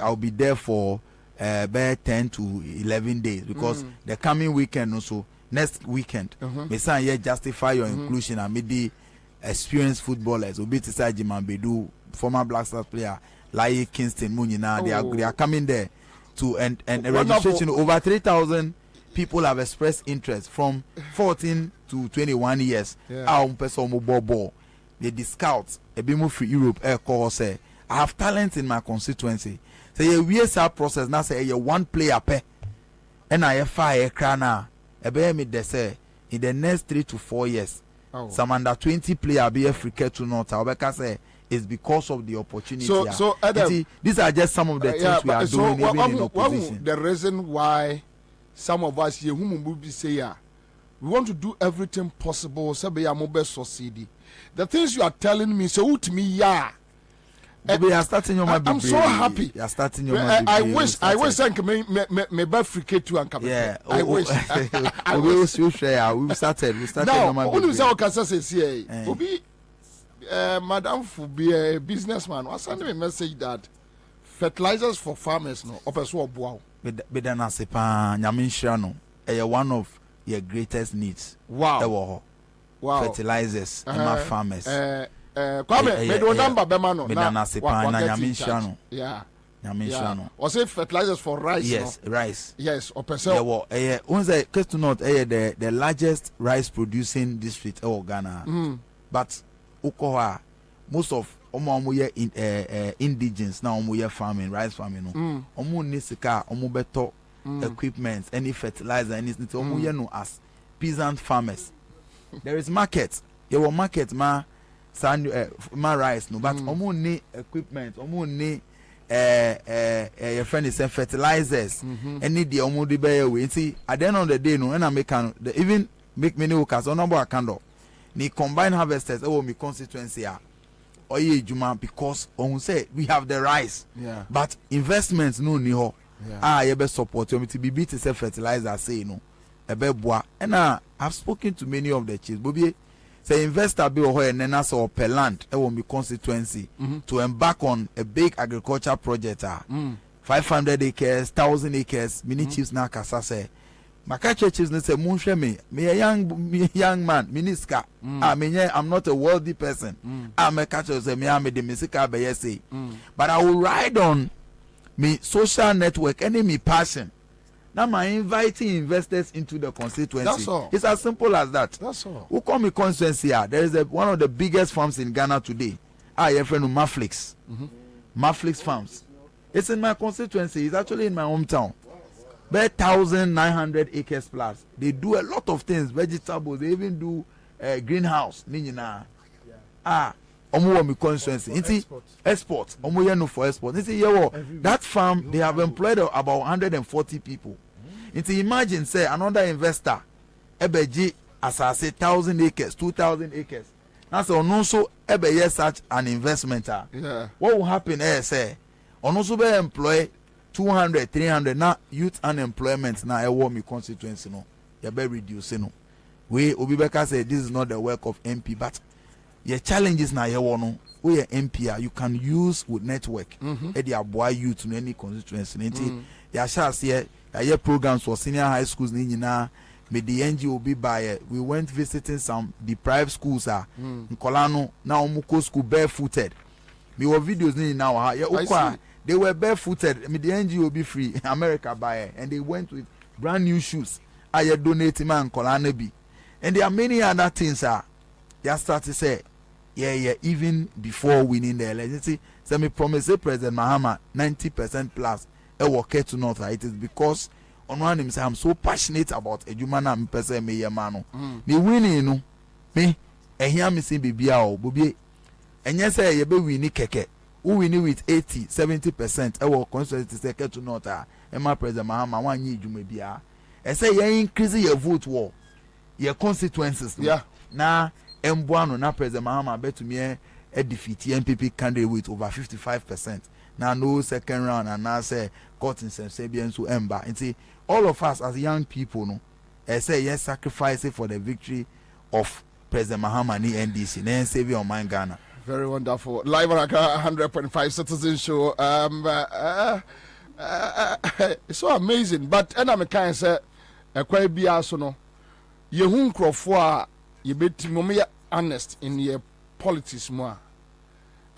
I'll be there for about 10 to 11 days because the coming weekend also next weekend me say you justify your inclusion and maybe experienced footballers obi to say Jiman Bedu former Black Stars player like Kingston Munina they are coming there to and registration over 3,000 people have expressed interest from 14 to 21 years. Our person ball. The scouts a bit more free Europe air call say I have talent in my constituency. Say we are process now say you one player per and I fire crana a bear me they say in the next 3 to 4 years. Some under 20 player be Africa to not Albeka say it's because of the opportunity. So Adam, these are just some of the things we are doing even in opposition. The reason why some of us here whom we say we want to do everything possible so be a succeed. The things you are telling me so to me you are starting your I'm so happy. You are starting your I wish I me be free to and come. I wish. We started now when say okasa say obi madam for be a businessman was send me a message that fertilizers for farmers no opeso oboa bedana sepa nyaminhira no one of your greatest needs. Wow. Fertilizers my farmers Kwame me do number be ma no bedana sepa na nyaminhira no nyaminhira no or say fertilizers for rice. Yes, no? rice. Yes, opeso unze case to not the largest rice producing district in Ghana. But ukoha most of omo ye indigens na omo ye farming rice farming no omo ni sika omo beto equipment any fertilizer anything omo ye no as peasant farmers. There is market your market ma rice no but omo ni equipment omo ni your friend is fertilizers any the omo de be we see at the end of the day no na make even make many workers on number candle ni combine harvesters my constituency oye juma because on say we have the rice but investments no ni ho you be support you to be beat self fertilizer say no e be boa and I've spoken to many of the chiefs Bobie say investor be ho and na so per land my constituency to embark on a big agriculture project 500 acres 1,000 acres many chiefs na kasa say Maka churches say munhwe me a young man miniska I'm not a wealthy person I'm a catcher say me the misika be say but I will ride on me social network any me passion now my inviting investors into the constituency. That's all. It's as simple as that. That's all. Who call me constituency there is one of the biggest farms in Ghana today your friend Maflix Maflix farms it's in my constituency it's actually in my hometown. About 1,900 acres plus. They do a lot of things, vegetables. They even do greenhouse. Omo mi constituency. Inti export. Omo ye no for export. Inti that farm they have employed about 140 people. Inti imagine say another investor ebeji asase 1,000 acres, 2,000 acres. That's also ebe such an investment. What will happen say also be employ 200 300 now youth unemployment now I want me constituency no you be reducing no we Obibeka say this is not the work of MP but your challenges now you want no we MP you can use with network e dey aboa youth in any constituency nti ya sha say your programs for senior high schools ni nyina me the NGO be by we went visiting some deprived schools Nkolano now omuko school barefooted me were videos ni now ya they were barefooted. I mean, the NGO be free. America buy and they went with brand new shoes. I donate man Kolanabi. And there are many other things. They start to say, even before winning the election. So me promise President Mahama 90% plus a worker to not. It is because on one him say I'm so passionate about a human and person me yamano. Me winning no me. And here me say baby Bobie. And yes, I be winning keke. who win with 80-70% our constituency say Ketu North Emma President Mahama one year you may be I say you increase your vote war your constituencies yeah na Mbuano na President Mahama bet to me a defeat MPP candidate with over 55%. Now no second round and now say court in Sabian to Ember. And see all of us as young people no I say yes sacrifice it for the victory of President Mahama and NDC then save your mind Ghana. Very wonderful. Live on 100.5 Citizen Show. It's so amazing. But I'm kind of say quite be also no you won't crow for you bet me honest in your politics more.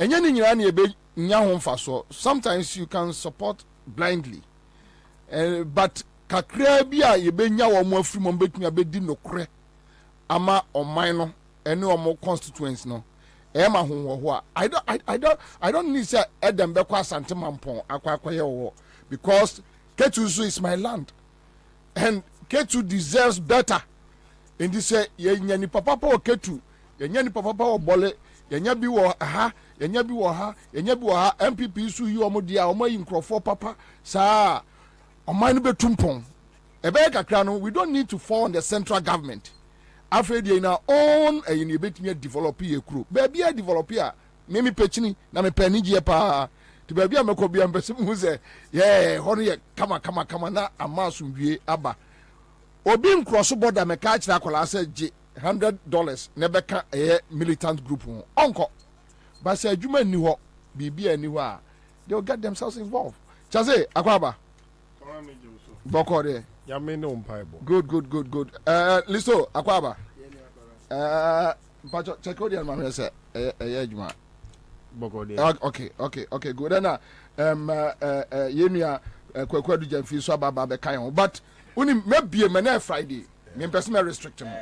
And you be so sometimes you can support blindly. But kakra bia ye benya wo mo afri mo betumi abedi nokre ama o man no more constituents no ema ho I don't need say Edem be kwa Asante Mampon akwaye wo because Ketu is my land and Ketu deserves better. In this say ye nya ni papa pa Ketu ye nya ni papa pa Bole ye nya bi wo ha ye nya bi wo ha ye nya bi wo ha MPP su yi omo dia omo yi nkrofo papa sa oman be tumpon ebe kakra no we don't need to fall on the central government afred ye na own e ni betumi develop ye kuro baby a develop ya me pechini na me pani je pa ti baby a meko bia mpese mu ze ye hono ye kama na amaso wie aba obi nkroso border me ka kira akola se je $100 na beka militant group onko but say adwuma ni ho bibia ni ho a they will get themselves involved chaze akwaba boko de good listo akwaba pacho check out the man say adwuma boko de okay good na yenua kwakwadu jamfi so baba be kan ho but uni mebie me na Friday me person me restrict me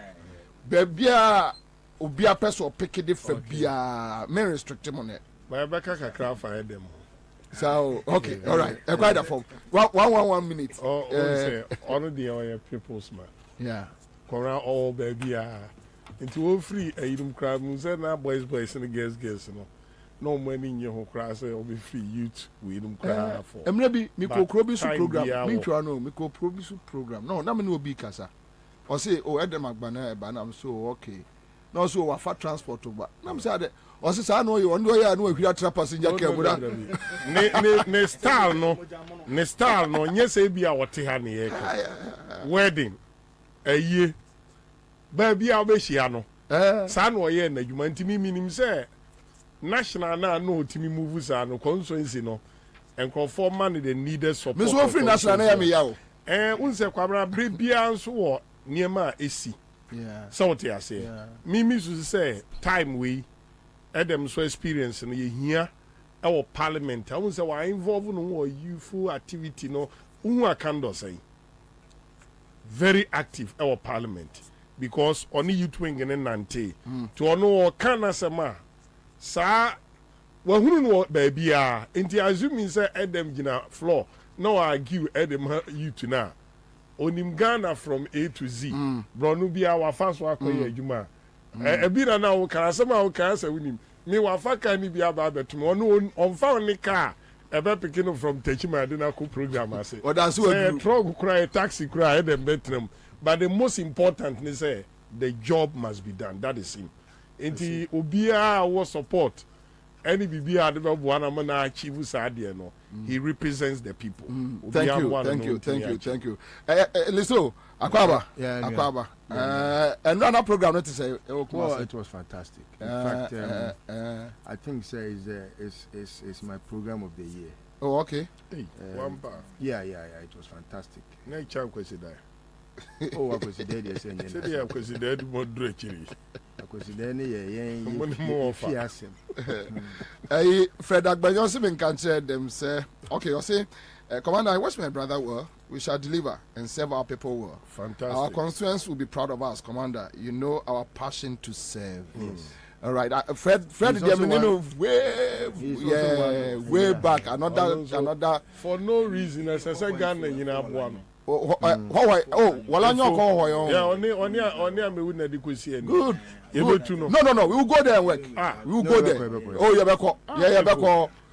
bebia obia person pick the for bia me restrict him on it my beka kakra fa dem so okay all right quite a form 1 minute say on the people's man yeah kora all bebia into all free ayidum crowd mu say na boys and girls no money in your class or be free youth we don't cry for emre bi mikro program mi twa no mikro program no na me no obi kasa o say o edem agbana e ba na so okay no so wa fa transport ba na me say o say sa no you ndo ya no ahwira tra passenger care mu da ne style no nye say bia wote ha ne ye wedding aye ba bia obehia no sa no ye na dwuma ntimi minim say national na no timi move sa no constituency no enko for man the needed support me so free national na ya me ya o unse kwabra brebia nso wo niema esi so what you say me so say time we Edem so experience no ye hia e wo parliament unse wa involve no wo youthful activity no unu akando say very active e wo parliament because oni youth wing in nante to ono kana sema sa wa hunu no baby a enti assuming say Edem gina floor no argue Edem youth na onim Ghana from A to Z bronu bia wa faso akoye adwuma e bi na wo kan asema wo kan sa wonim me wa fa kan ni bia ba betum ono on fa oni car e be pikin from Techima Adina ko program ase o da so we truck cry taxi cry Edem betrum but the most important is say the job must be done that is him enti obia wo support any bibia de buana na achieve sade no he represents the people thank you listo akwaba another program not to say it was fantastic in fact I think is my program of the year. Oh okay. Yeah it was fantastic. Na chan kwesi dai. Oh I was there say yen. Say dey kwesi dai mo dure chiri. Kwesi dai ne yen fiasem. Fred Agbanyo se can say them say okay you say Commander, I wish my brother well. We shall deliver and serve our people well. Fantastic. Our constituents will be proud of us, Commander. You know our passion to serve. Yes. All right. Fred way back. Another. For no reason, as I said, Ghana, you know, one. Good. No. We will go there and work. We will go there. Oh, yeah,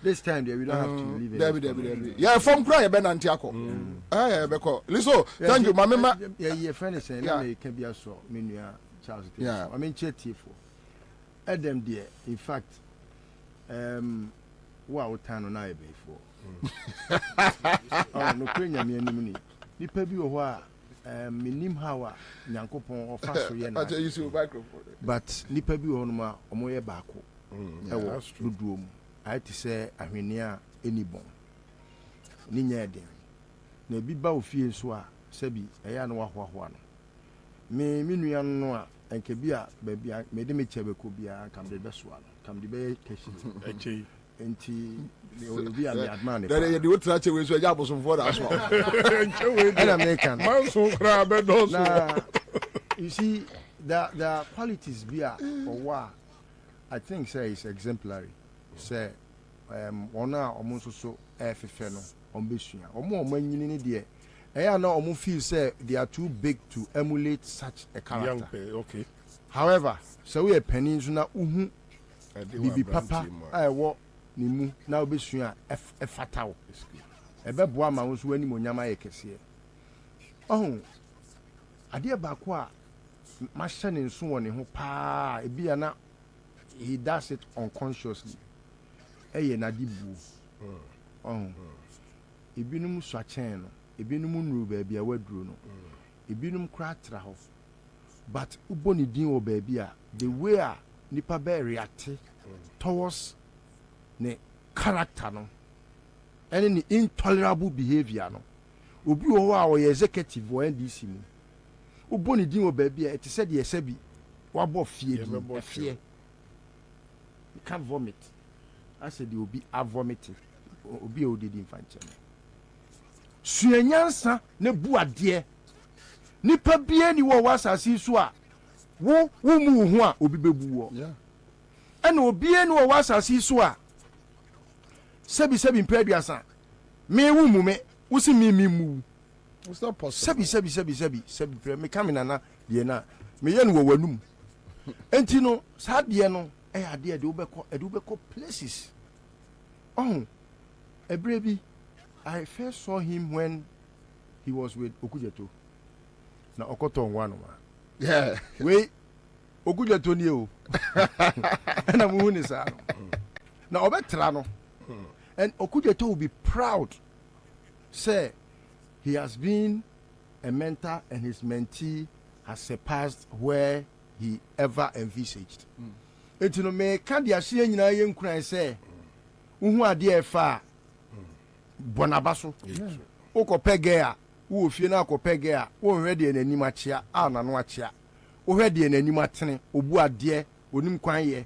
This time there we don't have to leave it. Debbie. Yeah, from cry Ben Antiaco. Because Liso, thank you, Mamma. Yeah, friend is saying it can be a so many Charles. Yeah, I mean chetty for Adam dear. In fact, what time on I before? Oh, no, Kenya me any money. The pebi wa minim hawa nyankopon ofa so ye na. But nipa bi ho no ma omoye baako. Ewo duduom. I to say ahwenia enibon. Ni nya den. Na bi ba ofie so a sabi eya no wahoahoa no. Me nua no a enke bi a ba bi me de me chebe ko bia kam de beso ano. Kam de be keshi. Eche enti le bi a me adman. There you try to we so ja bosom for that so. And American. Man so cry be do so. You see the qualities be or what I think say is exemplary. Say ona omo so efefe no ombesua omo anyini ne de eya na omo feel say they are too big to emulate such a character. Okay. However, so we a penny so na uhu bibi papa wo ni mu na obesua efataw ebe boa ma wo so ani monyama ye kese oh ade ba ko a ma hye ne nso wo ne ho pa e bia na he does it unconsciously eye na di bu oh ebinum so achen no ebinum nuru ba bia waduro no ebinum kra tra ho but uboni din wo ba bia the way a nipa be react towards ne character no any intolerable behavior no obi wo a wo executive wo NDC mu uboni din wo ba bia it said ye sabi wabo fie bi fie you can't vomit. I said you will be a vomiting. Obi o did infantile. Suenyansa ne bu ade. Nipa bia ni wo wasase so a wo mu hu a obi bebu wo. Yeah. And obi ni wo wasase so a sebi mpredua me wu mu me wo si me mu. It's not possible. Sebi pre me come na de na me ye no wo wanum. Enti no sa de no ade de obeko places. Oh, a baby. I first saw him when he was with Okujeto. Na Okoton one. Yeah. Wait, Okujeto ni o. Na muhuni sa. Na obetrano. And Okujeto will be proud. Say, he has been a mentor and his mentee has surpassed where he ever envisaged. Enti no me ka dia hye nyina ye nkran say uhu ade efa bonabaso ukopege a wo fie na akopege a wo hwe de nanim achia a na no achia wo hwe de nanim atene obu ade onim kwan ye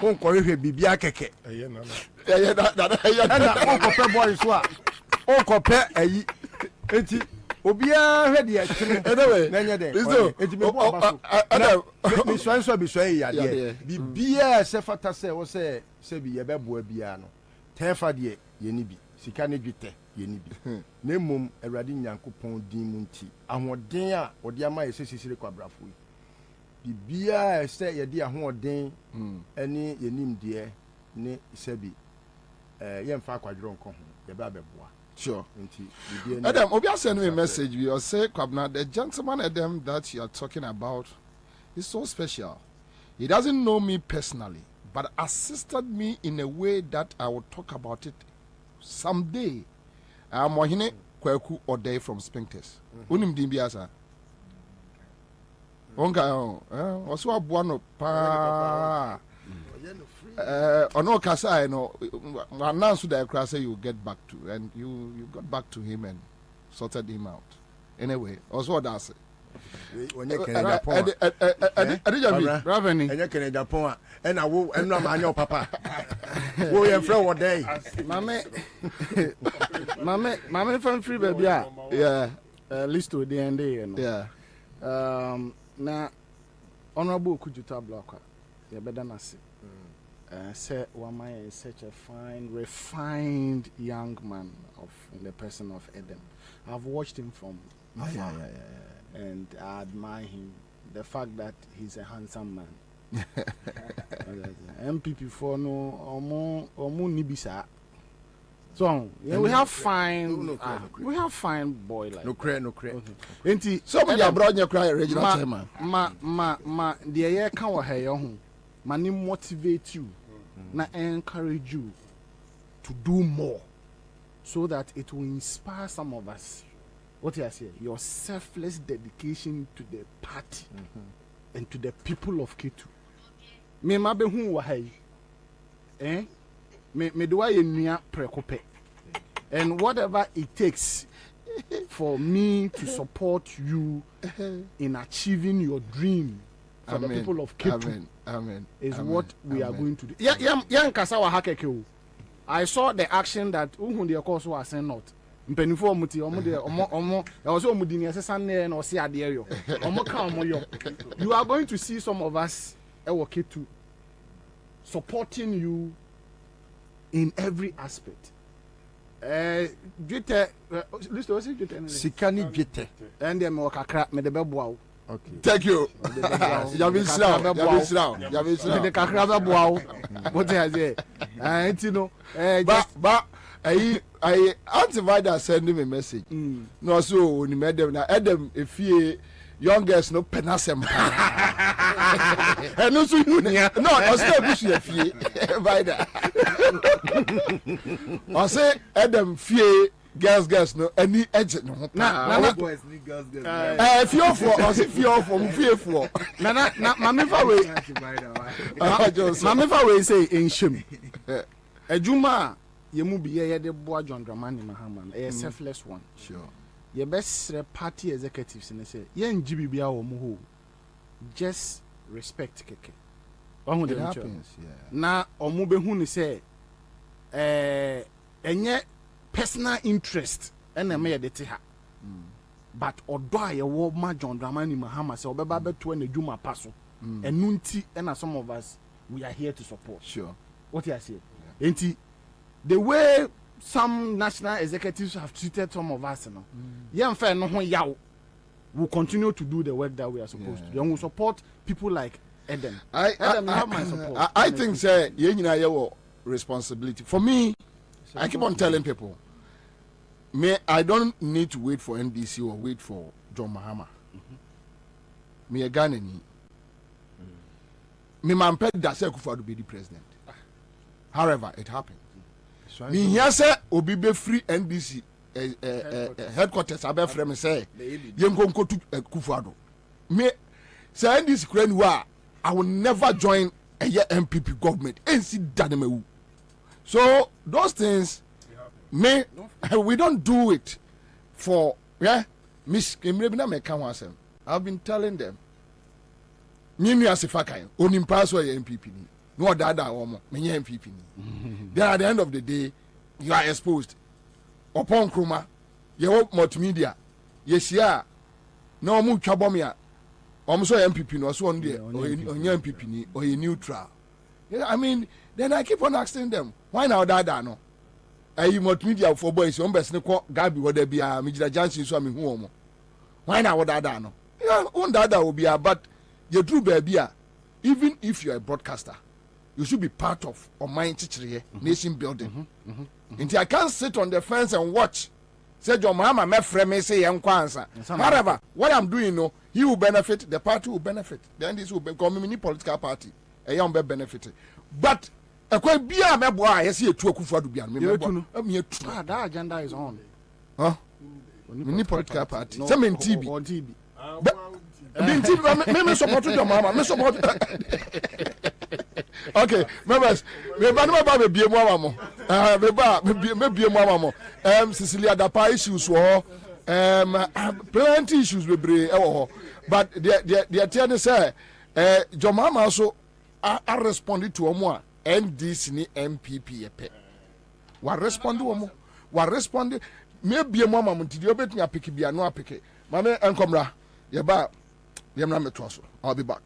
won ko hwe bibia keke eye na na ukope boy so a ukope ayi enti obia hwe de atene nanya de enti me bo abaso me so ya de bibia se fata se wo se bi ye beboa bia no tefa de ye ni bi sika ne dwete ye ni bi na mum awrade nyankopon din mu nti ahoden a ode ama ye sesisire kwabrafo bibia se ye de ahoden eni ye nim de ne se bi ye mfa kwadro nko ho ye ba beboa. Sure. Adam, Obi send me a message. We say, Kwabena, the gentleman Adam that you are talking about is so special. He doesn't know me personally, but assisted me in a way that I will talk about it someday. I'm Mohine Kweku Ode from Spinkters. Unim Dimbiasa. Onka, also a buono pa. Ono kasa no announce that class you get back to, and you got back to him and sorted him out. Anyway, also that's it. When you can Japan, and you can Japan, and I will and no man your papa. Wo ye friend what day? Mame from free baby. Yeah. List to the end day. Yeah. Na honorable Kujuta Blocker. You better not see. Say Wamaya is such a fine, refined young man in the person of Adam. I've watched him from afar, and I admire him. The fact that he's a handsome man, MPP for no omo nibisa. So yeah, we have fine boy like no cray. Enti somebody abroad you cry regional chairman. Ma the year can wa he ho. Mani motivate you na encourage you to do more so that it will inspire some of us. What you say? Your selfless dedication to the party and to the people of Ketu. Me ma be hu wa hai. Me do I nua prekope. And whatever it takes for me to support you in achieving your dream for the people of Ketu is what we are going to do. I saw the action that the course was sent not. Mpenifo muti omo also omudini asesane na osi ade yo omo ka omo yo. You are going to see some of us Ketu supporting you in every aspect. Jete list was it jete sikani jete and them kakra me de beboa. Okay, thank you. Yavi sra the kakra beboa. What I say you know but I antivider send me a message. No, so when you met them now, Adam, if you youngest no penasem. And no, so you no, I still push your fee. Vider. I say Adam fear girls no any agent no. Nah, boys need girls. Fear for us, fear for. Nah, mama fa we say in shame. Ejuma yemu bi ye de boa John Dramani Mahama a selfless one. Sure. Your best party executives in say yen gibi bia wo mo ho. Just respect keke. It happens, yeah. Na omo be hu ni say enye personal interest ena me ye te ha. But odo a ye wo ma John Dramani Mahama say obeba beto na dwuma paso. Enu nti ena some of us we are here to support. Sure. What you say? Enti the way some national executives have treated some of us, we'll continue to do the work that we are supposed to do. And we'll support people like Eden. Eden, you have my support. I think, sir, you responsibility. For me, I keep on telling people, I don't need to wait for NDC or wait for John Mahama. Me a Ghanaian. Me man pet that say Kufuor to be the president. However, it happened. Me here say obi be free NDC headquarters abe frame say yenkonko to Kufuor. Me say NDC kran wa I will never join a MPP government. NC danemewu. So those things me we don't do it for Miss Kimrebina me kan wasem. I've been telling them. Nyimi asifakan onimpa so MPP ni. No dada omo menye MPP ni. Then at the end of the day you are exposed upon kroma ye wo multimedia ye share na omu twabom ya omo so MPP no so on there onye MPP ni or ye neutral. I mean then I keep on asking them why now dada no ayi multimedia for boys on best ne ko gabi woda bia me gira jansin so me hu omo why now dada no on dada obi but you true baby even if you are a broadcaster you should be part of mind chichire nation building. Until I can't sit on the fence and watch. Say John Mahama me frame say Ansah. However, what I'm doing no, he will benefit, the party will benefit. Then this will become mini political party. A young be benefited. But a quite be a me boy, I see a two Kufuor to be on me. That agenda is on. Huh? Mini political party. Some in TB. On TB. Me support John Mahama. Me support. Okay, members, me ba no ba be bie mu amamo. Me bie mu amamo. Cecilia Dapa issues wo. Plenty issues we bre e wo ho. But they tell say John Mahama also I responded to omo a NDC ni MPP epe. Wa respond omo. Wa respond me bie mu amamo ntidi obetumi apeke bia no apeke. Mame enkomra ye ba ye mra meto so. I'll be back.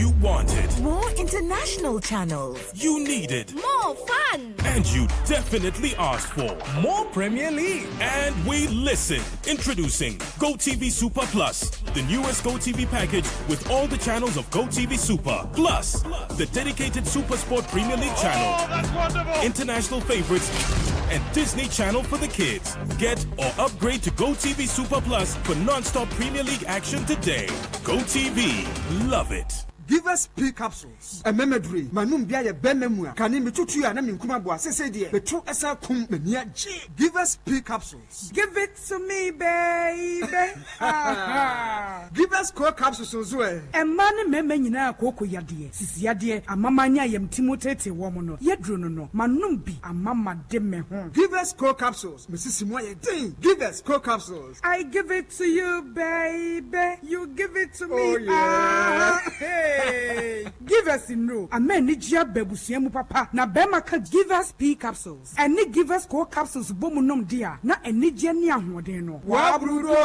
You wanted more international channels. You needed more fun. And you definitely asked for more Premier League. And we listened. Introducing GoTV Super Plus, the newest GoTV package with all the channels of GoTV Super. Plus, the dedicated Super Sport Premier League channel. Oh, that's wonderful. International favorites and Disney Channel for the kids. Get or upgrade to GoTV Super Plus for non-stop Premier League action today. GoTV. Love it. Give us P capsules. A memory. Manum biya benmemua. Kani mitutu ya na minkuma bwa sese die. Betu esa kum menia G. Give us P capsules. Give it to me, baby. Give us core capsules ozwe. E mane meme nyina akoko yade. Sisi yade amamanya yem timotete womo no. Yedro no. Manum bi amama de me ho. Give us core capsules. Mrs. Moye ding. Give us core capsules. I give it to you, baby. You give it to me. Oh yeah. Hey. Give us in no. Amen ni jia bebusiemu papa. Na bema ka give us P capsules. Eni give us core capsules bomu nom dia. Na eni jia ni ahoden no. Wabrudo.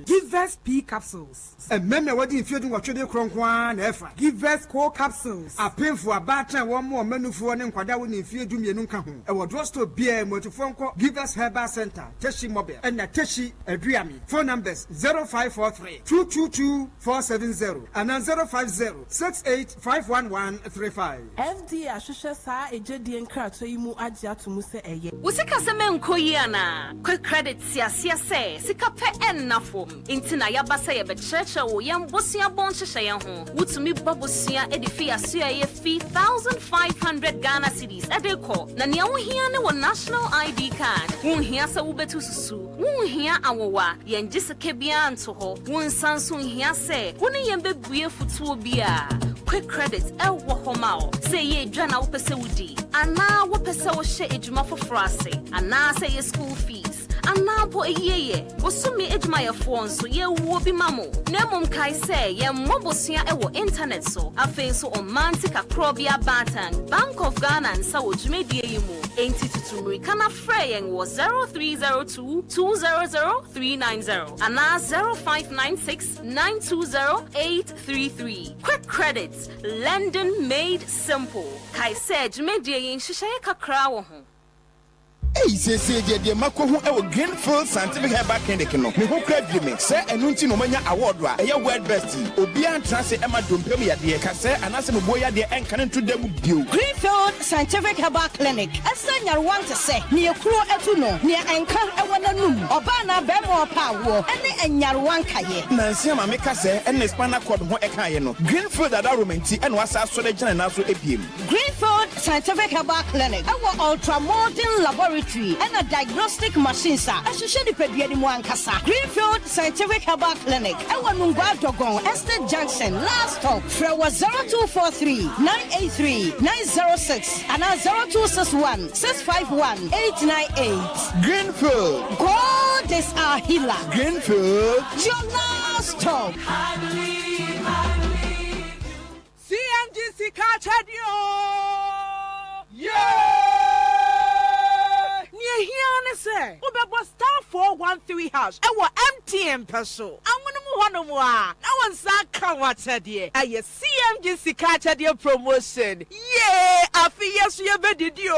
Give us P capsules. Meme wadi infiedu watwede kronkwa na efa. Give us core capsules. Apemfu abata wo mo manufu ne nkwada wo ni infiedu mienu nka ho. E wo drosto bia motufo nko Give us Herbal Center, Teshi Mobile. And na Teshi Adriami. Phone numbers 0543 222 470 and 050-68-51135. FD Ashusha sa ejedi enkrato yi mu agye atomu se eye. Usika se menkoyi ana. Quick credit siasia se sika pe ennafom. Intina yabasa ye becheche wo yam bosia bon hyehyɛ ye ho. Wutumi babosia edifi aso ye fee 1500 Ghana cedis edeko. Na nea wo hia ne wo national ID card. Wo hia se wo betu susu. Wo hia awowa ye ngiseke bia nto ho. Wo nsanso hia se yembe buye futuo bia. Quick credit wo homao. Say ye dwa na wo pese wudi. Ana wo pese wo hye ejuma foforo ase. Ana say ye school fees. Ana bo eyeye. Wo sumi ejuma ye fo nso ye wo bi mamo. Na mom kai say ye mobosua wo internet so. Afen so omantic akrobia batan. Bank of Ghana Ansah wo dwumedie yi mu. Enti tutumri kana frɛ yɛn wɔ 0302 200 390 ana 0596 920 833. Quick credits, lending made simple. Kai sɛ dwumedie yi nhyehyɛ kakra wɔ ho. Hey, say the Mako who our Greenfield Scientific Herbal Clinic no. Me who crave you make say enunti no manya award wa. Eya word best. Obian transe Emma Dompem ya de ka say anase me boya de enkan to dem bio. Greenfield Scientific Herbal Clinic. Esanya want to say ne ekuro etu no. Ne enkan ewo nanum. Oba na be mo pa wo. Ene enyarwan kaye. Nansi ma me ka say ene spinal cord ho ekaye no. Greenfield ada romanti ene wasa so de gina na so ebiem. Greenfield Scientific Herbal Clinic. Ewo ultramodern laboratory and a diagnostic machine sa ahyehyɛ nipadua ni mu ankasa. Greenfield Scientific Herbal Clinic ɛwɔ Nungwa Dogon Estate Junction last stop frɛ wɔ 0243 983 906 and 0261 651 898. Greenfield, God is our healer. Greenfield, your last stop. I believe. CMGC Kachadio. Yeah. Here say, Ubebo star 413 house. Ewo MTN peso. Amunumu honomwa. Na wansa kawata die. Aye CMG Sikacha die promotion. Yeah, afi yesu ye bedidio.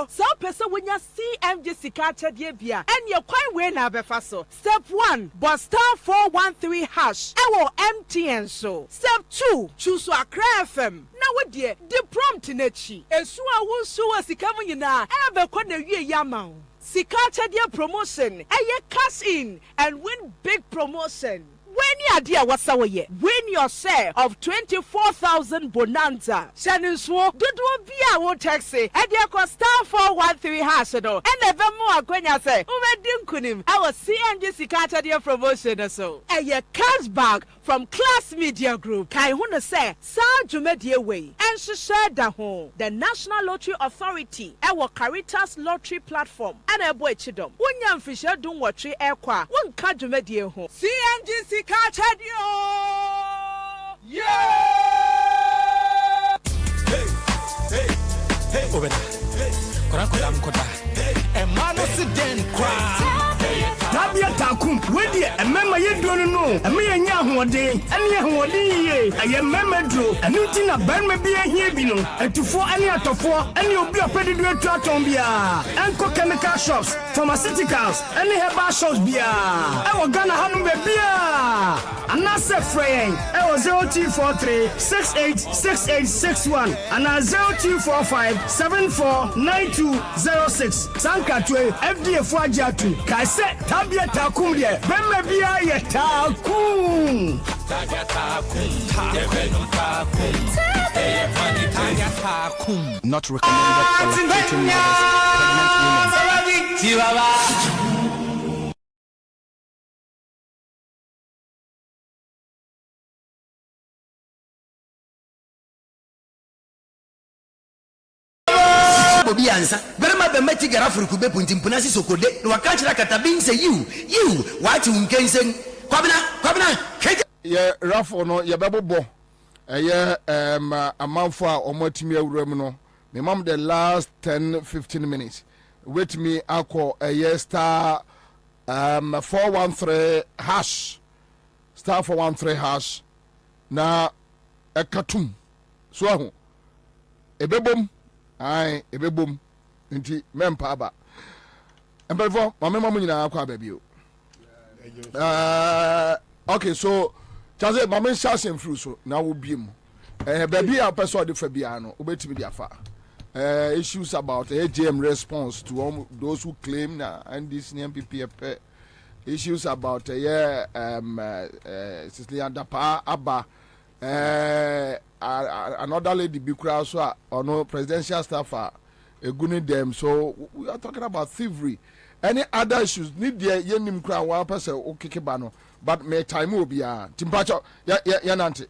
So peso wenya CMG Sikacha die bia. En ye kwan we na befa so. Step 1, bo star 413 hash. Ewo MTN so. Step 2, choose Accra FM. Na we die the prompt nechi. Esu a wonsu wa sikamu nyina. Ebe kwa na wie yama. Sikacha dia promotion. Eye cash in and win big promotion. When you idea what's our year, win your share of 24,000 bonanza. Shannon Swo, Dudu Bia won't taxi, and your cost star 413 Hasado, and never more when you say, Umedinkunim, our CNG Sikata dia promotion or so. And your cash bag from Class Media Group. Kai Huna say, Sa Jumedia Way, and she shared the home, the National Lottery Authority, our Caritas Lottery Platform, and a boy Chidom. One young fisher don't watch it airqua, one card Jumedia home. CNG Kachadio! Yeah! Hey, hey, hey, Kwabena. Kwabena mkoda. Emano si den kwa. Tabia takum. Wedi emema ma yeduro no ame nya ahode ane ahode yie aye memedro anu ti na ban ma bia hie bi no atufo ane atofo ane obi opedidu atu aton bia enko chemical shops pharmaceuticals ane herbal shops bia e wo Ghana hanu be bia anase frey e wo 0243 686861 ana 0245 749206 sankatwe FDA fo agiatu kai se tabia takum de bemma bia ye takum not recommended for lactating mothers, pregnant women. Bobie Ansah berema be meti gara furuku be punti mpunasi sokode no wakachira katabin say you what you nkensen Kwabena ye rafo no ye bebobo eye amanfo a omotimi awuram no me mam the last 10-15 minutes wait me akọ eye star 413 hash star 413 hash na ekatum so ahu ebebom ai ebebom nti mempa aba empefo mamema nyina akọ ababio okay so chaze mama shasem through so na wo biem baby a person de fa bia no obetimi dia fa issues about AGM response to those who claim na and this NPP issues about Cecilia Dapa Abba another lady bikura so no presidential staffer eguni them, so we are talking about thievery. Any other issues need the yenim kra one person okikeba no but me time will be timpacho ya nante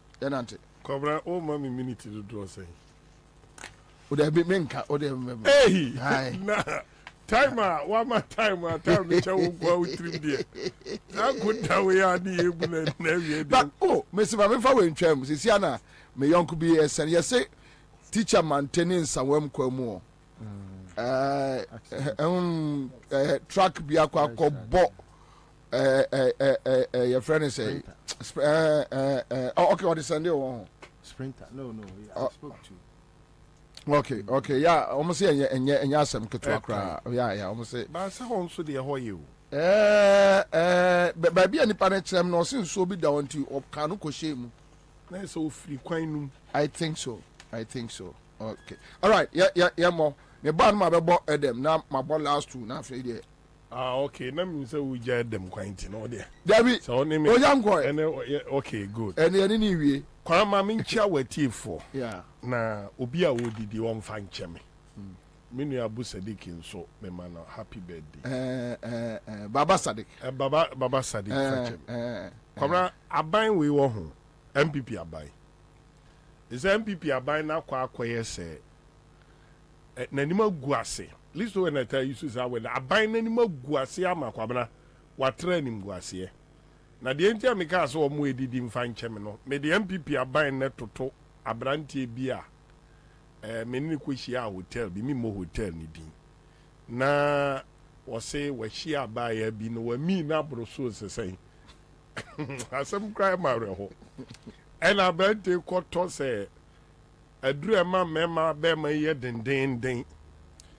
Cobra o mami minute to draw say o de be menka o de hey na timer one more time me chawo kwa utrim die na kuta we ani ebu na we but oh me se me fa we ntwam sisi ana me yonku bi esen ye say teacher maintaining sawam kwa mu track bi akwa bo your friend say okay what is Sunday one sprinter no I spoke to okay yeah almost say enya asem ketu akra yeah almost say ba say hon so de ho you ba bia ni pa chem no sin so bi da wonti opkanu ko shemu na so free kwan num I think so okay all right yeah mo me ban ma be bo edem na ma bo last two na afei de okay na me say we ja edem kwan ti no de David so me o yanko okay good ene ni wie kwa ma me nchia watifo yeah na obi a wodidi won fa nche me me nua Abu Sadiq nso me ma na happy birthday Baba Sadiq Baba Sadiq fa nche kwa aban we wo ho MPP aban is MPP aban na kwa akoye se nanima guase listo when I tell you so when aban nanima guase ama Kwabena watra nim guase na de entia me ka so o mo edidi mfa nche me no me de MPP aban na toto abrantie bia me ni ko hia hotel bi mi mo hotel ni din na wo se wo hia aban bi no wa mi na bro so sesai asem cry ma reho and abrantie ko to se aduru ema mema be ma ye den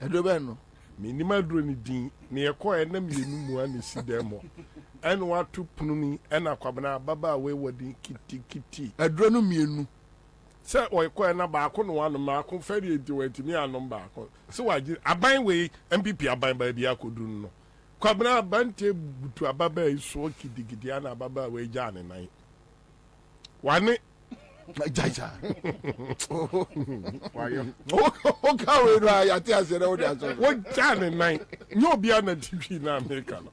aduru be no me ni maduru ni din me ye ko na me nu mu ani si demo en watu punumi ena Kwabena baba we wodi kiti aduru no mienu se o ko na ba ko no wanu ma ko feri enti wantimi anom ba ko se waji aban we MPP aban ba bia koduru no Kwabena bante butu ababa iso kidigidi ana baba we ja ne nan wane jaja wayo o ka we no ya ti asere o da so wo ja ne nan nyo bia na TV na America no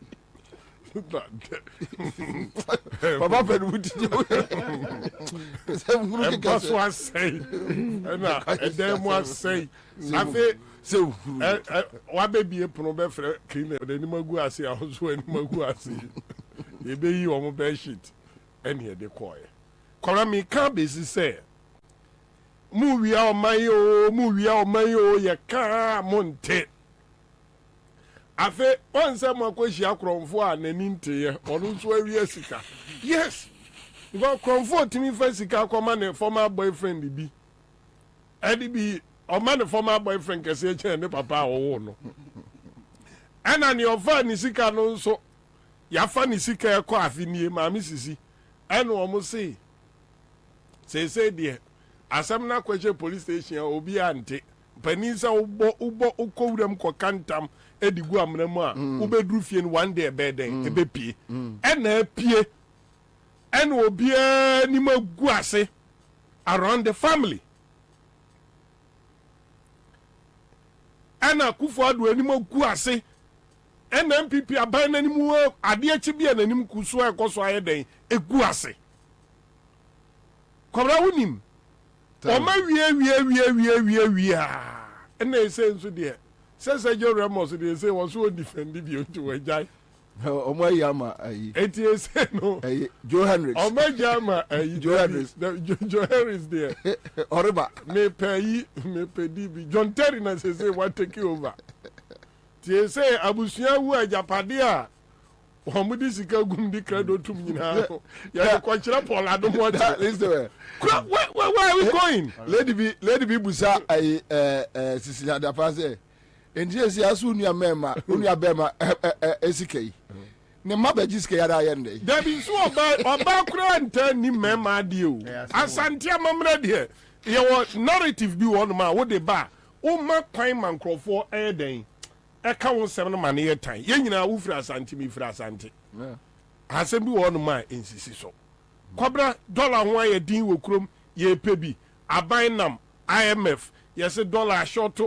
Papa Pedro so I say na edemo say afi so wa baby e prono be frɛ cleaner de ni magu ase ahoso ani magu ase e be yi o mo be shit eni e de koye kora mi ka be si say mu wi a o mayo ye ka monte afe on say mo kwashi akromfo a nani nteye onu so awie sika yes because kromfo timi fa sika akoma ne former boyfriend bi edi bi o man the former boyfriend kese eche ne papa wo no ana ni ofa ni sika no nso ya fa ni sika ekọ afinie ma mi sisi eno o mo say de asem na kwaje police station obi ante panisa ubo ukowuram ko kantam edigu amramu a ubedru fie no one day beden ebepie ena apie ena obi ni magu ase around the family ena kufu adu ani magu ase ena MPP aban na nimu ade achi bia na nim kuso ekoso ayeden egu ase Kwabena wunim Oma wie ena ese nso de sese jo Ramos de say was so defend bi o to wajai Oma yama ayi eti ese no ayi Joe Henry Oma yama ayi Joe Henry Joe Henry there Oriba me pay DB John Terry na say what take over ti say abusuya wu ajapade a Wamudi sika gumdi credo tum nyina ya ko kira Paul Adomo ta listen where are we going lady be busa ai Sicilia da pase endi esi asu nua mema nua bema esikei ne mabaji sika ya da yende da bi so oba kura nta ni mema de o asante amamra de ye wo narrative bi won ma wo de ba o ma kwan mankrofo eden eka won sem no mane ye tan ye nyina wo fira asante mi fira asante asem bi won ma ensisi so Kwabena dollar ho ye din wo krom ye pebi abanam IMF yes dollar short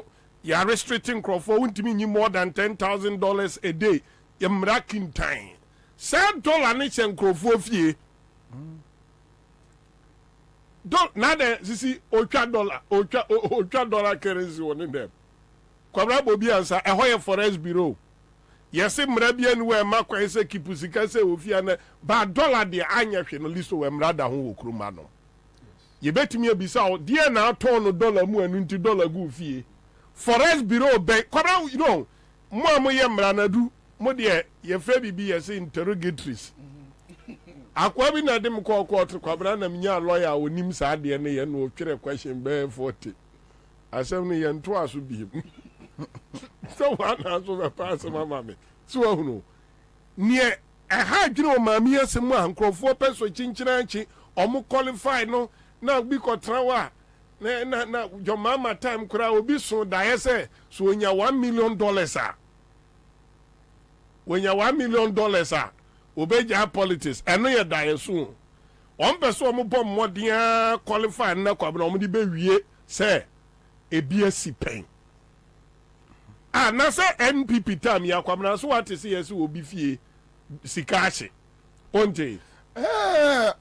you are restricting crofo untimi nyi more than $10,000 a day ye mrakin time say dollar ni chen crofo fie na de sisi otwa dollar currency won dem Kwabena Bobie Ansah ehoye forest bureau yes mra bia ni we makwa se kipusika se ofia na ba dollar de anya hwe no liso we mra da ho wo kroma no ye betimi abisa o de na aton no dollar mu anu nti dollar gu fie forest bureau be Kwabena you know mo ye mra na du mo de ye fe bibi ye se interrogatories akwa bi na dem ko Kwabena na mnya lawyer onim sa de ne ye no twere question be 40 asem ne ye nto aso bi so one answer the person mama me so who near a high general mammy as a man crofo peso chinchinanchi or qualify no now be trawa na your mama time crowd will be so diase so when you $1 million when you $1 million obey your politics and no you die soon one person bomb more dear qualify na Kwabena the baby say a BSc pain. Na say NPP time ya Kwabena so what say yes will be fie sikache onte say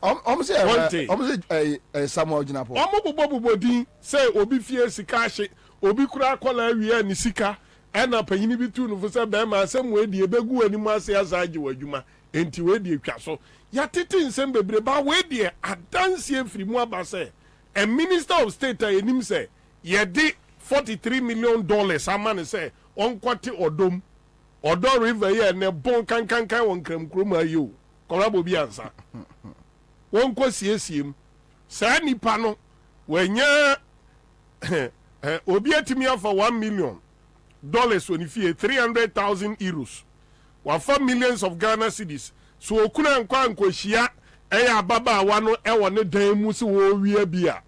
Samuel Jinapo omo din say obi fie sikache obi kura kola awie ni sika ena panyini bi tu no fo say be ma asem we die begu animu ase asaje wadwuma enti we die twa so ya tete nsem bebre ba we die adanse afiri mu aba say a minister of state enim say ye di $43 million amane say on kwati odom odo river here ne bon kan won kram kroma yo Kwabena Bobie Ansah won ko siesiem sa nipa no wanya obi atimi afa $1 million oni fie 300,000 euros wa for millions of Ghana cedis so okuna nkwa hia eya baba wa no ewo ne dan mu se wo wie bia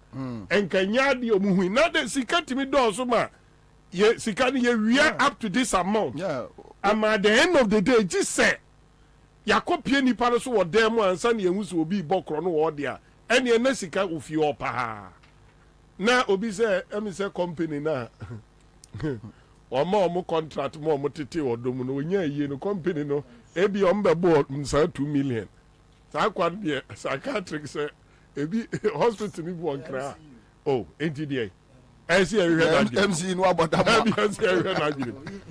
enkanya de omuhu na de sika timi do so ma ye sika ni ye wia up to this amount and at the end of the day just say yakopie ni pa so wo dem ansa na yehu so obi bokro no wo dia ene na sika ofi opa na obi say emi say company na omo contract mo tete odom no onya yie no company no ebi ombebo nsa 2 million sa kwa de psychiatric say ebi hospital ni bo nkra oh enti dey MC no about that.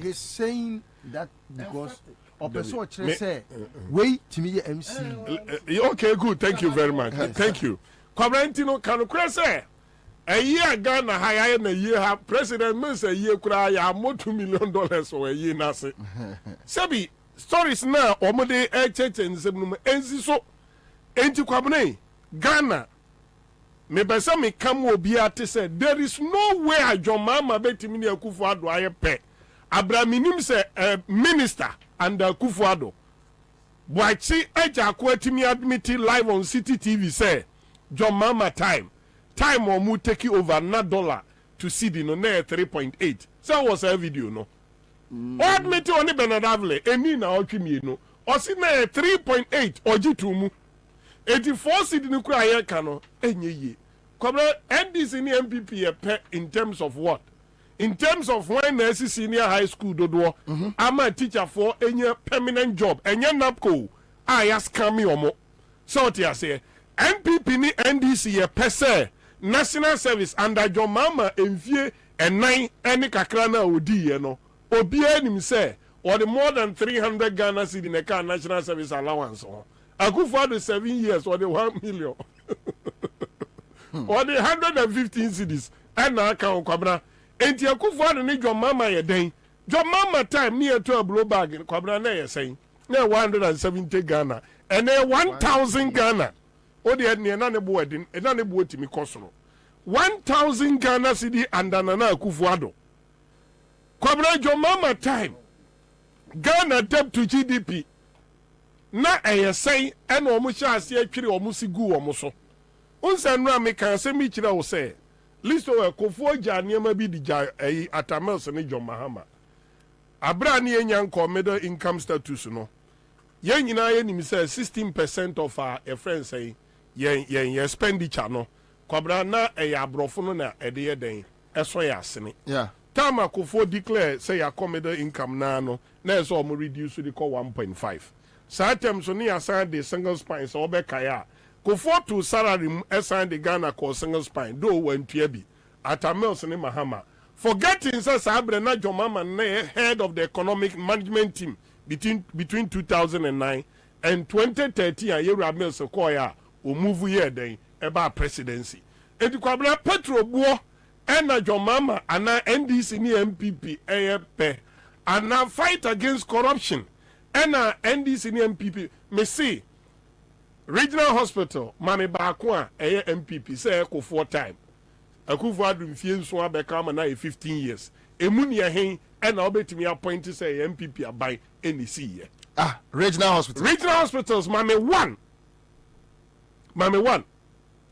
He's saying that because Opeso say wait to me MC. Okay, good. Thank you very much. Thank you. Kwabena no can say a year Ghana high in a year have President Miss a year cry more $2 million or a year nasi. Sabi stories now omode church and sebnum enzi so enti Kwabena Ghana me besa me come obi ate said there is no way a John Mama betimi ne Akufo-Addo aye pe abraminim se minister and Akufo-Addo Boachi eja kwatimi admit live on City TV say John Mama time or mu take over na dollar to cedi no na 3.8 so was a video no admit on Bernard Avle eni na otwimi no o si na 3.8 ojitu mu 84 cedi no kura ye ka no enye ye Kwabena NDC ni MPP ye pe in terms of what in terms of when na senior high school dodo ama teacher for enye permanent job enye napco aya scam omo so ti ase MPP ni NDC ye pe se national service under John Mama enfie enan ene kakra na odi ye no obi anim say or the more than 300 Ghana cedi ne ka national service allowance on Akufo-Addo 7 years or the 1 million or the 115 cedis and na account Kwabena enti Akufo-Addo ni John Mama ye den John Mama time near to a blow bag Kwabena na ye saying na 170 Ghana and 1000 Ghana o de ne na ne bo edin na ne bo timi kosoro 1000 Ghana cedi and na Akufo-Addo Kwabena John Mama time Ghana debt to GDP na say and omo sha ase atwire omo sigu omo so unsa no ameka se mi kire wo say listo we Kofo ja niema bi di ja atamels ne John Mahama abra ne enya nko middle income status no yen nyina ye nim say 16% of our friends say yen expenditure no Kwabena na abrofo no na ede ye den eso ya asene yeah Tama Kofo declare say ya middle income na no na so omo reduce to 1.5 Satem so ni assign the single spine so obekaya Kofo to salary assign the Ghana ko single spine do wentua bi atamels ni Mahama forgetting say Sabre na John Mama na head of the economic management team between 2009 and 2013 a year Mills ko ya o move here den eba presidency enti Kwabena Petro buo ena John Mama ana NDC ni MPP pe ana fight against corruption ena NDC ni MPP me see regional hospital mame baako a MPP say ko 4 time Akufo-Addo mfie nso abeka ma na 15 years emu ne hen ena obetimi appoint say MPP abai eni see ye regional hospitals mame 1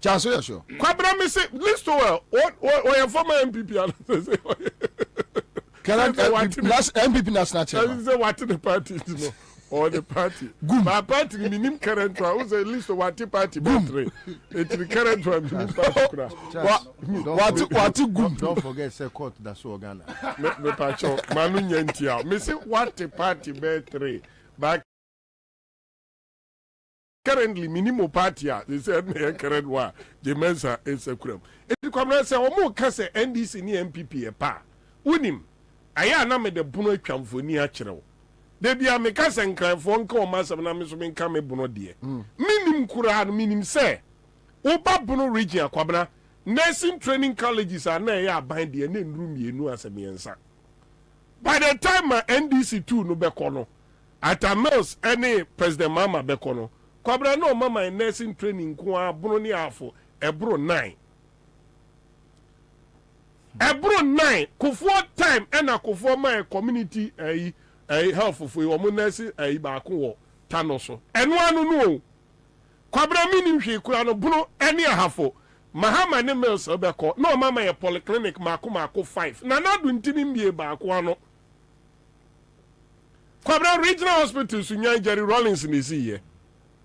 chanso ya sure Kwabena me say list well or your former MPP current MPP national chairman say what the party no or the party my party minim current one who say list of what party battery it the current one what gum don't forget say court that's so Ghana me pacho manu nyantia me say what the party battery but currently minimum party they said me current one the mensa is a crime it Kwabena say omo ka say NDC ni MPP e pa unim aya na me de buno atwamfoni a kirew de bia me ka se nkranfo nka o masam na me so me nka me buno de minim kura no minim se wo ba buno region Kwabena nursing training colleges are na ya aban de na nru mienu asemiensa by the time NDC 2 no beko no atamels any president Mama beko no Kwabena no mama nursing training ko abuno ni afo ebro 9 Ebro 9 Kofo time ena Kofo my community health for omo nurse baako wo tano so eno anu no Kwabena minim hwe kura no buno ene ahafo Mahama ne Mills obeko no mama ye polyclinic mako 5 na nadu ntini mbie baako ano Kwabena regional hospital sunya Jerry Rollins ni siye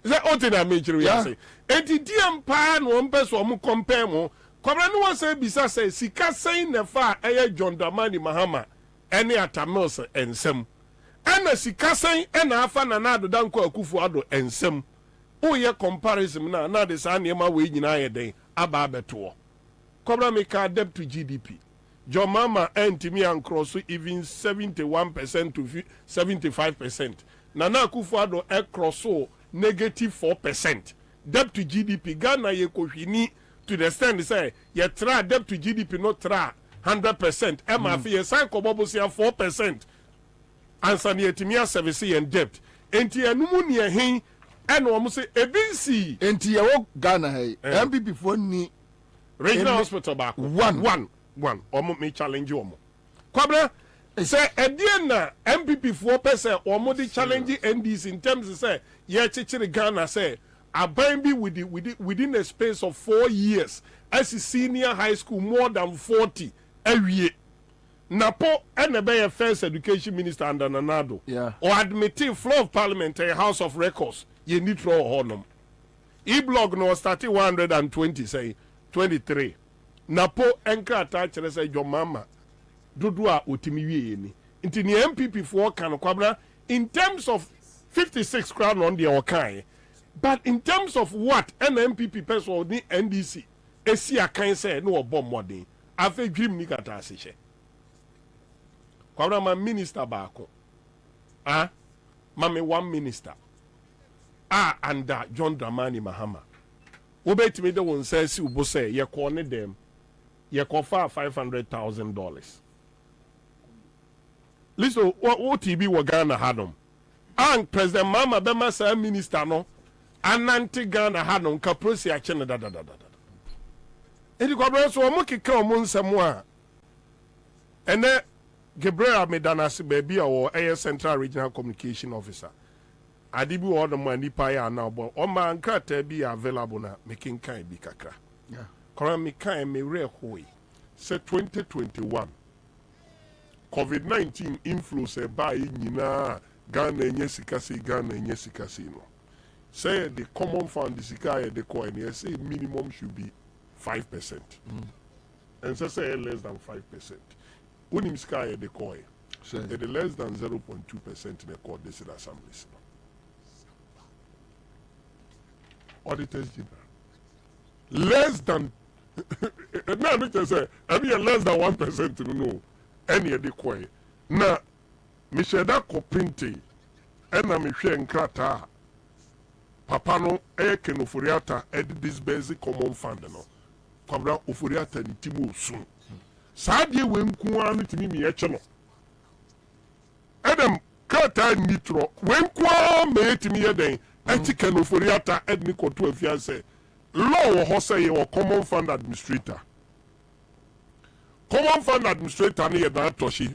ze otina mechiru ya say entidiam pa no mpeso omo compare mo Kwabena no wan say bisa say sika saying na fa John Dramani Mahama ene atamels ensem ana sika saying ena afa na na adodanko Akufo-Addo ensem o ye comparison na de sa na ma we nyina ye den aba abeto Kwabena make debt to GDP John Mama entimi an cross even 71% to 75% na Akufo-Addo cross negative 4% debt to GDP Ghana ye kohwini to the extent they say you try debt to GDP not try 100%. MFA you sign kobobosia 4%. Answer near Timia service and debt. Enti anumu near hin and almost say ebinsi. Enti yawo Ghana hey. MPP for ni regional hospital back. One. Omo me challenge omo. Kwabena say edie na MPP 4% omo di challenge NDC in terms of say ye chichiri Ghana say aban bi within a space of 4 years as a senior high school more than 40 awie. Napo enebe first education minister under Nanado. Yeah. Or admitting floor of parliament a house of records. You need to honor. E-blog no starting 120 say 23. Napo enka attach say your mama. Dudua utimi wie ni. Inti ni MPP for kan Kwabena in terms of 56 crown on the okai. But in terms of what an MPP person ni NDC esi akan say no bomb modern. Afa dream ni kata asehye. Kwabena ma minister baako. Mame one minister. Under John Dramani Mahama. Wobetimi de won say si ubo say ye ko ne dem. Ye ko fa $500,000. Listen, what TB wa Ghana hadom. And President Mama Bema say minister no. Ananti Ghana hadom kaprosi a chene da. Edi Kwabena so omo keka omo nsemo a. Ene Gabriel Medanasi baby or AS Central Regional Communication Officer. Adibu all the money pay now, but on my ankrata be available na making kind be kakra. Yeah. Koran me kind me rare hoy. Say 2021. COVID-19 influence by nyina Ghana nyesikasi no. Say the common fund the sika the coin say minimum should be 5%. And say less than 5%. When him sky the coin, the less than 0.2% in the court this assemblies. Auditors General. Less than now I say I mean less than 1% to know any of the coin. Now Michelle da kopinte ena me hwe nkrata papa no eke no furiata this basic common fund no. Kwabena ofuriata ni timu osun. Sadie we nku anu timi mi eche no Adam kata nitro we nku me timi ye den anti kanoforiata edni koto afia say law ho say your common fund administrator ne ye da toshi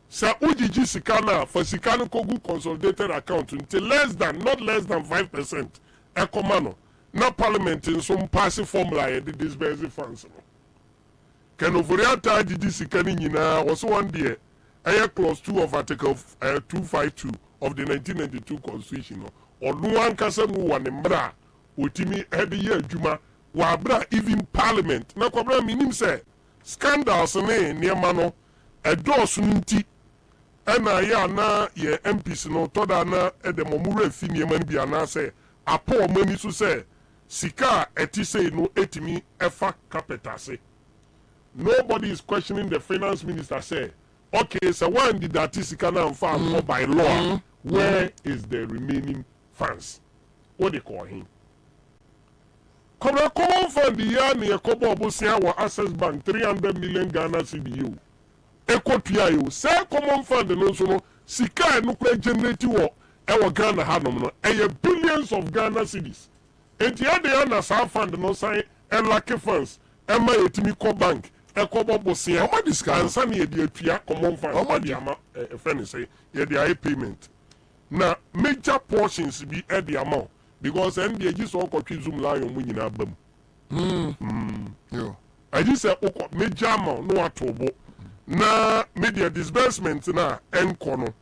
sa ujiji sikana for sikana kogu consolidated account until not less than 5% e komano na parliament in some passive formula e this basic funds no Kanoforiata did sikani nyina was one day clause 2 of article 252 of the 1992 constitution or no one kasa mu wane mbra otimi head year adwuma wa bra even parliament na kwabra minim say scandals ne niema no edosu nti ena ya na ye MPs no toda na edemomure fi niema bi ana say apo mani so say sika etise no etimi efa capital say. Nobody is questioning the finance minister. Say, okay, so when did that Tisikana farm by law? Where is the remaining funds? What they call him? Common fund the year near Kobo Bosia or Access Bank 300 million Ghana CBU. Eco Tiayo, say common fund and also Sika nuclear generative our Ghana Hanum, and billions of Ghana cities. And the other fund no sign and lucky funds. Emma Etimico Bank. Ekobo Bosia, what is Ansah near the Pia common fund? How much a friend say, yeah, the payment. Now, major portions be at the amount because NBA just all got zoom lie on winning album. I just say, major amount, no atobo. Na media disbursement na enkono.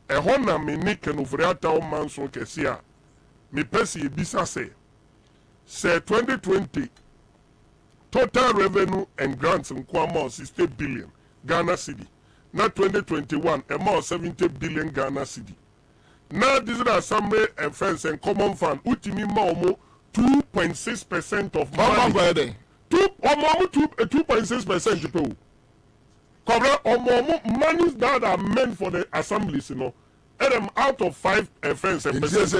E hona me nick and over at our man so kesia. Me pesi bisa say 2020. Total revenue and grants in Kwama 60 billion Ghana cedi. Now 2021, amount 70 billion Ghana cedi. Now this is assembly and friends and common fund. Utimi maumo 2.6% of money. 2.6% people. Cover monies that are meant for the assemblies, you know. out of 5 friends and percent.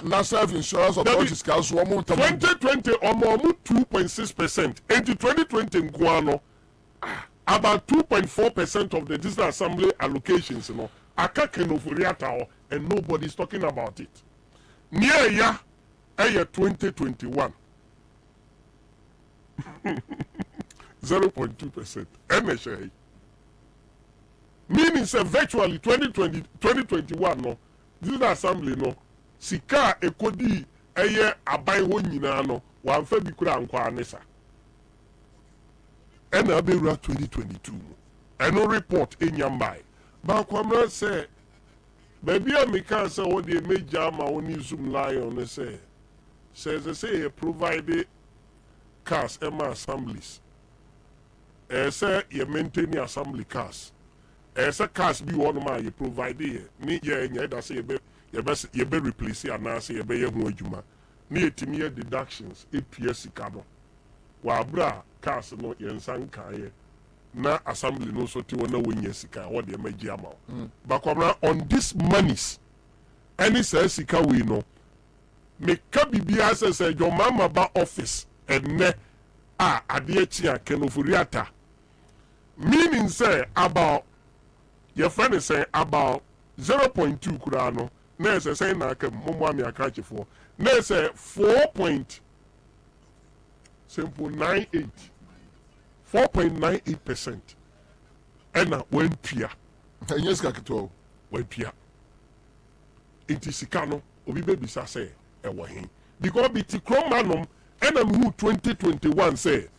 National Insurance Authority 2020 omo 2.6%. Into 2020 Guano, about 2.4% of the District Assembly allocations, and nobody's talking about it. Near ya, 2021. 0.2%. MHA. Meaning say virtually 2021 no. This is the assembly no. Sika ekodi eye abai ho nyina no. Wa fa bi kura nkwa anesa. And abewura 2022. Eno report enyambai. Ba kwamra say baby amika say what the major ma oni zoom lion say says they say provide cars Emma assemblies. Say you maintain the assembly cars. Say cars be one man you provide here. Ni ye nya da say you be replace and na say you be hu adwuma. Ni etimi deductions EPS kado. Wa bra cars no yensan kaye. Na assembly no so ti wona wonya sika what the meji ama. Bakwamra on this monies any say sika we no make bibia say your mama ba office and ne ade chia kenofuriata. Meaning say about your friend is saying about 0.2 kurano. Na say na ke momo ami akachi for. Na say 4.98%. Ena when pia. Yes kakito when pia. Iti sikano obi be bisa say e wo hin. Because biti kromanum ena mu 2021 say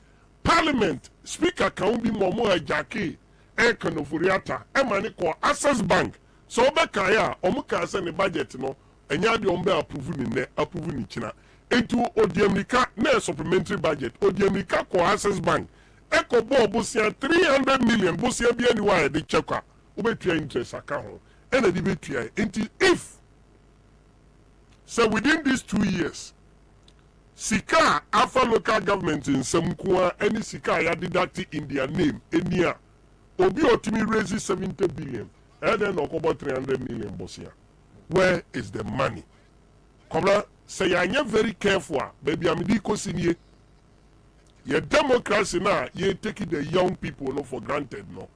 Parliament speaker can be momo ajaki e kanofuriata e mani ko Access Bank so be kaya omuka say ne budget no enya de ombe approve ni china into odiemika na supplementary budget odiemika ko Access Bank e ko bo busia 300 million busia bia ni wa de chekwa obetua interest aka ho e na di betua into if so within these 2 years sika afa local government in Samkua any sika ya deduct in their name enia obi otimi raise 70 billion and then okobo 300 million bosia. Where is the money? Kobla say you very careful baby amidi kosinie your democracy now you taking the young people no for granted no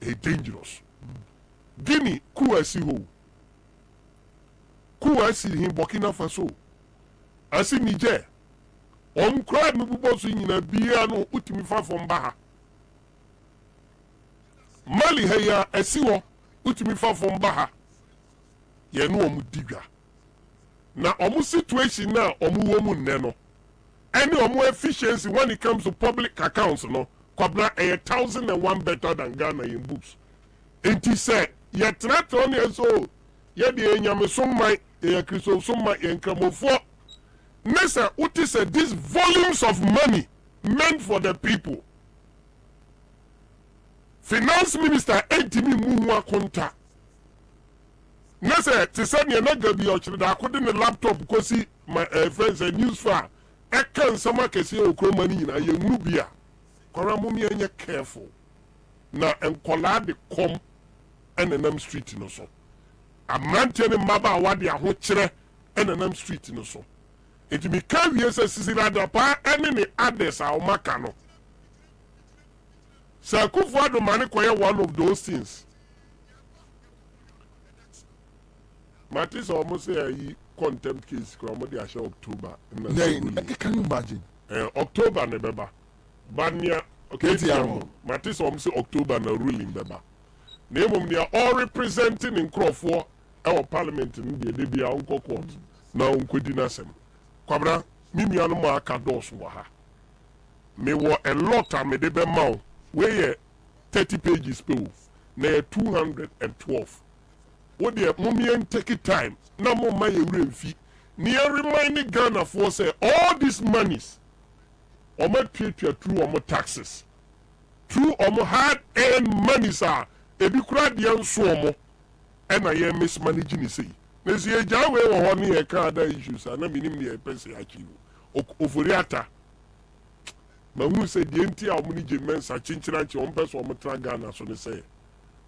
it's dangerous. Guinea kuasi ho kuasi hin Burkina Faso asi Niger on crowd no bubo so nyina bia no utimi fa from baha Mali heya esiwo utimi fa from baha ye no omu digwa na omu situation na omu womu nne no any omu efficiency when it comes to public accounts no kwabna 1,001 better than Ghana in books enti say ye traton ye so ye de enyame so mai ye kristo so mai ye nkramofo. Nessa, what is these volumes of money meant for the people? Finance Minister Entimi Muwa Konta. Nessa, Tisani na gabi ochida according to laptop because my friends a news file. I can sama kesi okromani na ye nubia. Kora mumi enye careful. Na enkola de kom enenam street no so. Amante ne maba awade aho kire enenam street no so. It may come here, says Sisira pa any others are Macano. Sakufa the money quite one of those things. Matis almost say contempt case, Cromody October. Can you imagine? October, Nebeba. Banya, okay, Matis almost October, no ruling, Beba. Name of me all representing in Crawford, our parliament in the Libya Uncle Court. Now, Uncle Kwabra, mimi anu ma aka dos wa ha. Me wo a lot me de be ma we 30 pages pe wo. Na 212. Wo de mummy en take time. Na mo ma ye remfi. Ni remind Ghana for say all these monies o ma pay through o taxes. Through o hard earned monies are e bi kura de nso o e na ye mismanaging say. Nesi eja we wo ho ne e ka da issues na minim ne e pese achieve oforiata ma hu se die nti a omni je mensa chinchira nti on pese o mutra Ghana so ne say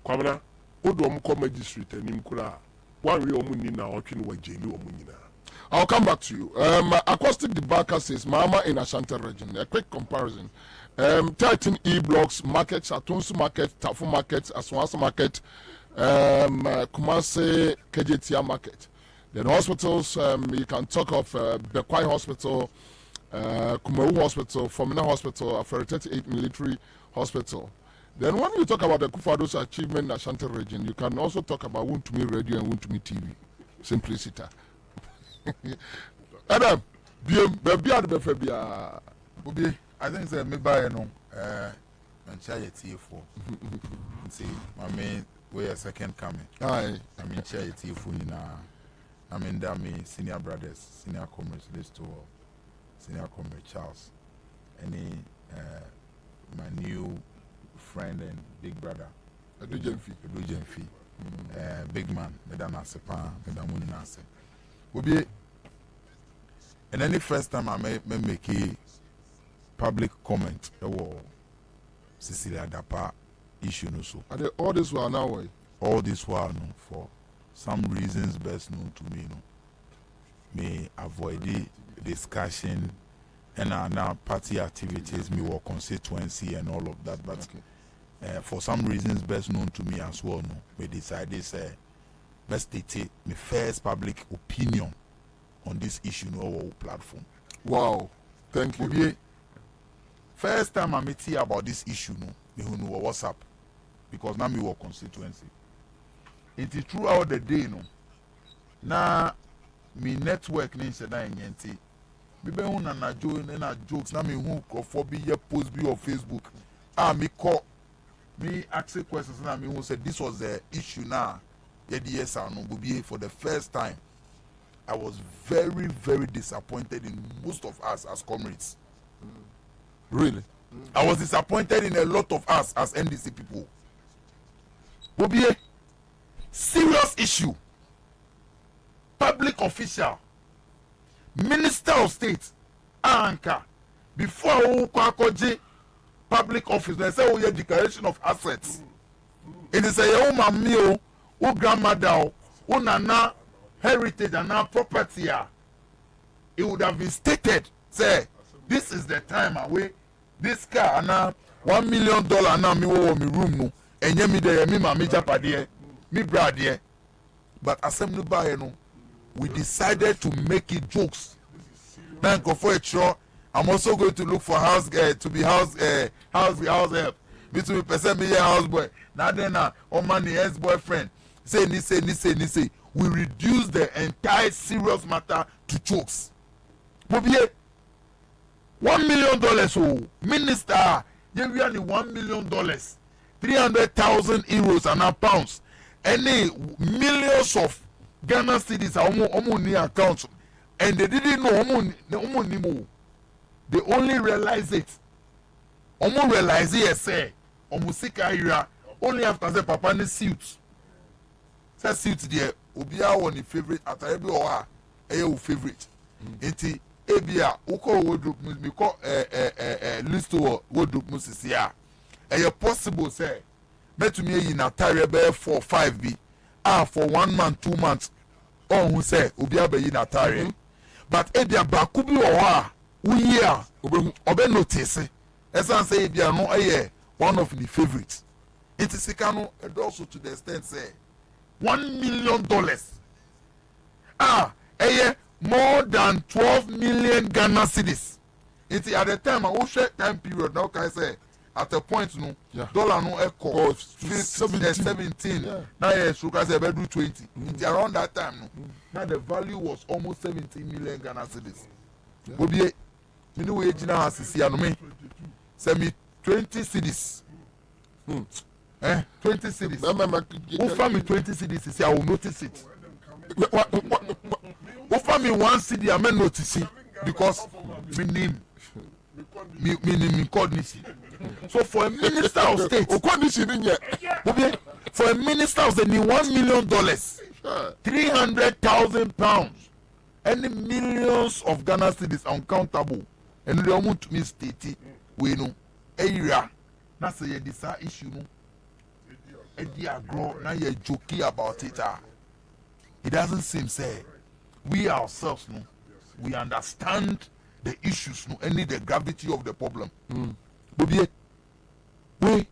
Kwabena Odo come magistrate and Nimkura. One real munina or kin wa jail or munina. I'll come back to you. Acoustic Debaka says Mama in Ashanti region. A quick comparison. 13 E-blocks, markets, Atunsu market, Tafu market, Aswasa market, Kumasi KJTR market. Then hospitals, you can talk of Bekwai Hospital, Kumaru Hospital, Fomina Hospital, Aferi 38 Military Hospital. Then when you talk about the Kufado's achievement in Ashanti region, you can also talk about Wuntumi Radio and Wuntumi TV. Simplicity. Adam, Bobie, I think say me buy no and share your tea4. See, I mean we are second coming. Aye. I mean share your tea4 na. I mean that me senior brothers, senior comrades list to senior comrade Charles. Any my new friend and big brother. Edu big man, Madam Asepa, Madam Munase. Bobie, and any first time I may make a public comment about Cecilia Dapa issue no so. Are they all this while now? All this while no, for some reasons best known to me no. May avoid the discussion and now party activities, me work constituency and all of that, but for some reasons best known to me as well no. We decided say best state my first public opinion on this issue no our platform. Wow, thank you. Bobie, first time I meet here about this issue no, me who know WhatsApp because now me work constituency. It is throughout the day no. Now me network ni se na nyenti. Me be hu na jokes na me hu for be here post be on Facebook. Me call me ask questions na me who said this was the issue now. Yes, I know for the first time. I was very, very disappointed in most of us as comrades. Really? I was disappointed in a lot of us as NDC people. Bobie, serious issue. Public official, Minister of State, Anka, before Okwakoji, public office, they say, oh, yeah, declaration of assets. It is a young mamio. O grandmother, o nana heritage and now property, it would have been stated, say, this is the time away, this car now $1 million now me wo me room no, enye me there me mama japade, me brade. But assembly by no, we decided to make it jokes. Then go for a show. I'm also going to look for house to be house help. Between person me house boy. Now then on money ex boyfriend. Say, we reduce the entire serious matter to jokes. Bobie, $1 million. Oh, minister, you really $1 million, 300,000 euros and now pounds. Any millions of Ghana cedis are almost near accounts, and they didn't know. They only realize it. Almost realize it. Say, only after the papa ne suits. Suit there obia won the favorite atare bi o ha e favorite enti ebia uko wodrup me ko list wodrup musisi a possible say metumi yi na atare be 4 5 bi for 1 month 2 months who say obia be yi na atare but ebia baku bi o ha uyi a obe notice esan say ebia no one of the favorites it is sikano and also to the extent say $1 million. More than 12 million Ghana cedis. It's at the time I share time period now can I say at a point no dollar no echo 17. Now yes you can say do 20. It's around that time no. Now the value was almost 17 million Ghana cedis. Bobie, me know age now has see no me. Say me 20 cedis. 20 cities. Offer me 20 cities, I will notice it. Offer me 1 city, I may notice it because my name cognition. So for a minister of state, for a minister of state, $1 million, 300,000 pounds, any millions of Ghana cities uncountable, and they want to me state we know area. That's a desire issue. No. now you're joking about it. It doesn't seem say we ourselves no, we understand the issues no, and the gravity of the problem. Bobie, we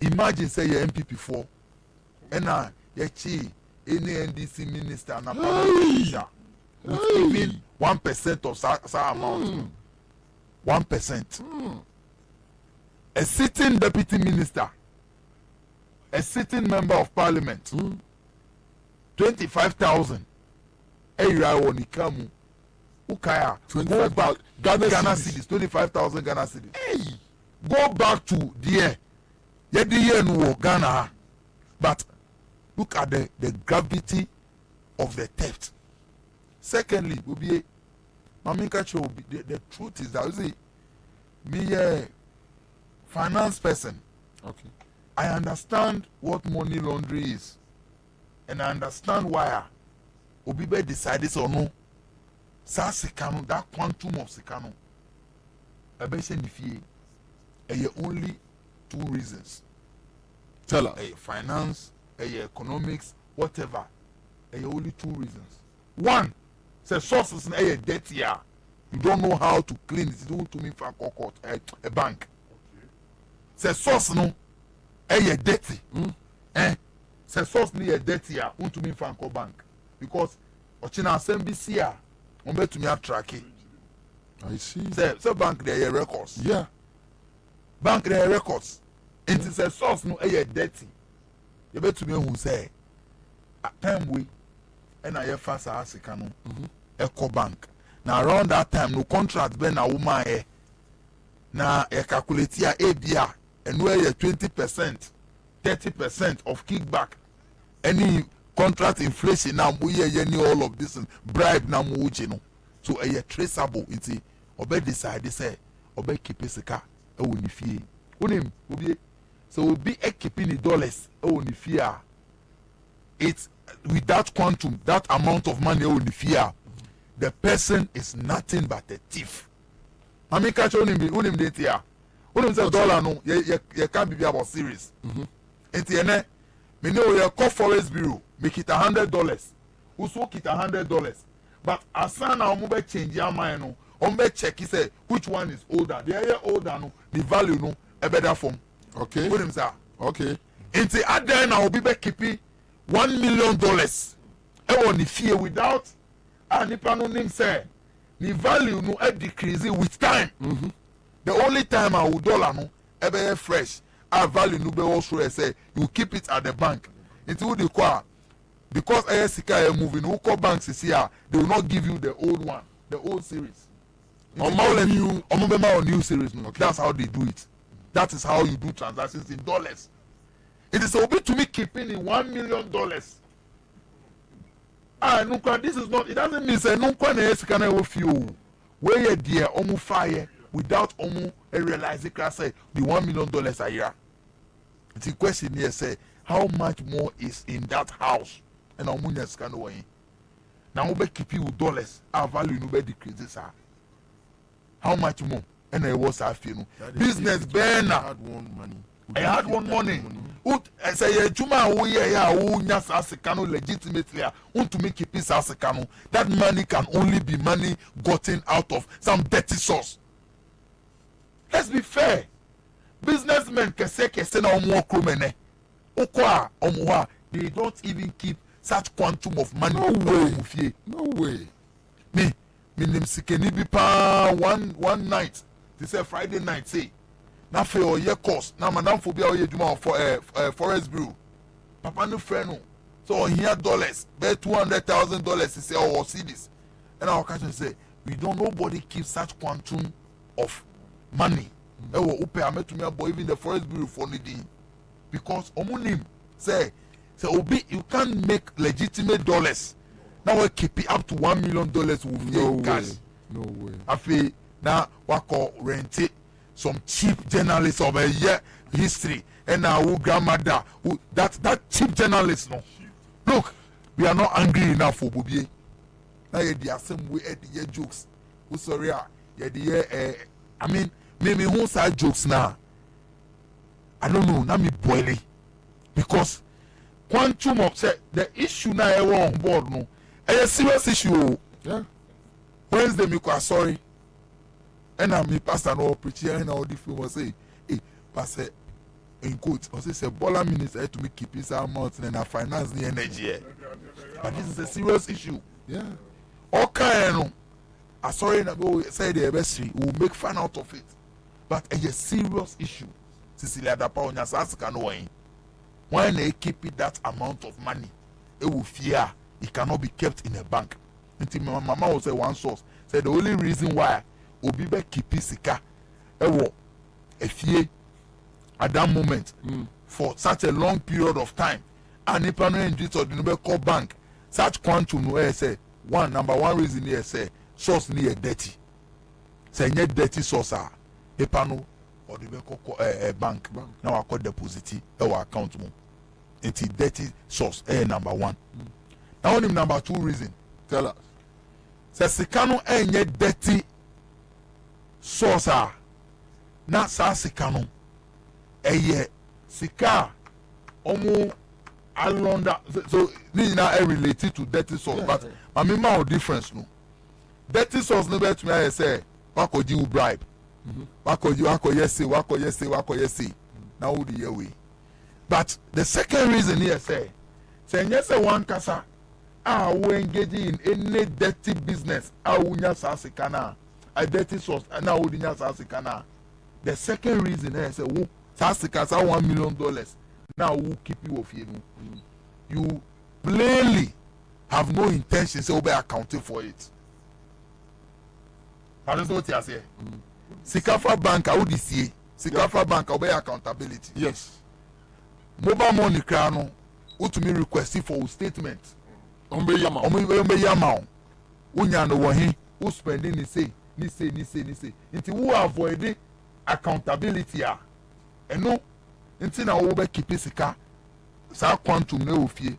imagine say your MPP4 and now you chi any NDC minister and a with even 1% of sa amount. 1%. A sitting deputy minister, a sitting member of parliament, 25,000. Eira Onikamu, Ukaya, 25 Ghana cedis, 25,000 Ghana cedis. Hey, go back to there. Yedi no Ghana, but look at the gravity of the theft. Secondly, Bobie, the truth is that you see, me a finance person. Okay. I understand what money laundry is, and I understand why Obibe decided so no. Sa sikano, that quantum of sikano. Ebeshe nifie. Only 2 reasons. Tell us. Finance, economics, whatever. Only 2 reasons. One, say sources na dirty. You don't know how to clean it. You don't to me for a bank. Say source no, dirty. Say source ni dirty. Want to me for a bank because ochina assembly here. On bet to me track it. I see. Say bank there records. Yeah. Bank there records. It is a source no dirty. You bet to me who say at time we and I fast as canon. Eco bank. Now around that time no contract ben a woman eh. Now a calculate here ABR and where you 20%, 30% of kickback. Any contract inflation now we all of this bribe now no. So a traceable it's obe decide say obe keep sika e woni fie. Unim obi so obi e keeping the dollars e woni fie. It's with that quantum, that amount of money e woni fie. The person is nothing but a thief. I mean catch unim date here. Unim say dollar no you can't be about serious. Enti me know your call forest bureau make it $100. Who's work it $100. But as soon as we change your mind, no, we check. He say which one is older. The area older, no, the value no, a better form. Okay. Put him say. Okay. Until at then now we be keeping $1 million. I want the fear without nipa no name say the value no decreasing with time. The only time our dollar no ever fresh. Our value no be also say you keep it at the bank. Until the car. Because ASICA are moving, who call banks is here, they will not give you the old one, the old series. Or new series. No. Okay. That's how they do it. That is how you do transactions in dollars. It is a bit to me keeping in $1 million. This is not, it doesn't mean say no one ASICA na few. Where you dear omu fire without omu realizing class say the $1 million a year. The question here say how much more is in that house? And our money is kind of way. Now we keep you dollars. Our value no be decreases. How much more? And I was after business burner. I had one money. I say Juma who nyas asikano legitimately. Want to make a piece asikano. That money can only be money gotten out of some dirty source. Let's be fair. Businessmen kese na omo kromene. Okwa omoa. They don't even keep such quantum of money. No way. Me name sikeni bi pa one night. They say Friday night say. Na fe o ye cost. Na madam for bia o ye juma for forest bureau. Papa no friend no. So here dollars. Be $200,000 he say or cedis. And our catch say nobody keeps such quantum of money. Ewo upe ametumi abo even the forest bureau for needing. Because omunim say Obi, you can't make legitimate dollars. Now we keep it up to $1 million with cash. No way. I feel now we call rent it some cheap journalists of a year history and now who grandmother who that cheap journalist no. Look, we are not angry enough for Bobie. Now you the same way at the jokes. Who sorry I mean maybe who side jokes now. I don't know. Now me boiling. because quantum of say the issue now on board no a serious issue. Yeah. Wednesday me kwa sorry. And I me pastor no preacher and all the film was say, hey, pastor in quote, or say Bola minister to me keep his amount and finance the energy. But this is a serious issue. Yeah. Okay, no. I sorry na go say the best will make fun out of it. But it's a serious issue. Cecilia Dapa on your Sasika no way. When they keep it that amount of money, it will fear it cannot be kept in a bank. Until my mama will say one source. Said the only reason why Obibe keep sika a fear at that moment for such a long period of time. And if I know in this or the call bank, such quantum no say number one reason here say source near dirty. Say net dirty source are a panel or the bank. Now I call deposit our account mo. It's dirty source number one. Now only number two reason. Tell us. Say sikano net dirty source are not sa sikano. Sika omo alonda so this now related to dirty source, but I mean my difference no. Dirty source no bet me I say what could you bribe? What could you yes. Now the way. But the second reason here say yes one kasa we engage in any dirty business unya sasikana a dirty source and now unya sasikana. The second reason here say wo sasikasa $1 million now who keep you off you. You plainly have no intention to be accounting for it. That is what you say. Sikafa Bank, how do see? Sikafa Bank, obey accountability. Yes. Mobile money crano, who to me requesting for statement. Ombe yama. Unya no wahi, who spending ni say. Until who avoid accountability ah. And no, until now we keep sika. Sa quantum ne ofie.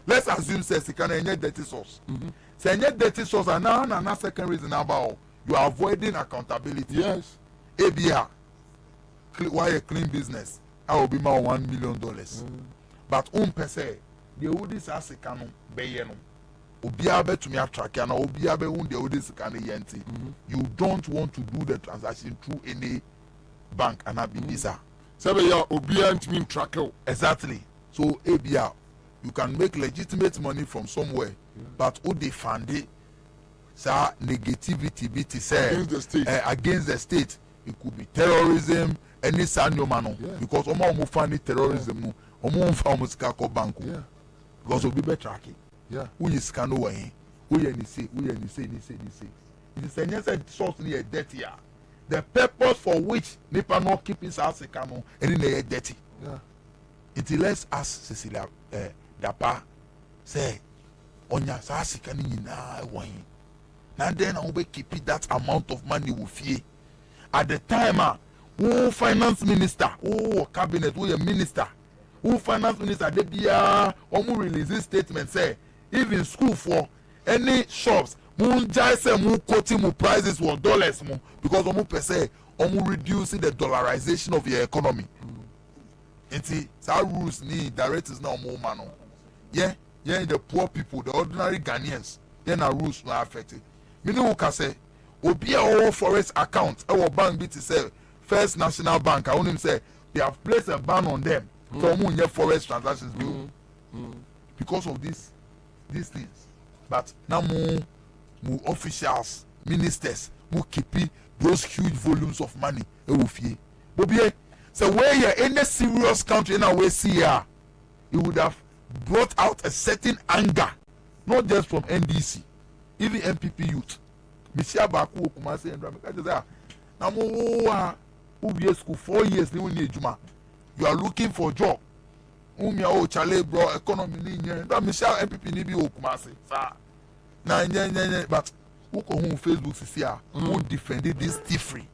Let's assume say sika na enye dirty source. Say enye dirty source and now second reason about you are avoiding accountability. Yes. ABR. Why a clean business? I will be my $1 million. But per se, the oldest asika no be no. Obiabe to me attract and obiabe the oldest can yenti. You don't want to do the transaction through any bank and not be visa. Exactly. So ABR, you can make legitimate money from somewhere, but who they fund it, negativity say against the state. It could be terrorism, any sanyo mano, because omo fund terrorism no, omo found skako bank, because we be tracking. Yeah. Who is cano way? Who you say? It is a source near dirty. The purpose for which Nipa not keeping Sasikano and in the dirty. Yeah. It lets us Cecilia Dapa say Onya Sasikani na wine. Now then I will keep that amount of money with you. At the time, who finance minister, who cabinet, who a minister, who finance minister, they be who release this statement say even school for any shops. Mun jai say mun quoting mu prices for dollars mu because omu per se omu reducing the dollarization of your economy. Enti sa rules ni directives na omu mano. Yeah, the poor people, the ordinary Ghanaians, then our rules not affected. Mini who can say obi all forest account our bank be to say First National Bank. I want him say they have placed a ban on them. So omu nye forest transactions do because of these things. But now mu officials, ministers, who keep those huge volumes of money. Bobie, so where you're in a serious country in our way, see it would have brought out a certain anger, not just from NDC, even MPP youth. Misia Baku Kumasi and Ramaka. Now, who school 4 years, you are looking for a job. Chale bro, economy, Misia MPP Nibi Kumasi, sir. But who go home Facebook to see who defended this free?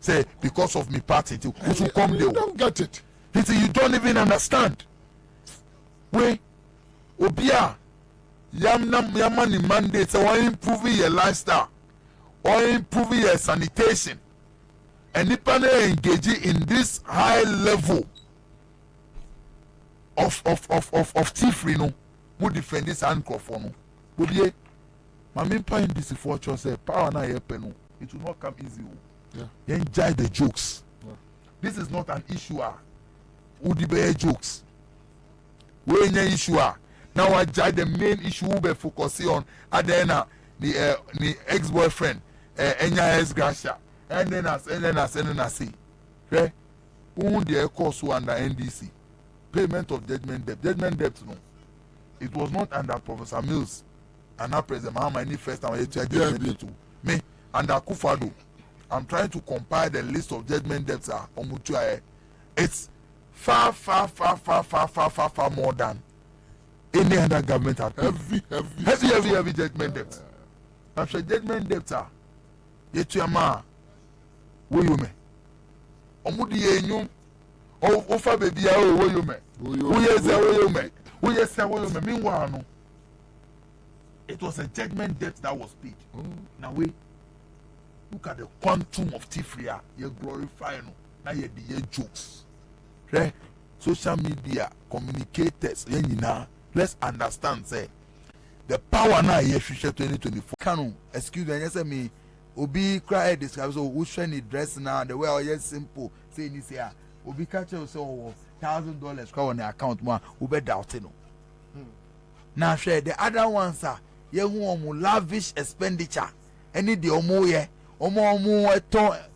Say because of me party, who should come there? You don't get it. You don't even understand. Wait, Obia, Yamani mandate, so I improving your lifestyle, or improving your sanitation, and if I engage in this high level of thievery no mo defend this handcroft no Bobie mami pa in this for cho say power na ye pe no it will not come easy o enjoy the jokes this is not an issue udi be jokes we any issue now I judge the main issue we be focusing on adena the ex-boyfriend enya ex gracia and then as see okay who the course under NDC payment of judgment debt no it was not under Professor Mills and now President Mahama any first time I judgment debt to me under Kufado. I'm trying to compile the list of judgment debts it's far more than any other government had heavy judgment debt. I'm sure judgment debts are yet your ma wo you me omudi enyum o fa baby wo you me wo yes wo you me meanwhile no it was a judgment debt that was paid. Now we look at the quantum of thievery you glorify no now you the jokes right social media communicators let's understand say the power now here future 2024 canon excuse me say me obi cry describe so who show any dress now the way all yes simple say ni say obi catch you so $1,000 cry on the account mo who be doubt no now share the other ones are ye who lavish expenditure any the omo ye omo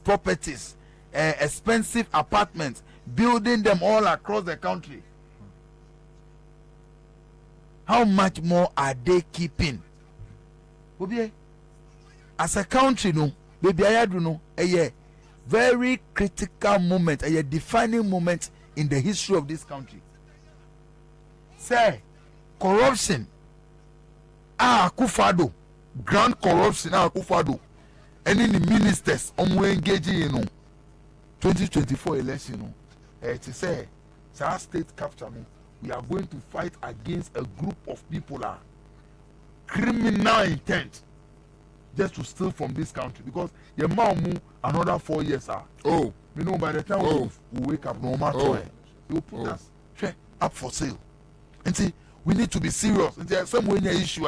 properties expensive apartments building them all across the country. How much more are they keeping? Bobie, as a country, no, baby, I do know a very critical moment, a defining moment in the history of this country. Say, corruption, Kufado, grand corruption, Kufado, and in the ministers, engaging in 2024 election, to say, state capture me. We are going to fight against a group of people criminal intent just to steal from this country because your mom another 4 years you know by the time we wake up no matter they will put us up for sale and see we need to be serious and there some way issue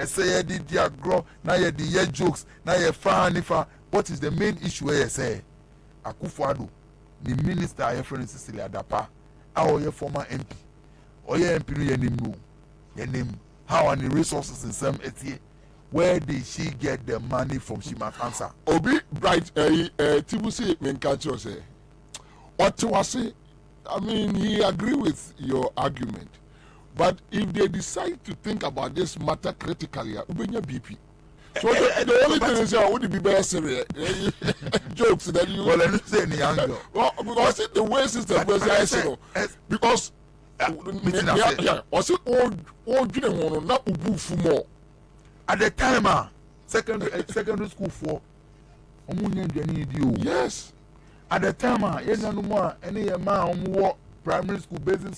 say did dia grow now you the jokes now you fan what is the main issue where you say Akufo-Addo the minister your friend Cecilia Dapa our your former MP Oye MP your name how and the resources in some etie where did she get the money from? She must answer. Obi right Tibusi Menkacho say what was say I mean he agree with your argument but if they decide to think about this matter critically ubenya BP so the only thing is I would be better serious jokes that you well let me say any angle well because the way system was because was it all didn't not ubu for more at the time secondary school for yes at the time no more any man primary school basic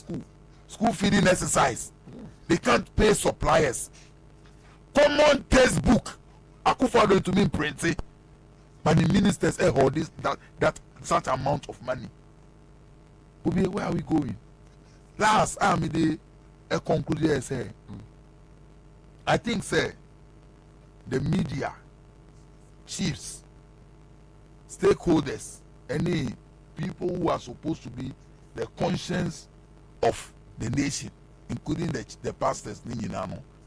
school feeding exercise they can't pay suppliers common textbook Akufo-Addo to me printing but the ministers hold this that such amount of money. Bobie, where are we going? Last they conclude say I think say the media chiefs stakeholders any people who are supposed to be the conscience of the nation including the pastors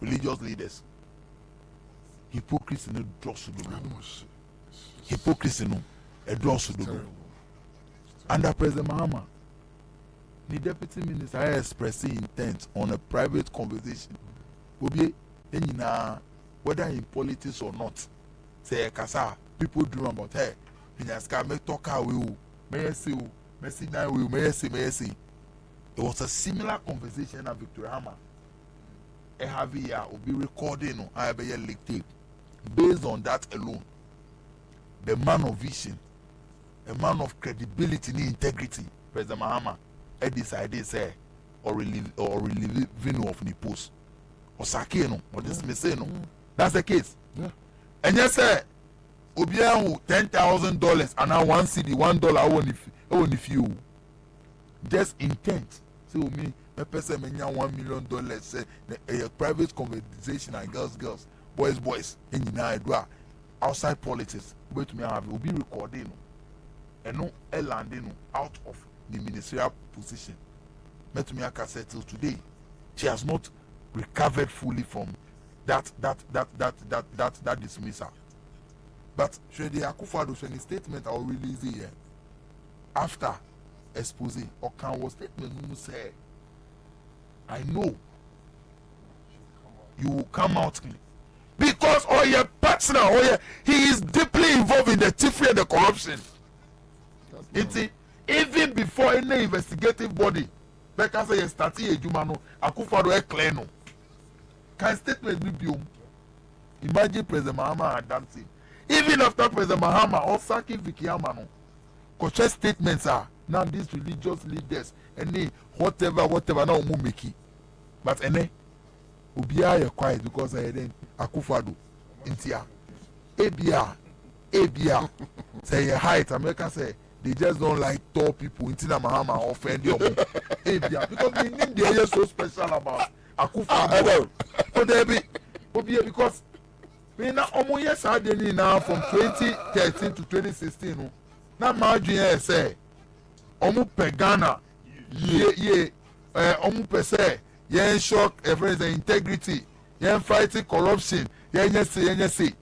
religious leaders hypocrisy no dross to do hypocrisy no a dross to do under President Mahama the deputy minister expressing intent on a private conversation Bobie whether in politics or not say kasa people dream about hey Pinyaska make talk will may say it was a similar conversation at Victoria Hammer a heavy year will be recording I be leaked tape based on that alone the man of vision a man of credibility and integrity President Mahama decided say or relieving of the post or sake no or dismiss no that's the case and yes sir obiahu $10,000 and now $1 $1 only if you just intent so me me person me nya $1 million say a private conversation and girls boys and you know outside politics wait me have will be recording and no landing out of the ministerial position. Met me cassette till today. She has not recovered fully from that dismissal. But should the Akufo-Addo any statement I will release here after expose or can was statement who say I know you will come out clean because all your partner he is deeply involved in the thievery and the corruption. Even before any investigative body like I say starting a Jumano Akufo-Addo clear no can statement be biom. Imagine President Mahama had done it. Even after President Mahama or Saki Vikiyama no culture statements are now these religious leaders and whatever now make it. But ene Ubia quiet because I then Akufo-Addo intia Abia say height America say they just don't like tall people intina Mahama offend you Abia because they need the area so special about Akufo-Addo. So there be because we now almost had now from 2013 to 2016 no na margin say omu pe Ghana omu pe say yen shock everything integrity yen fighting corruption yen say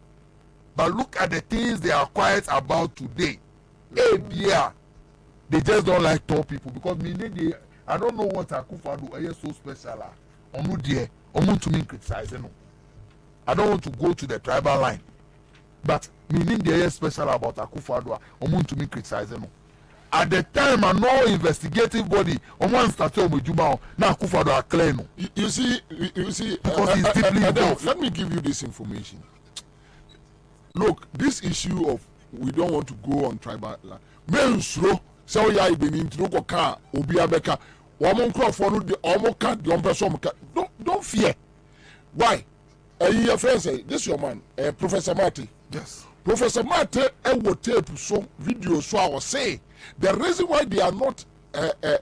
but look at the things they are quiet about today. They just don't like tall people because meaning I don't know what Akufo-Addo is so special omu there omu to me criticizing no. I don't want to go to the tribal line but meaning they are special about Akufo-Addo omu to me criticizing no. At the time and no investigative body omu started omujuma na Akufo-Addo are clear no. You see because he's deeply involved. Let me give you this information. Look, this issue of we don't want to go on tribal land. Men slow, so ya ibeni intro ka obi abeka. Woman crofo no de omo ka de on person ka. Don't fear. Why? Your friend say this your man, Professor Marty. Yes. Professor Marty will tape some video so I was say the reason why they are not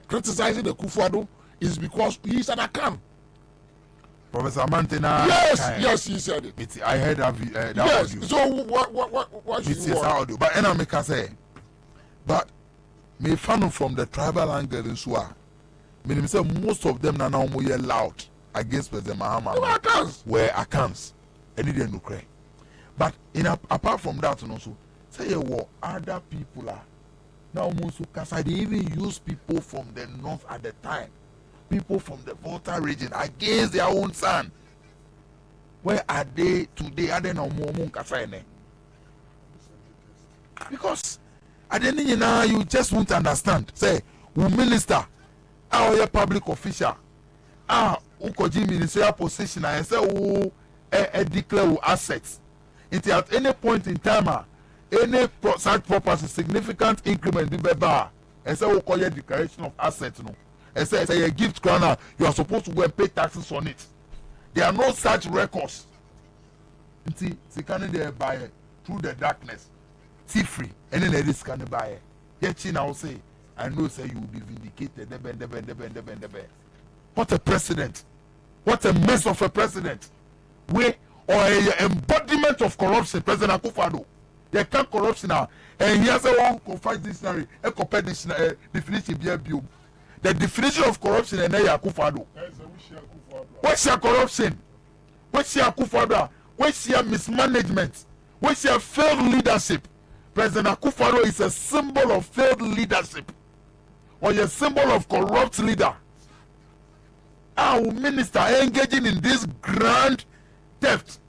criticizing the Akufo-Addo is because he is an account. Professor Mantena. Yes, he said it. I heard that yes. audio. So what should you audio? But I make say, but me fan from the tribal angle in Sua. Me say most of them now loud against President Mahama. Where accounts, any day no cry. But apart from that, also say other people are now most of they even use people from the north at the time. People from the Volta region against their own son. Where are they today? Are they no more Kasane? Because at the end now you just won't understand. Say, we minister, our public official, ukoji ministerial position and say declare assets. It at any point in time, any such property significant increment be better and say we call it declaration of assets no. And say a gift corner, you are supposed to go and pay taxes on it. There are no such records. See, can they buy it through the darkness, free, and then they can buy it. Yet she now say, I know say you will be vindicated. What a president! What a mess of a president! We or a embodiment of corruption, President Akufo-Addo. They can't corruption now, and he has a one confide dictionary, a compare definition be. The definition of corruption and Akufo-Addo. What's your corruption? What's your Akufo-Addo? What's your mismanagement? What's your failed leadership? President Akufo-Addo is a symbol of failed leadership or a symbol of corrupt leader. Our minister engaging in this grand theft.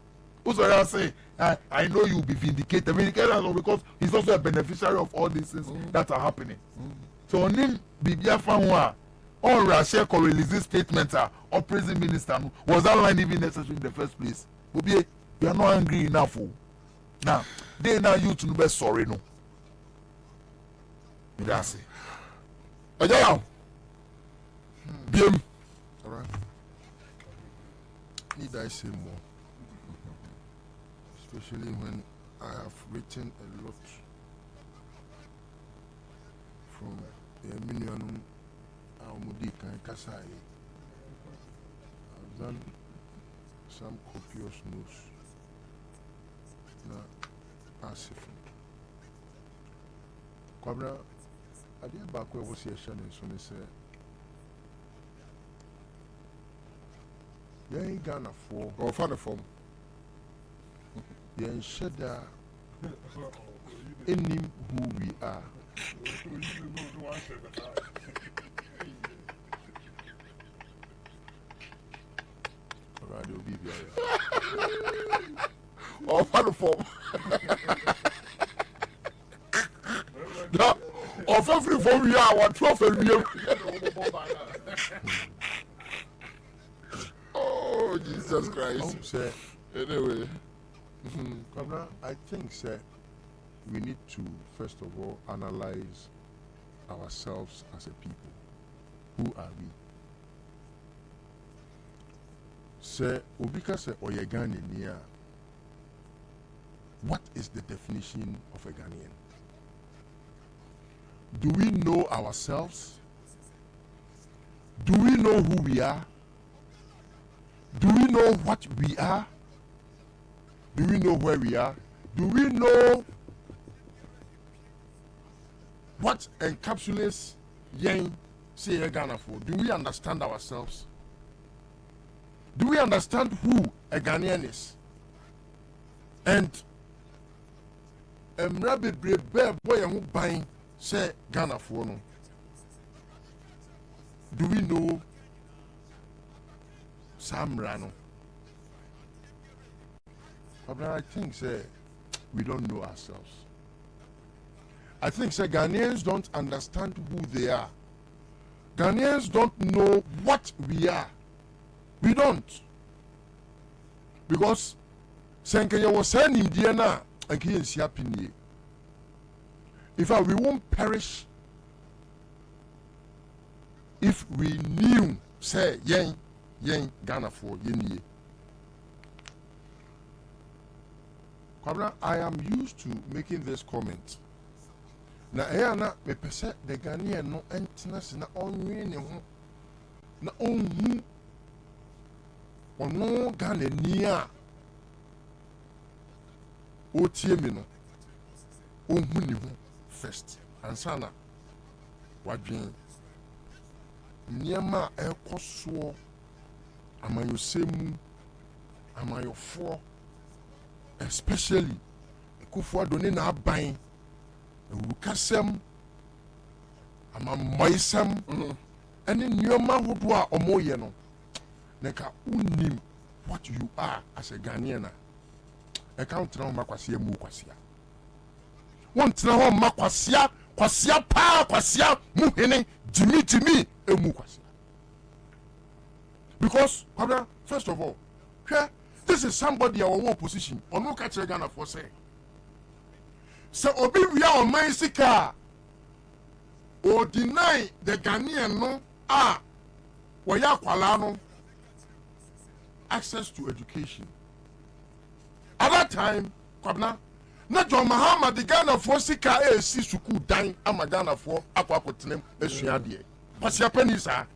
Who's what I say? I know you will be vindicated. Because he's also a beneficiary of all these things that are happening. So on him, Bibia Fanwa, all Russia can release statements or prison minister. Was that line even necessary in the first place? Bobie, we are not angry enough. Now, they now you to be sorry, no. That's it. Ajayao. Bien. All right. Need I say more? Especially when I have written a lot from the million Mudi Kasai done some copious news. Now, as if Kwabena, I did back where was here, Shannon, so they say, you ain't Ghana for, or for the form. You ain't Shedda in him who we are. Radio BBI. Or for the form. No, of every form we are, what 12 and we oh, Jesus Christ. Sir, anyway, I think, sir, we need to, first of all, analyze ourselves as a people. Who are we? Sir, Obika said, Oyegani Nia. What is the definition of a Ghanaian? Do we know ourselves? Do we know who we are? Do we know what we are? Do we know where we are? Do we know what encapsulates Yen say Ghana for? Do we understand ourselves? Do we understand who a Ghanaian is? And Mrabe Brebe boy who buying say Ghana for no. Do we know Sam Rano? But I think say we don't know ourselves. I think say Ghanaians don't understand who they are. Ghanaians don't know what we are. We don't. Because Senke was saying in Diana and Kian Siapini. If we won't perish if we knew say yen Ghana for yen. Kwabena, I am used to making this comment. Na na me pese the Ghanaian no entenas na onwe ne ho na onhu ono Ghana ni a otie me no onhu ni ho first Ansah na wadwen niema ekoso amayosemu amayofo especially ekufo adoni na aban ewukasem amamoisem ene niema hodo a omoye no neka unim what you are as a Ghanaian account na makwasia mu kwasia won tena ho makwasia kwasia pa kwasia muhene jimi emu kwasia. Because first of all, this is somebody our one position on no catch Ghana for say so obi we are on my sika or deny the Ghanaian no waya kwala no access to education. At that time, Kwabena, na John Mahama the Ghana for sika si suku dan ama Ghana for akwakotenem esuade. What's happening, sir?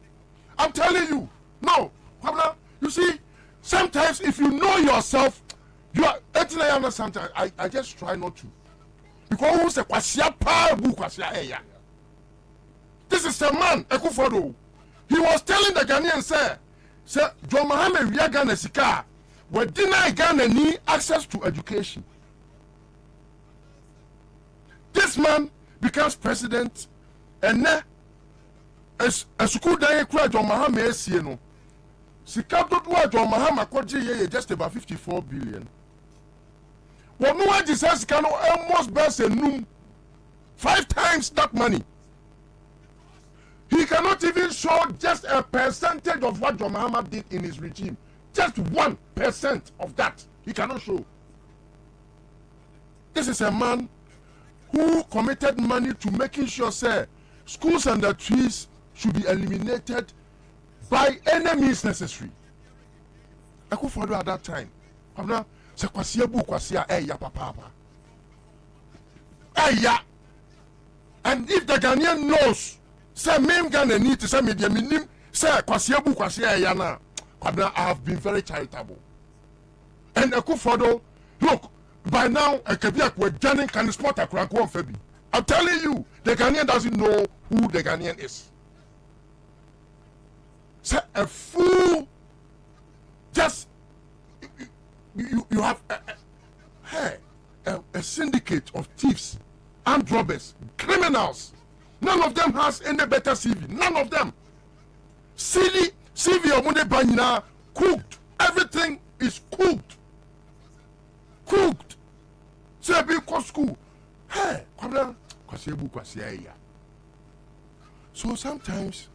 I'm telling you. No, Kwabena, you see, sometimes if you know yourself, you are sometimes I just try not to. Because who say kwasia pa bu kwasia eya. This is a man, Ekufodo. He was telling the Ghanaians, say John Mahama we are Ghana sika. We deny Ghana need access to education. This man becomes president, and now as a school day, John Mahama is no. Sikato to John Mahama kwaji just about 54 billion. Well, no one says can almost burst a noom 5 times that money. He cannot even show just a percentage of what John Mahama did in his regime. Just 1% of that he cannot show. This is a man who committed money to making sure, say, schools and the trees should be eliminated by any means necessary. I could follow at that time. Se kwasia bu kwasia eya papa. Eya. And if the Ghanaian knows, say mem Ghana need to say media minim say kwasia bu kwasia eya na. Kwabena, I have been very charitable. And Ekufodo, look, by now, Kebiak were Johnny can spot a crack one Febi. I'm telling you, the Ghanaian doesn't know who the Ghanaian is. So a fool, just you have a syndicate of thieves, armed robbers, criminals. None of them has any better CV. None of them. CV Omunde Banyina cooked. Everything is cooked. Cooked. Say be school. Hey, Kwabena, kwasebu kwaseya. So sometimes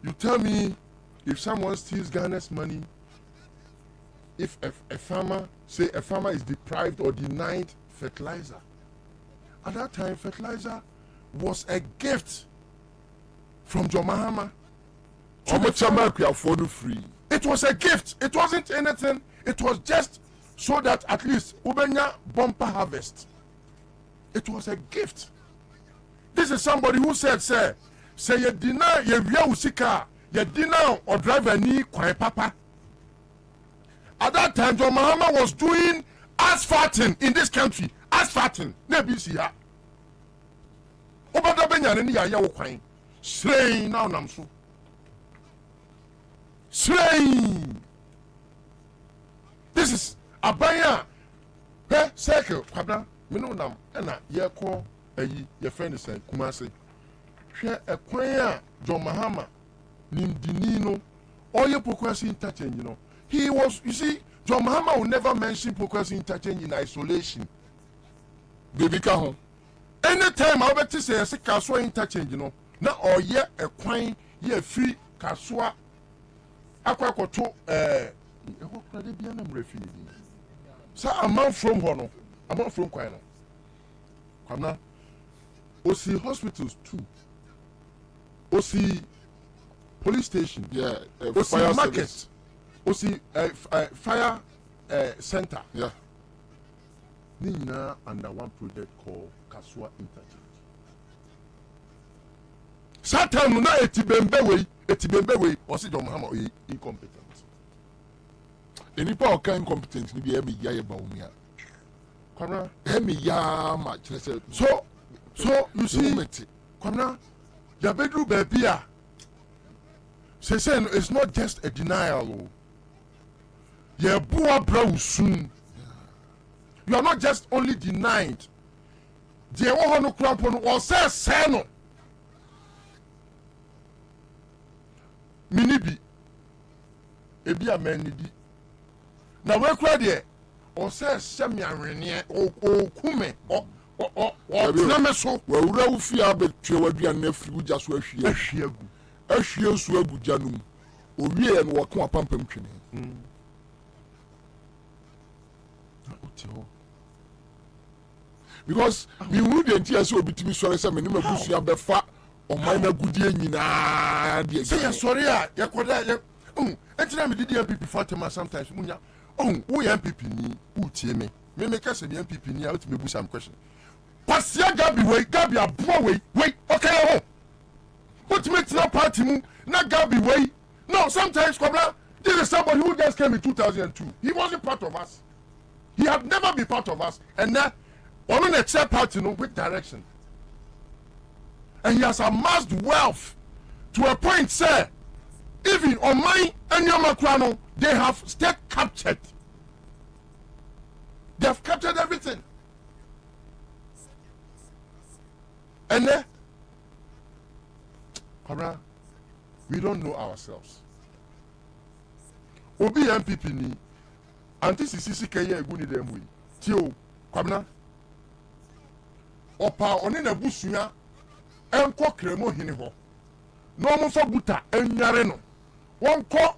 you tell me if someone steals Ghana's money, if a farmer is deprived or denied fertilizer. At that time, fertilizer was a gift from John Mahama. It was a gift. It wasn't anything. It was just so that at least Ubenya bumper harvest. It was a gift. This is somebody who said, say you deny you usika, you deny or drive a knee kwa papa. At that time, John Mahama was doing asphalting in this country. Asphalting. Nebi siya. Obada benya ni ya wo kwan. Slay now namso. Slay. This is abaya. He circle Kwabena. Me no nam na ye ko ayi ye friend say Kumase. Hwe ekwan a John Mahama nimdini no oye progressive interchange no. He was, you see, John Mahama will never mention progressive interchange in isolation. Baby Kaho. Anytime I bet to say a Kaswa interchange, you know, now or ye a coin, ye free Kaswa Aquacoto, refugee. So a man from Hono, a man from Quino. Kwabena, Osi hospitals too. Osi police station, yeah, Osi market. Osi fire center. Yeah. Nina under one project called Kaswa Interchange. Satan na etibembe we osi John Mahama o incompetent. Enipa o kan incompetent ni bi e me ya ye ba umia. Kwabena e me ya ma kire so you see Kwabena ya bedru ba bia. Say it's not just a denial. You are not just only denied. They want to say seno. Minibi. Ebi a menidi. Na we kura de o say semia renie o kume o tname so. Wa wura wo fi abetwe wadua na firi uja so ahwie so agu janum. Owie no wo ko apampam twene. Because we wouldn't hear so between sorry, some minimum bush up the fat or minor good year. Say, sorry, Yakoda, and tell me, did the MPP Fatima sometimes? Munya, we MPP, who tear me, may make us an MPP near to me with some question. Passia Gabi way, Gabi a Broadway, wait, okay, what makes no party, not Gabi way? No, sometimes, Kwabena, this is somebody who just came in 2002. He wasn't part of us. He had never been part of us, and now on a chair party, no with direction. And he has amassed wealth to a point, sir. Even on my and your Macrano, they have state captured. They have captured everything. And then, we don't know ourselves. Obi MPP ni. Anti sisi keye eguni dem we. Tio, Kwabena. Opa oni na busua enko kremo hini ho. No mo fa buta enware no. Won ko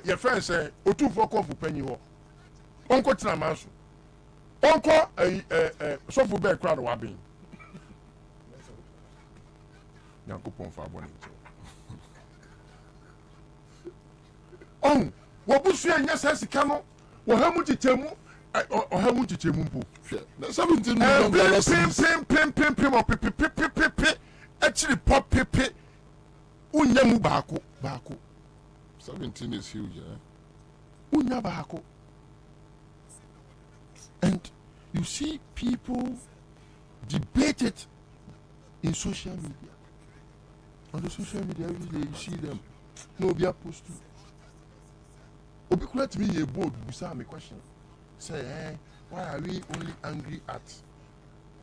ye friend say otufo ko fu panyi ho. Won ko tina manso. Won ko so fu be crowd wa bin. Yakopon fa boni. Wo busua nya sasika no. Ohamu titemu mpo 17 million dollars pim o pepe actually pop pepe unyamu baako 17 is huge, Unya bahako. And you see people debate it in social media. On the social media, you see them. No, be opposed to. Obi correct me a board, we me question. Say, why are we only angry at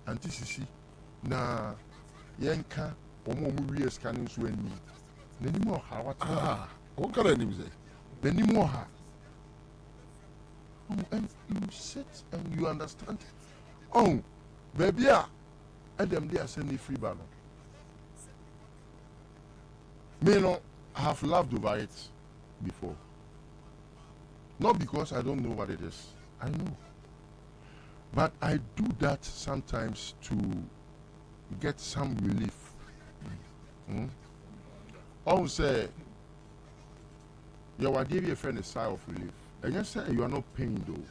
Anti-CC? Na yenka, omo movie scanning so any. Nenimo ha, what kind of name is it? Nenimo ha. And you sit and you understand. Oh, baby, and them they are sending free banner. Me no, I have laughed over it before. Not because I don't know what it is. I know. But I do that sometimes to get some relief. Oh, say, you will give your friend a sigh of relief. And you say you are not paying though.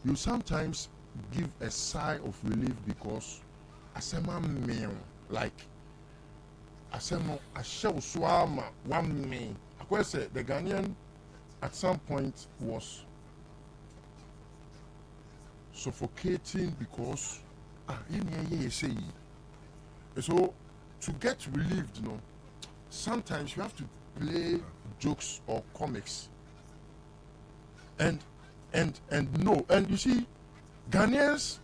You sometimes give a sigh of relief because asema meal like asema ashew swama 1 me. I say the Ghanaian at some point was suffocating because so to get relieved, you know, sometimes you have to play jokes or comics. And you see, Ghanaians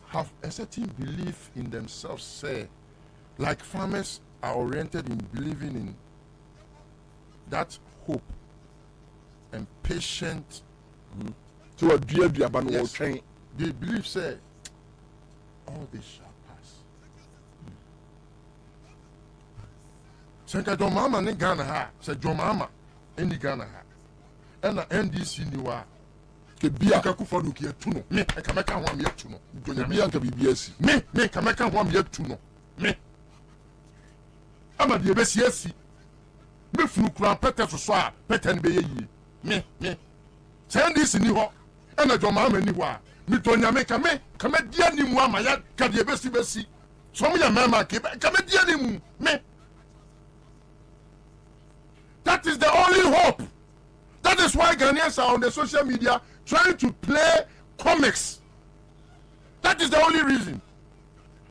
have a certain belief in themselves, say, like farmers are oriented in believing in that hope and patient. So a dear train. They believe, say, all this shall pass. Say, John Mama in Ghana ha. Say, John Mama in Ghana ha. And the NDC ni wa. Ke bia ka kufa do kia tuno. Me e ka meka ho am ye tuno. Bia ka BBS. Me ka meka ho am ye tuno. Me. Ama de be siasi. Me funu kura pete so a pete ne be ye yie. Me. Say NDC ni ho. And John Mama ni wa. Me tonya me ka dia ni mu ama ya ka de be si. So me ya mama ke ka me dia ni mu. Me. That is the only hope. That is why Ghanaians are on the social media trying to play comics. That is the only reason.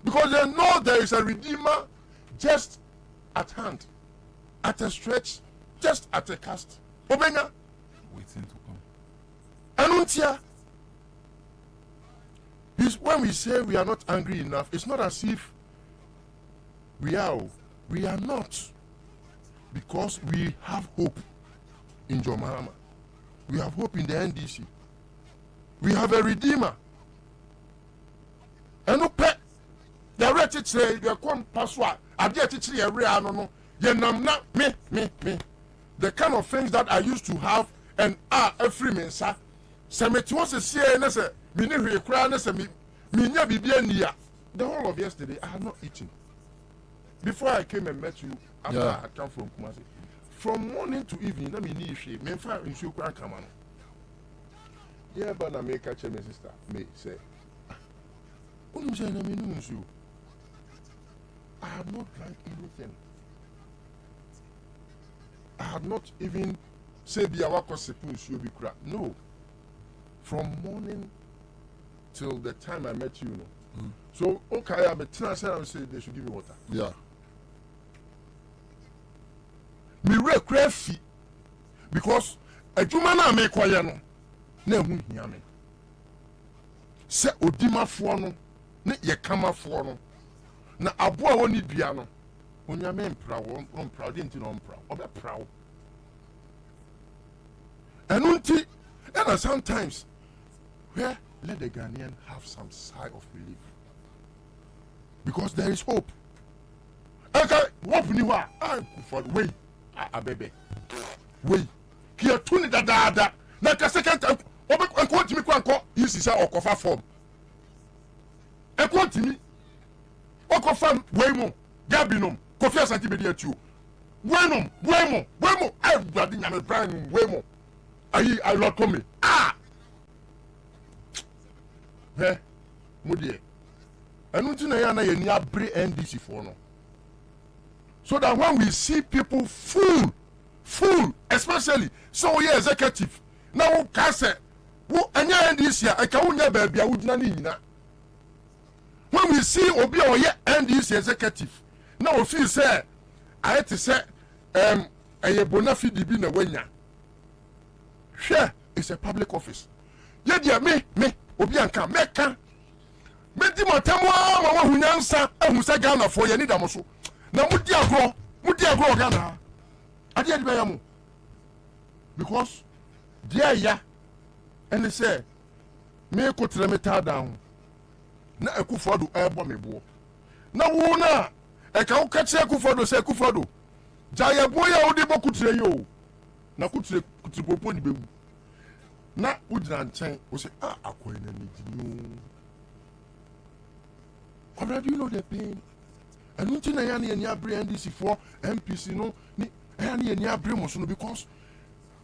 Because they know there is a redeemer just at hand, at a stretch, just at a cast. Kwabena, waiting to come. Anuntia. When we say we are not angry enough, it's not as if we are. We are not. Because we have hope in John Mahama. We have hope in the NDC. We have a redeemer. And no pet. The wretched say, you come password. I dare teach you every no. You know, me. The kind of things that I used to have and are a free man, sir. Semet was a CNS, me crown, me, the whole of yesterday, I had not eaten. Before I came and met you, after I had come from Kumasi. From morning to evening, let me need shape. Me fa insu kran kama no. Yeah, but na me catch my sister. Me say. Unu say na me no insu. I have not drank anything. I have not even said be our consequence insu be crack. No. From morning till the time I met you, no. So okay, I say they should give me water. Yeah. Me crazy because a jumana me kwaya no na hu hia me se odima fo no ne ye kama fo no na aboa woni dua no onya me mpra wo mpra de nti no mpra obe pra wo enunti and sometimes where let the Ghanaian have some sigh of relief because there is hope. Okay, hope ni wa for the way abebe wey kia tuni dada na ka second time enko timi kwanko yisi sa okofa form enko timi okofa wey mo gabinom kofi asanti be dia tu wey mo ai bradi nyame brand wey mo ayi I lot come he mo die enu ti na ya na ye ni abre NDC for no So that when we see people full, especially so yeah executive. Now kase wo anya this year I can nya baby awudina ni nyina. When we see obi o ye NDC executive, now we feel say I had to say a bona fide bi na wanya. Sure, it's a public office. Ye dia me obi anka meka. Me di matamo ma hu nyansa ehu se Ghana for ye ni da mo so. Na mudi agro Ghana. Ade ade ya mo. Because dia ya and say me ko tre me ta down. Na Akufo-Addo ebo me bo. Na wo na e ka wo ka che Akufo-Addo say Akufo-Addo. Jaya boya wo de bokutre yo. Na kutre popo ni bewu. Na udira nchen wo say akoy na ni dinu. Kwabena, do you know the pain? And until na yani eni abre NDC for MPC no ni yani eni abre mo so no because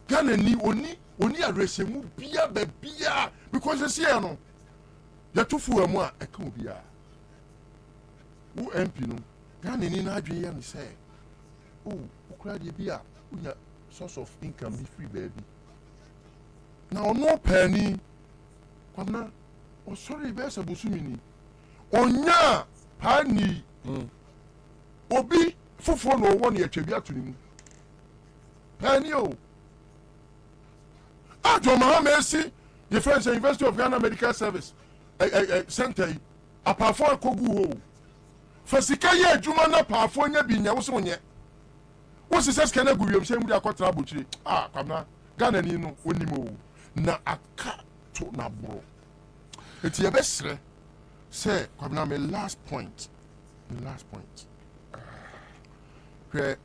Ghana ni oni arrest mu bia bia because they say no ya tufu emu a e kan bia wo MP no Ghana ni na adwen ya ni say oh ukura de bia unya source of income be free baby now no penny Kwabena o sorry be se bosumi ni onya pani obi fufo no wo na atwa atuni mu pani o John Mahama the French University of Ghana Medical Service center apafo kogu ho fasika ye adwuma na apafo nya bi nya wo so nye wo se ses kana gu wiem se mu da kwatra bochire Kwabena Ghana ni no onimo na aka to na bro eti ye besre say Kwabena my last point where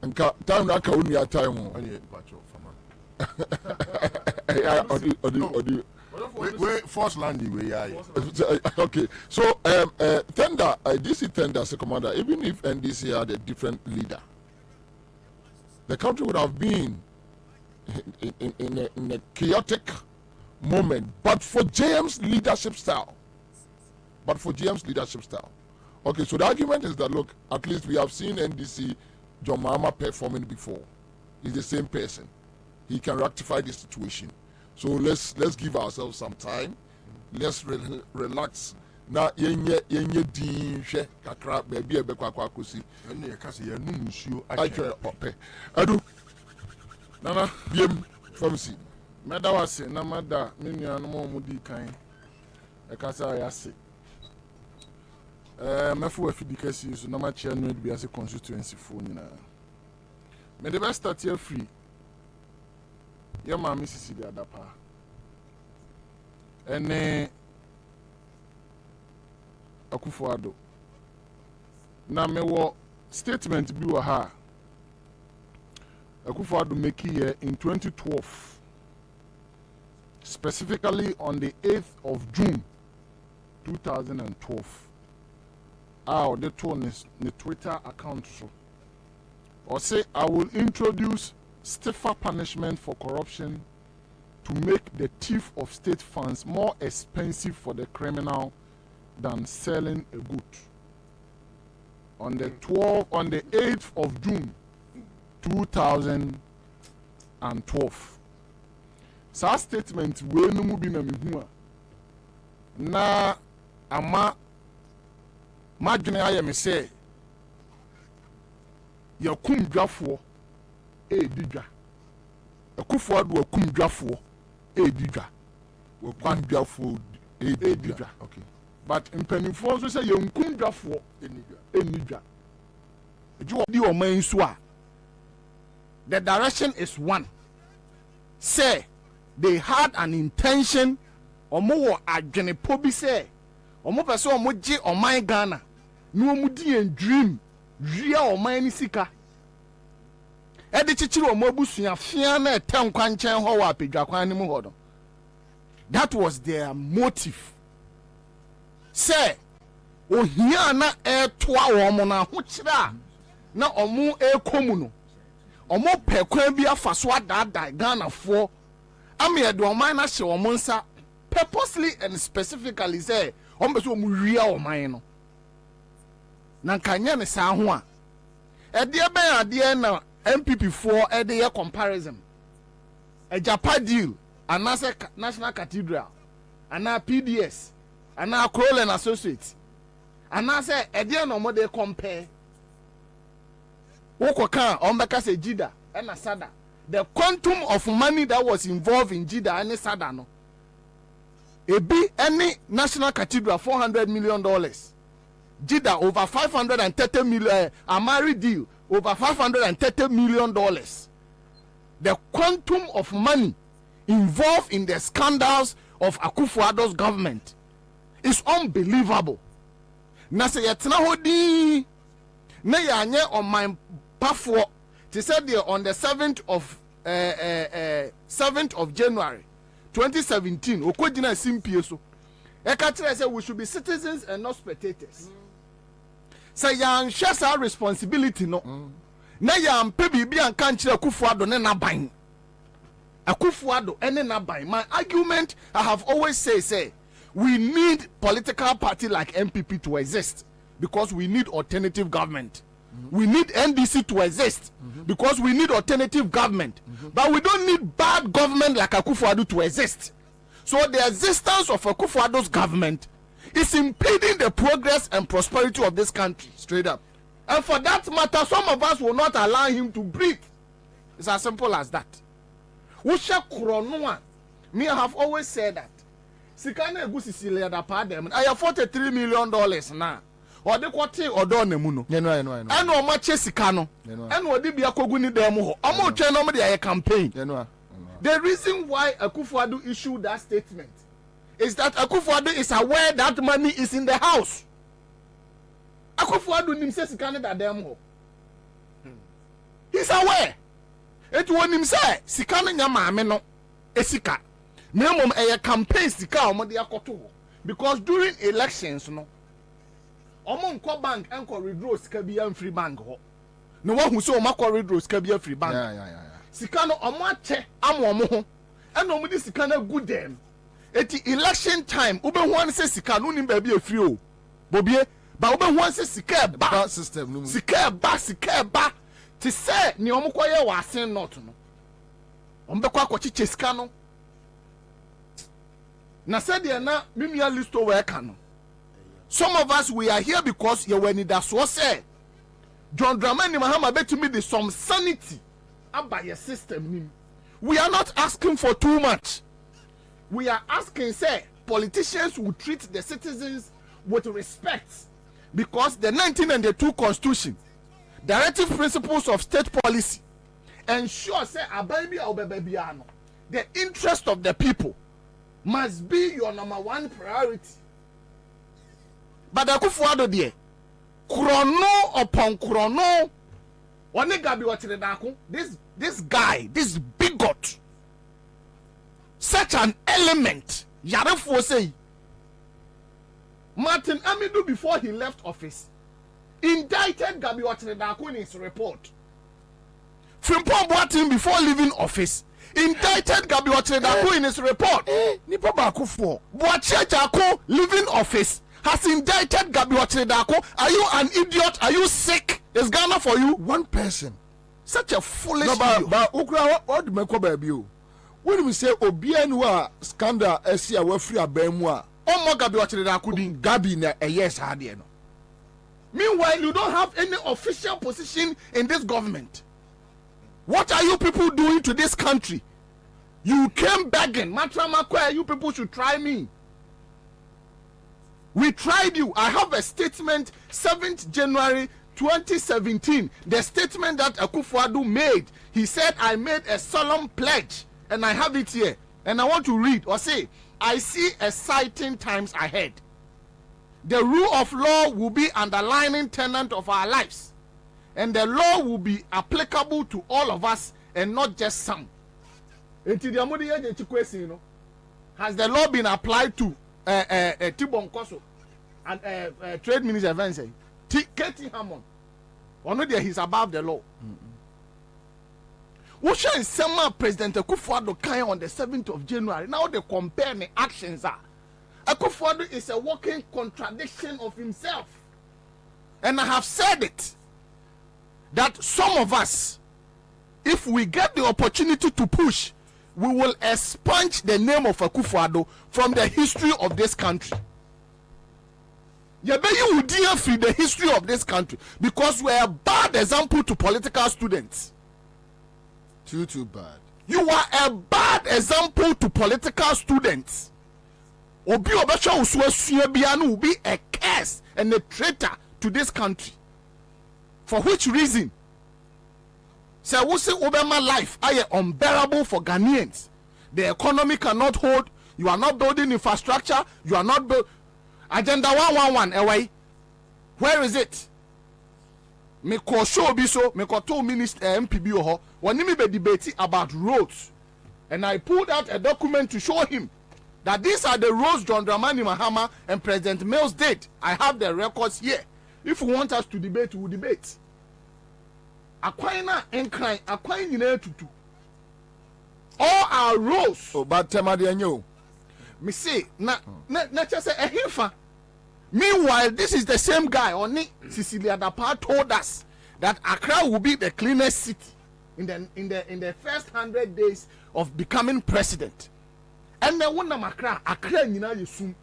nka time aka onu ya time any bacho fama we first landing we are okay so tender DC tender as a commander, even if NDC had a different leader, the country would have been in a chaotic moment, but for JM's leadership style. Okay, so the argument is that, look, at least we have seen NDC John Mahama performing before. He's the same person. He can rectify the situation. So let's give ourselves some time. Let's relax. Na yenye din hwe kakra baby ebekwa akosi. Ene ye kase ye nu nsuo ache ope. Adu. Nana biem famsi. Meda wase na mada me nuanu mo mudi kan. E kasa ya se. Mafu afidikasi so na ma chia no bi ase constituency fo nyina. Me the best start here free. Ya ma Mrs. di adapa. Ene Akufo-Addo. Na me wo statement bi wo ha. Akufo-Addo make here in 2012. Specifically on the 8th of June 2012. The tone is the Twitter account so. Or say I will introduce stiffer punishment for corruption to make the thief of state funds more expensive for the criminal than selling a good. On the 8th of June 2012. Sa statement we no mu bi na mehu na ama madwene aye me say yakum dwafo didwa Akufo-Addo akum dwafo didwa wakwan dwafo didwa okay but mpanimfo so say yankum dwafo enidwa ejo di o man so a the direction is one. Say they had an intention omo wo adwene po bi say omo pese omo gye oman Ghana no omo di en dream ria oman ni sika e de chichiri omo abusua fia na etem kwanchen ho wa apedwa kwan ni mu ho do. That was their motive. Say ohia na toa omo na ho kira na omo ekomu no omo pekwan bi afaso adada Ghana for ame do oman na hye omo nsa purposely and specifically say omo be so omo ria oman no na kanya ne sa ho a Edia ben adia na MPP for edia comparison. A Japan deal, another National Cathedral, another PDS, another Kroll and Associates, another edia no more they compare. Wokoka ombeka se Jida and Asada. The quantum of money that was involved in Jida and Asada no. Any National Cathedral $400 million. Jida over 530 million. Amari deal over $530 million. The quantum of money involved in the scandals of Akufo-Addo's government is unbelievable. Na se yetna hodi na yanye on my pafo. They said there on the 7th of January 2017, Okodina Simpie so. Ekatire said we should be citizens and not spectators. Say yan share our responsibility no. Na yan pe bibi an kan kire Akufo-Addo ne naban. Akufo-Addo ene naban. My argument I have always say we need political party like MPP to exist because we need alternative government. We need NDC to exist because we need alternative government. But we don't need bad government like Akufo-Addo to exist. So the existence of Akufo-Addo's government is impeding the progress and prosperity of this country. Straight up. And for that matter, some of us will not allow him to breathe. It's as simple as that. Me, I have always said that. Sikane Egusi Sile da pa dem. I have $43 million now. Or the quarter or don nemuno. And no much sikano. And what did be a koguni demo? Omo chenomedy a campaign. The reason why Akufo-Addo issued that statement is that Akufo-Addo is aware that money is in the house. Akufo-Addo nimse sikane da demo. He's aware. It won him say sikane nyama ameno esika. Minimum a campaign sika omo de akoto. Because during elections no omo nko bank enko withdraw sika bi free bank ho no wa hu so omo akọ withdraw sika bi free bank sika no omo ache am omo ho and omo di sika na good dem eti election time ube hu an se sika no nim ba bi free o Bobie ba ube hu an se sika ba system no sika ba ti say ni omo koye wa asen not no omo be kwa akochiche sika no na said de na mimia list o we ka no. Some of us, we are here because you were in that so say John Dramani Mahama bet to me the some sanity about your system. We are not asking for too much. We are asking, say, politicians will treat the citizens with respect because the 1992 Constitution, directive principles of state policy, ensure, say, the interest of the people must be your number one priority. But Akufo-Addo there, chrono upon chrono, this guy, this bigot, such an element, Yarefo say, Martin Amidu before he left office, indicted Gabi Otiredaku in his report. Frimpong Boateng before leaving office, indicted Gabi Otiredaku in his report. Nipa Akufo Boateng leaving office has indicted Gabi Otiredaku. Are you an idiot? Are you sick? Is Ghana for you? One person. Such a foolish idiot. But Ukra, what do you make about you? When we say Obianwa scandal, Esia, we free a Bemwa. Oh, my Gabi Otiredaku din Gabi na a yes, no. Meanwhile, you don't have any official position in this government. What are you people doing to this country? You came begging. Matramakwe, you people should try me. We tried you. I have a statement, 7th January 2017. The statement that Akufo-Addo made. He said, I made a solemn pledge. And I have it here. And I want to read or say, I see exciting times ahead. The rule of law will be underlying tenet of our lives. And the law will be applicable to all of us and not just some. Has the law been applied to Tibon Koso and Trade Minister Vance? Katie Hammond. Or no, he's above the law. What shall summer President Akufo-Addo kind on the 7th of January? Now they compare the actions are. Akufo-Addo is a walking contradiction of himself. And I have said it. that some of us, if we get the opportunity to push, we will expunge the name of Akufo-Addo from the history of this country. You would dear free the history of this country because we are a bad example to political students. Too bad. You are a bad example to political students. Obi Obesha Uswe will be a curse and a traitor to this country. For which reason? Say we say Obama life are unbearable for Ghanaians. The economy cannot hold. You are not building infrastructure. You are not building. Agenda 111 away. Where is it? Me ko show bi so me ko to minister MPB ho. When me be debating about roads, and I pulled out a document to show him that these are the roads John Dramani Mahama and President Mills did. I have the records here. If you want us to debate, we will debate. Akwaina enkran, akwain nyina tutu. All our roads. Oh, but temadianyo. Me say na just say ehifa. Meanwhile, this is the same guy Oni Cecilia Dapa told us that Accra will be the cleanest city in the first 100 days of becoming president. And then when Accra nyina yesum.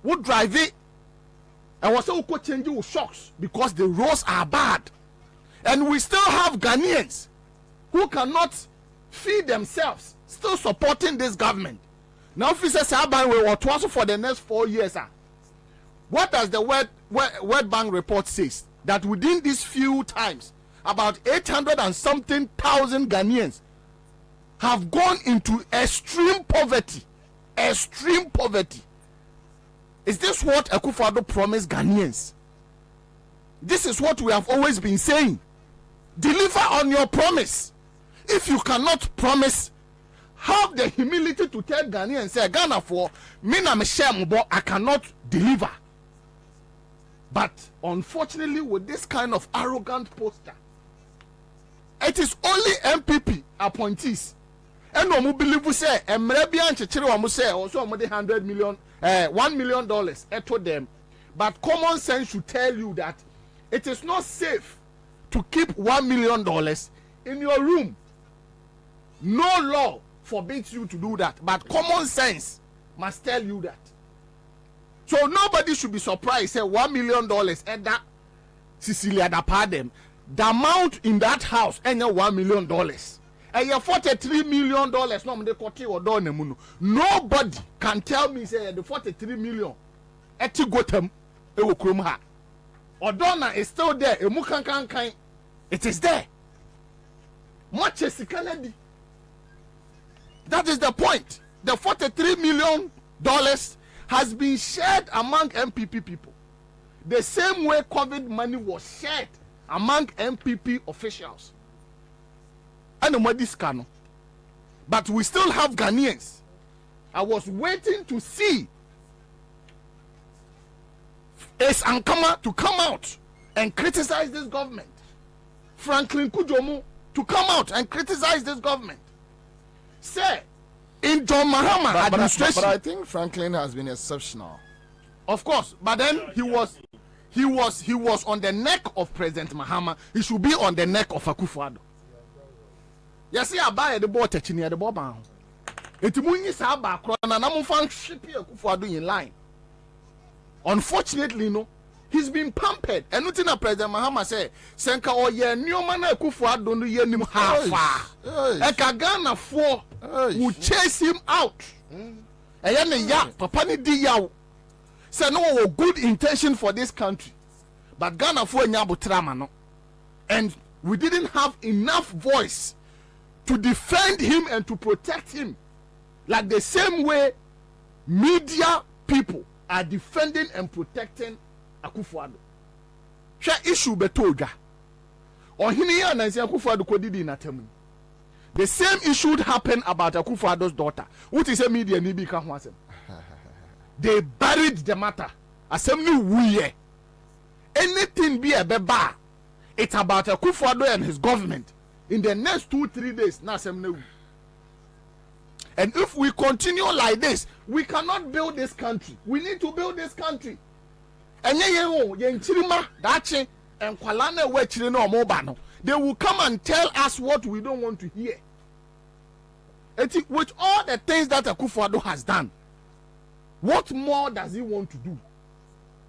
Would drive it. And was also changing with shocks because the roads are bad. And we still have Ghanaians who cannot feed themselves, still supporting this government. Now, officers are buying what was for the next 4 years. What does the World Bank report says? That within these few times, about 800 and something thousand Ghanaians have gone into extreme poverty. Extreme poverty. Is this what Akufo-Addo promised Ghanaians? This is what we have always been saying. Deliver on your promise. If you cannot promise, have the humility to tell Ghanaians, say, Ghana for me na me share but I cannot deliver. But unfortunately, with this kind of arrogant posture, it is only MPP appointees. And no believe we say, Mrebian Chichiri wa say also $100 million, $1 million to them. But common sense should tell you that it is not safe to keep $1 million in your room. No law forbids you to do that, but common sense must tell you that. So nobody should be surprised. Say $1 million and that Cecilia Dapa them. The amount in that house and $1 million. And your $43 million. Nobody can tell me say the 43 million. Eti gotem ewo krom ha. Odona is still there. It is there. Much as Canada. That is the point. The $43 million has been shared among MPP people. The same way COVID money was shared among MPP officials. And the but we still have Ghanaians. I was waiting to see Ankama to come out and criticize this government. Franklin Kujomu to come out and criticize this government. Say, in John Mahama administration. But I think Franklin has been exceptional. Of course, but then he was on the neck of President Mahama. He should be on the neck of Akufo-Addo. You see, I buy the ball touching near the ball bound. It means I buy and I'm fan shipping Akufo-Addo in line. Unfortunately, no, he's been pampered. And nothing that President Mahama say, Senka or ye new man Akufo-Addo no ye nim half. Eka Ghana for will chase him out. And ya papa ni di yaw. Say no good intention for this country. But Ghana for nyabu trama no. And we didn't have enough voice to defend him and to protect him. Like the same way media people are defending and protecting Akufo-Addo. Share issue betoja. Or hini ya nansi Akufo-Addo kodidi inatemu. The same issue happened about Akufo-Addo's daughter. What is a media nibi kahwasem? They buried the matter. Assembly wuye. Anything be a beba. It's about Akufo-Addo and his government. In the next 2-3 days, na assembly. And if we continue like this, we cannot build this country. We need to build this country. And and kwalana wechire no mobano. They will come and tell us what we don't want to hear. With all the things that Akufo-Addo has done, what more does he want to do?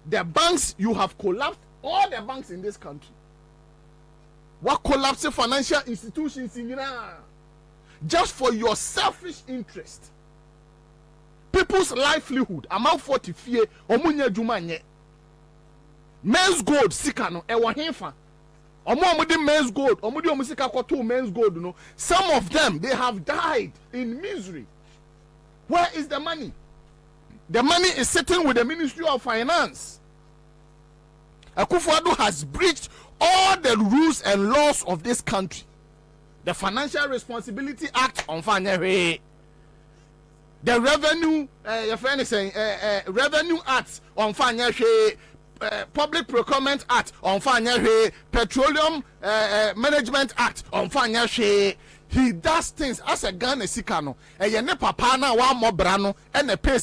The banks, you have collapsed all the banks in this country. What collapsing financial institutions in Iran? Just for your selfish interest. People's livelihood, amount 40 fear, omunya jumanye. Men's gold, sikano, ewa hinfa. Omudi men's gold, omudi omusika koto men's gold, no. Some of them, they have died in misery. Where is the money? The money is sitting with the Ministry of Finance. Akufo-Addo has breached all the rules and laws of this country. The Financial Responsibility Act on Fanyere. The Revenue, your friend is saying, Revenue Act on Fanyere. Public Procurement Act on Fanyere. Petroleum Management Act on Fanyere. He does things as a Ghana Sikano. And ye ne papa na wa mo brano and a pay